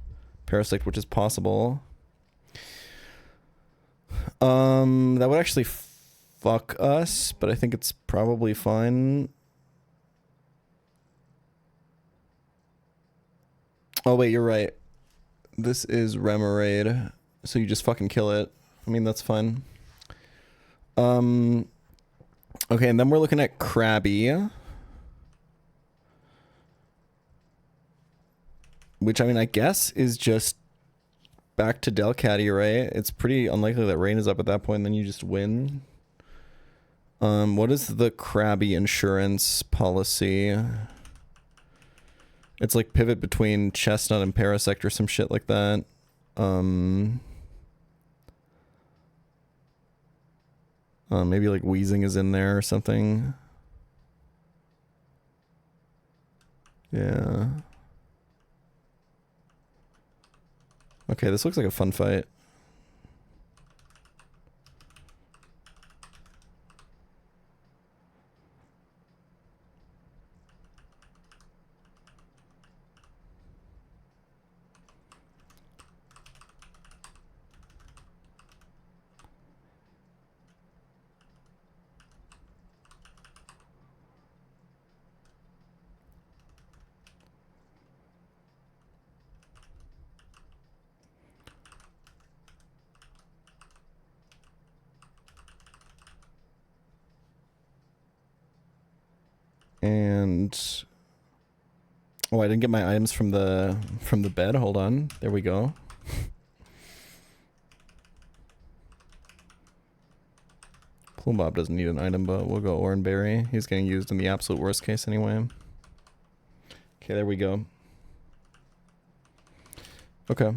S2: Parasect, which is possible. That would actually fuck us, but I think it's probably fine. Oh wait, you're right. This is Remoraid, so you just fucking kill it. I mean, that's fine. Okay, and then we're looking at Krabby. Which, I mean, I guess is just back to Delcatty, right? It's pretty unlikely that Rain is up at that point, and then you just win. What is the Krabby insurance policy? It's like pivot between Chestnut and Parasect or some shit like that. Maybe like Wheezing is in there or something. Yeah. Okay, this looks like a fun fight. And oh, I didn't get my items from the bed. Hold on. There we go. Plume Bob doesn't need an item, but we'll go Oranberry. He's getting used in the absolute worst case anyway. Okay, there we go. Okay.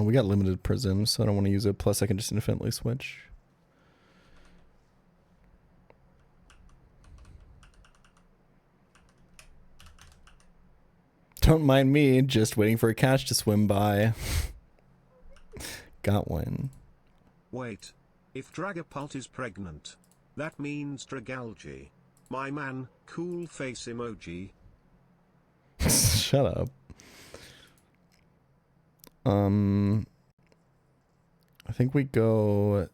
S2: We got limited prisms, so I don't want to use it. Plus, I can just infinitely switch. Don't mind me, just waiting for a catch to swim by. Got one.
S1: Wait. If Dragapult is pregnant, that means Dragalge. My man, cool face emoji.
S2: Shut up. I think we go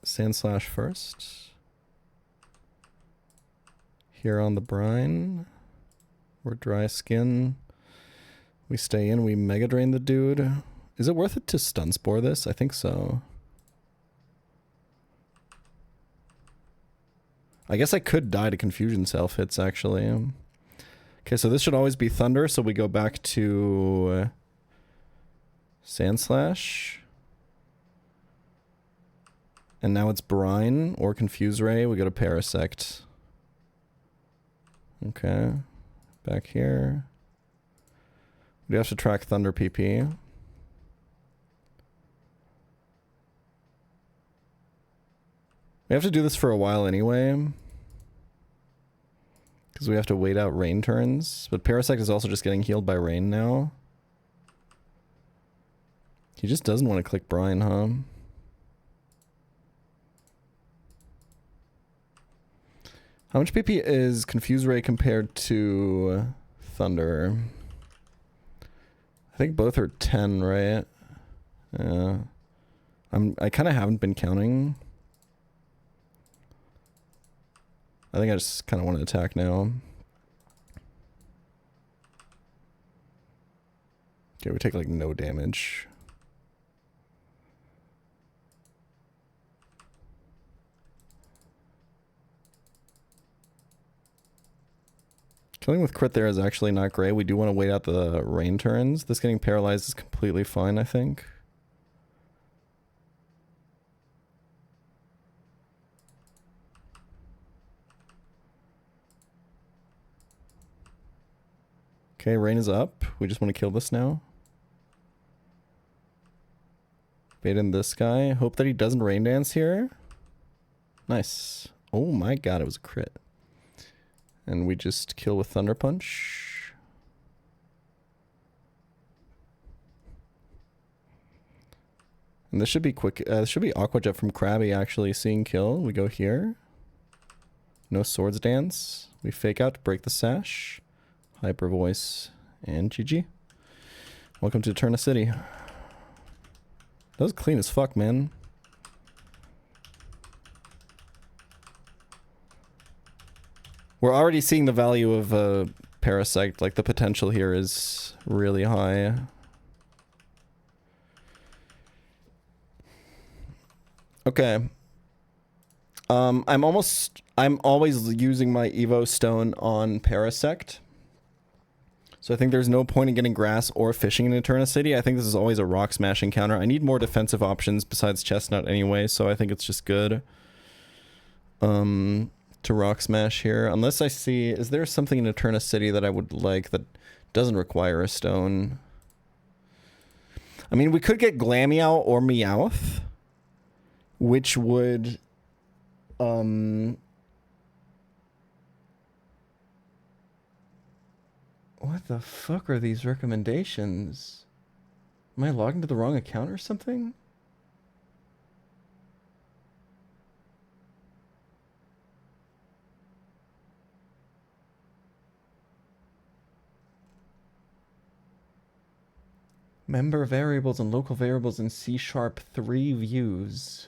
S2: Sand Slash first. Here on the brine. We're dry skin. We stay in, we Mega Drain the dude. Is it worth it to stun spore this? I think so. I guess I could die to confusion self hits actually. Okay, so this should always be thunder, so we go back to Sand Slash. And now it's Brine or Confuse Ray. We go to Parasect. Okay. Back here. We have to track Thunder PP. We have to do this for a while anyway. Because we have to wait out rain turns. But Parasect is also just getting healed by rain now. He just doesn't want to click Brine, huh? How much PP is Confuse Ray compared to Thunder? I think both are 10, right? Yeah. I kind of haven't been counting. I think I just kind of want to attack now. Okay, we take like no damage. Killing with crit there is actually not great. We do want to wait out the rain turns. This getting paralyzed is completely fine, I think. Okay, rain is up. We just want to kill this now. Bait in this guy. Hope that he doesn't rain dance here. Nice. Oh my god, it was a crit. And we just kill with Thunder Punch. And this should be quick. This should be Aqua Jet from Krabby actually seeing kill. We go here. No Swords Dance. We fake out to break the sash. Hyper Voice and GG. Welcome to Eterna City. That was clean as fuck, man. We're already seeing the value of Parasect. Like, the potential here is really high. Okay. I'm always using my Evo Stone on Parasect. So I think there's no point in getting grass or fishing in Eterna City. I think this is always a rock smash encounter. I need more defensive options besides Chestnut anyway, so I think it's just good. To rock smash here, unless I see, is there something in Eterna City that I would like that doesn't require a stone? I mean, we could get Glameow or Meowth, which would what the fuck are these recommendations? Am I logged into the wrong account or something? Member variables and local variables in C# 3 views.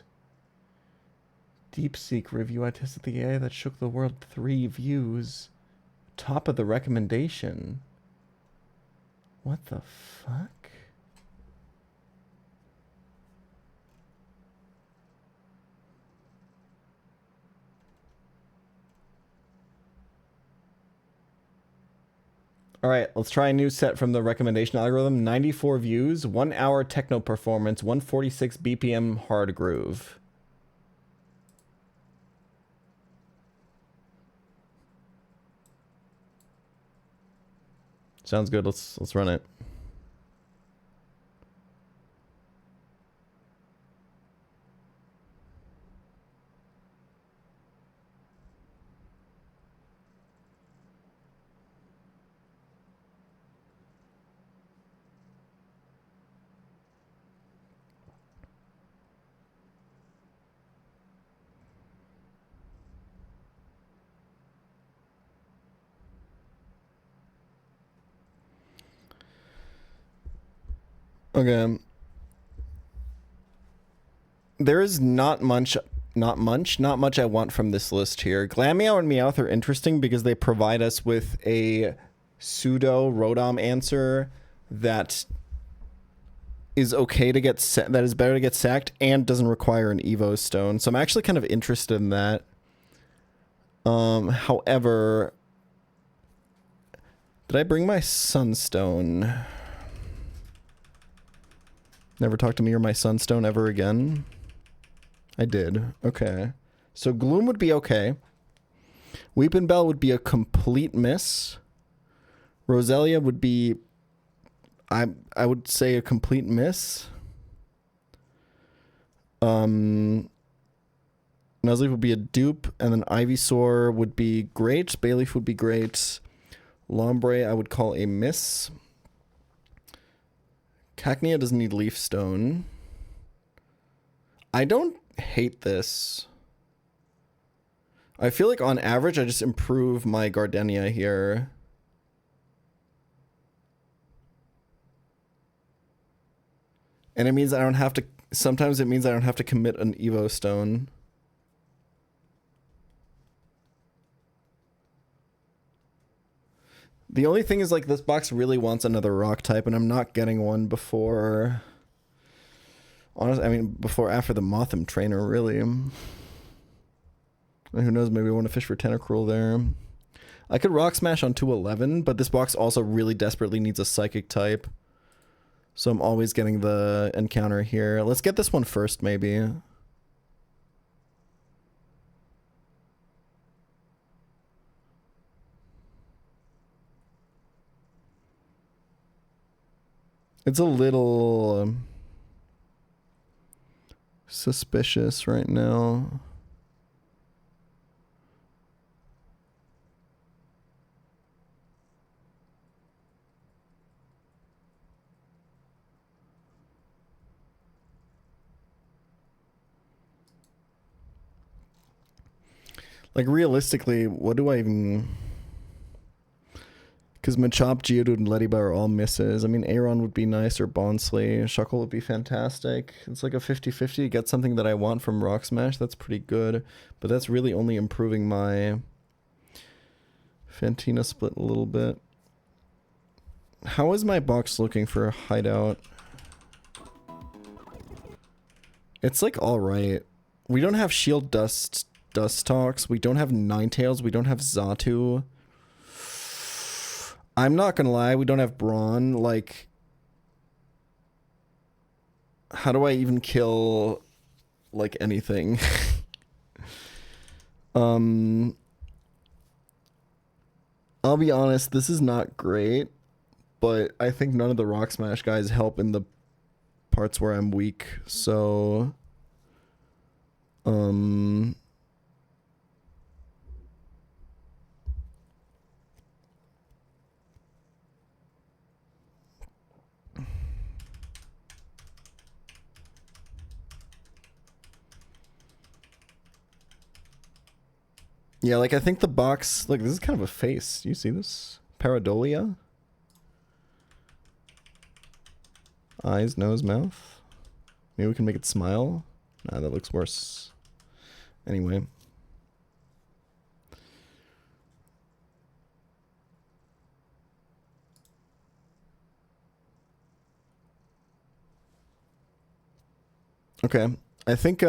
S2: DeepSeek review. I tested the AI that shook the world 3 views. Top of the recommendation. What the fuck? All right, let's try a new set from the recommendation algorithm. 94 views, 1 hour techno performance, 146 BPM hard groove. Sounds good. Let's run it. Okay. There is not much I want from this list here. Glameow and Meowth are interesting because they provide us with a pseudo Rotom answer that is okay to get that is better to get sacked and doesn't require an Evo stone. So I'm actually kind of interested in that. However, did I bring my sunstone? Never talk to me or my sunstone ever again. I did. Okay. So Gloom would be okay. Weeping Bell would be a complete miss. Roselia would be, I would say, a complete miss. Nuzlocke would be a dupe, and then Ivysaur would be great. Bayleaf would be great. Lombre I would call a miss. Cacnea doesn't need Leaf Stone. I don't hate this. I feel like on average I just improve my Gardenia here. And it means I don't have to, sometimes it means I don't have to commit an Evo Stone. The only thing is, like, this box really wants another rock type, and I'm not getting one before, honestly, I mean, after the Mothim trainer, really. And who knows, maybe I want to fish for Tentacruel there. I could Rock Smash on 211, but this box also really desperately needs a Psychic type. So I'm always getting the encounter here. Let's get this one first, maybe. It's a little suspicious right now. Like, realistically, what do I even... Because Machop, Geodude, and Lediba are all misses. I mean, Aeron would be nice, or Bonsly. Shuckle would be fantastic. It's like a 50-50. Get something that I want from Rock Smash. That's pretty good. But that's really only improving my Fantina split a little bit. How is my box looking for a hideout? It's like alright. We don't have Shield Dustox. We don't have Ninetales. We don't have Xatu. I'm not gonna lie, we don't have Brawn. Like, how do I even kill, like, anything? I'll be honest, this is not great, but I think none of the Rock Smash guys help in the parts where I'm weak, so... Yeah, like, I think the box... Look, this is kind of a face. You see this? Paradolia? Eyes, nose, mouth. Maybe we can make it smile? Nah, that looks worse. Anyway. Okay. I think,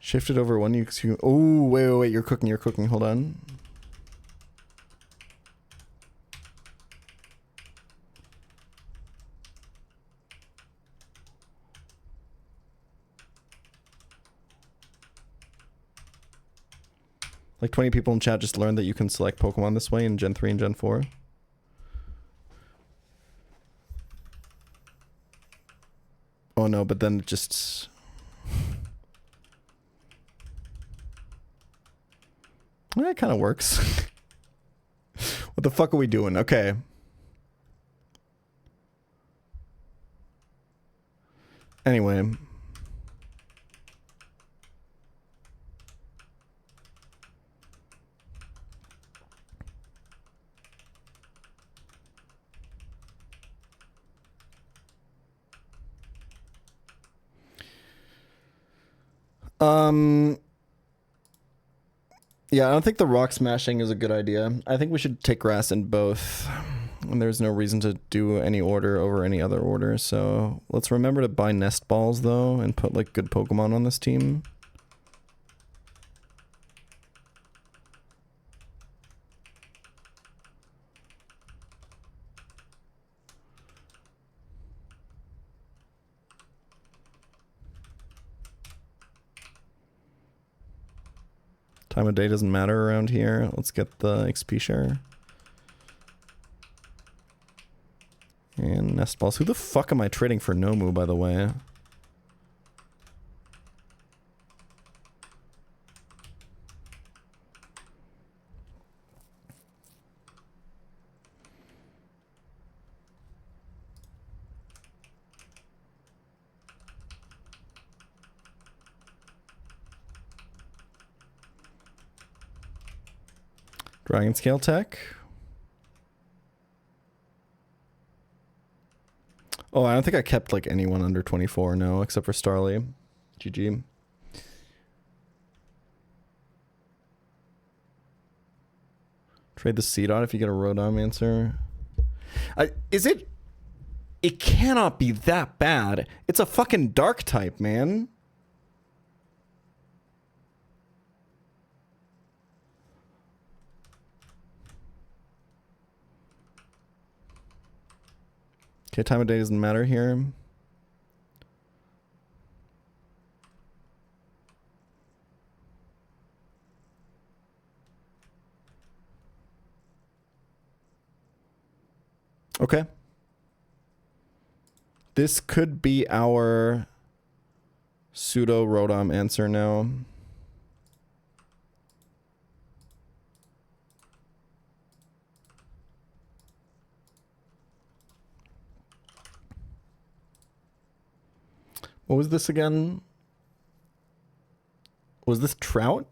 S2: shift it over one. Oh, wait. You're cooking. Hold on. Like 20 people in chat just learned that you can select Pokemon this way in Gen 3 and Gen 4. Oh no, but then it just... Well, that kind of works. What the fuck are we doing? Okay. Anyway. Yeah, I don't think the rock smashing is a good idea. I think we should take grass in both. And there's no reason to do any order over any other order. So let's remember to buy nest balls, though, and put, like, good Pokemon on this team. Time of day doesn't matter around here. Let's get the XP share. And nest balls. Who the fuck am I trading for Nomu, by the way? Dragon Scale Tech. Oh, I don't think I kept like anyone under 24, no, except for Starly. GG. Trade the Seedot if you get a Rodomancer. Is it? It cannot be that bad. It's a fucking dark type, man. Okay, time of day doesn't matter here. Okay. This could be our pseudo Rodom answer now. What was this again? Was this Trout?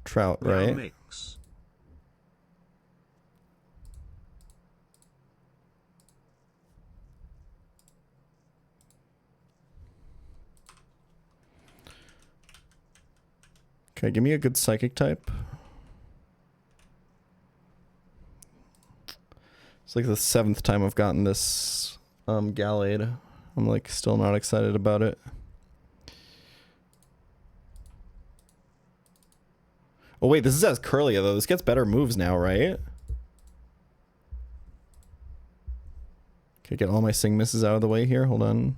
S2: Trout, right?
S1: Mix.
S2: Okay, give me a good psychic type. It's like the 7th time I've gotten this Gallade. I'm like still not excited about it. Oh wait, this is as Curlia though. This gets better moves now, right? Okay, get all my Sing Misses out of the way here. Hold on.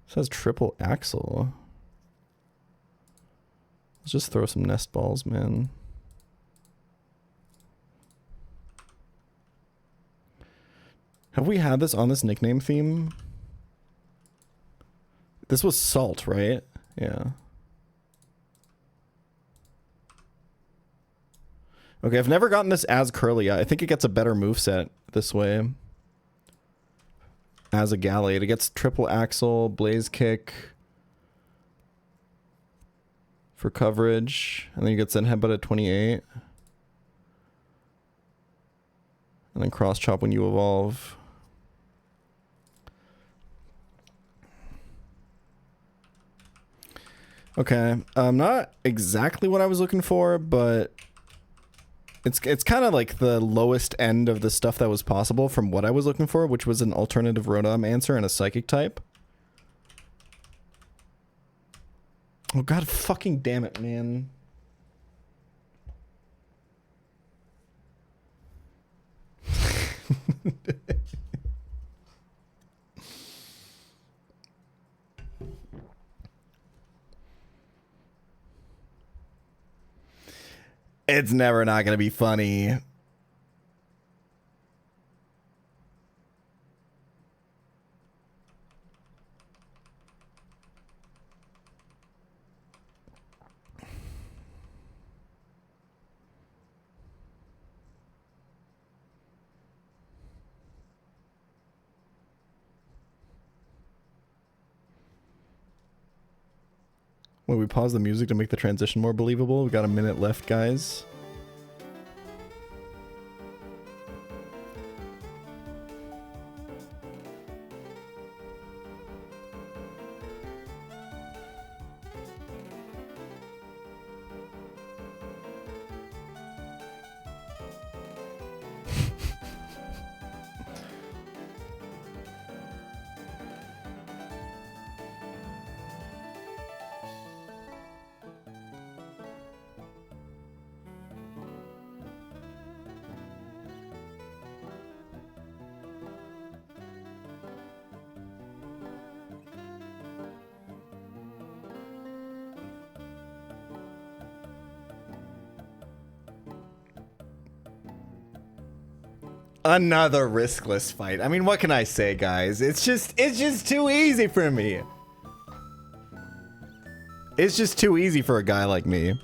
S2: This has triple Axle. Let's just throw some nest balls, man. Have we had this on this nickname theme? This was Salt, right? Yeah. Okay, I've never gotten this as Curlia. I think it gets a better moveset this way. As a Gallade. It gets triple Axle, Blaze Kick for coverage. And then you get Zen Headbutt at 28. And then Cross Chop when you evolve. Okay, not exactly what I was looking for, but it's kind of like the lowest end of the stuff that was possible from what I was looking for, which was an alternative Rotom answer and a Psychic type. Oh god fucking damn it, man. It's never not gonna be funny. Wait, we pause the music to make the transition more believable. We got a minute left, guys. Another riskless fight. I mean, what can I say, guys? It's just too easy for me. It's just too easy for a guy like me.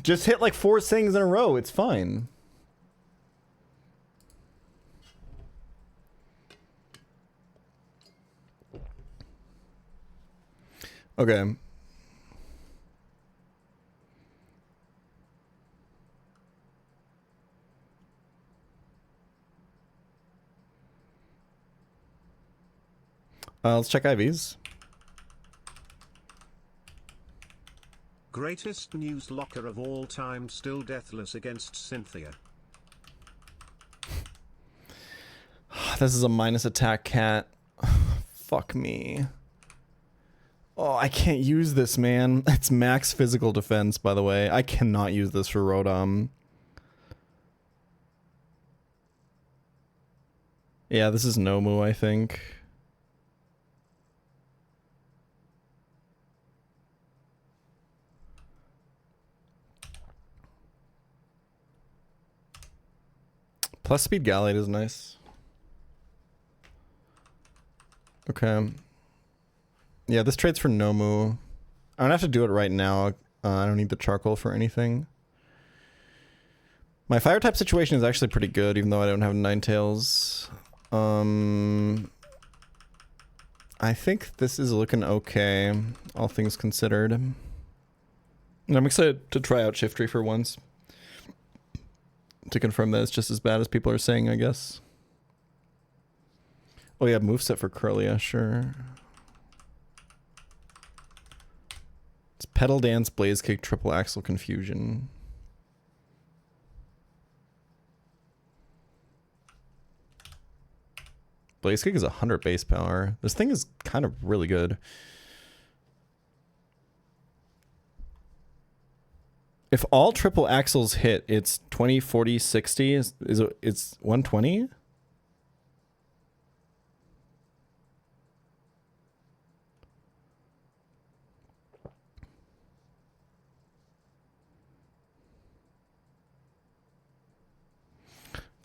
S2: Just hit like 4 things in a row. It's fine. Okay. Let's check IVs.
S1: Greatest Nuzlocke of all time, still deathless against Cynthia.
S2: This is a minus attack cat. Fuck me. Oh, I can't use this, man. It's max physical defense, by the way. I cannot use this for Rodom. Yeah, this is Nomu, I think. Plus speed Gallade is nice. Okay. Yeah, this trade's for Nomu. I don't have to do it right now. I don't need the charcoal for anything. My fire type situation is actually pretty good, even though I don't have Ninetales. I think this is looking okay, all things considered. And I'm excited to try out Shiftry for once. To confirm that it's just as bad as people are saying, I guess. Oh yeah, moveset for Curlia, sure. It's Pedal Dance, Blaze Kick, Triple Axle, Confusion. Blaze Kick is 100 base power. This thing is kind of really good. If all triple axles hit, it's 20, 40, 60. It's 120?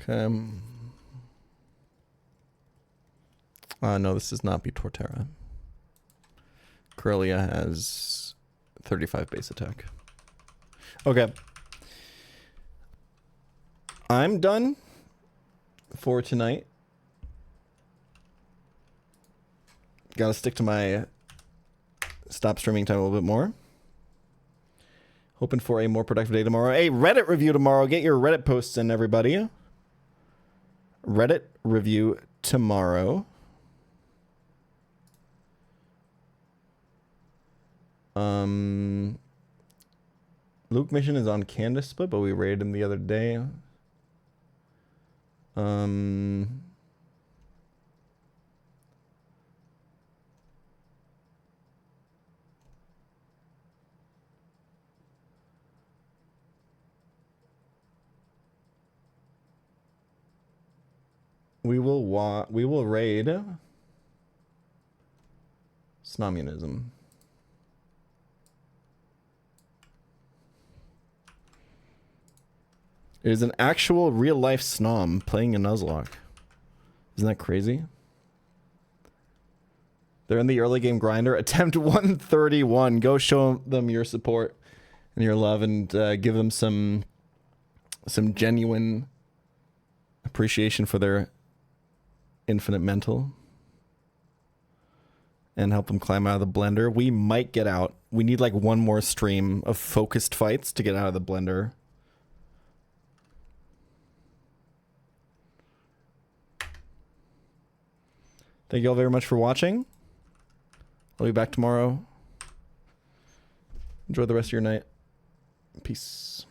S2: Okay. No, this does not beat Torterra. Corellia has 35 base attack. Okay. I'm done for tonight. Gotta stick to my stop streaming time a little bit more. Hoping for a more productive day tomorrow. A Reddit review tomorrow. Get your Reddit posts in, everybody. Reddit review tomorrow. Luke mission is on Candace split, but we raided him the other day. We will raid Snomunism. It is an actual real-life Snom playing a Nuzlocke. Isn't that crazy? They're in the early game grinder. Attempt 131. Go show them your support and your love, and give them some genuine appreciation for their infinite mental. And help them climb out of the blender. We might get out. We need like one more stream of focused fights to get out of the blender. Thank you all very much for watching. I'll be back tomorrow. Enjoy the rest of your night. Peace.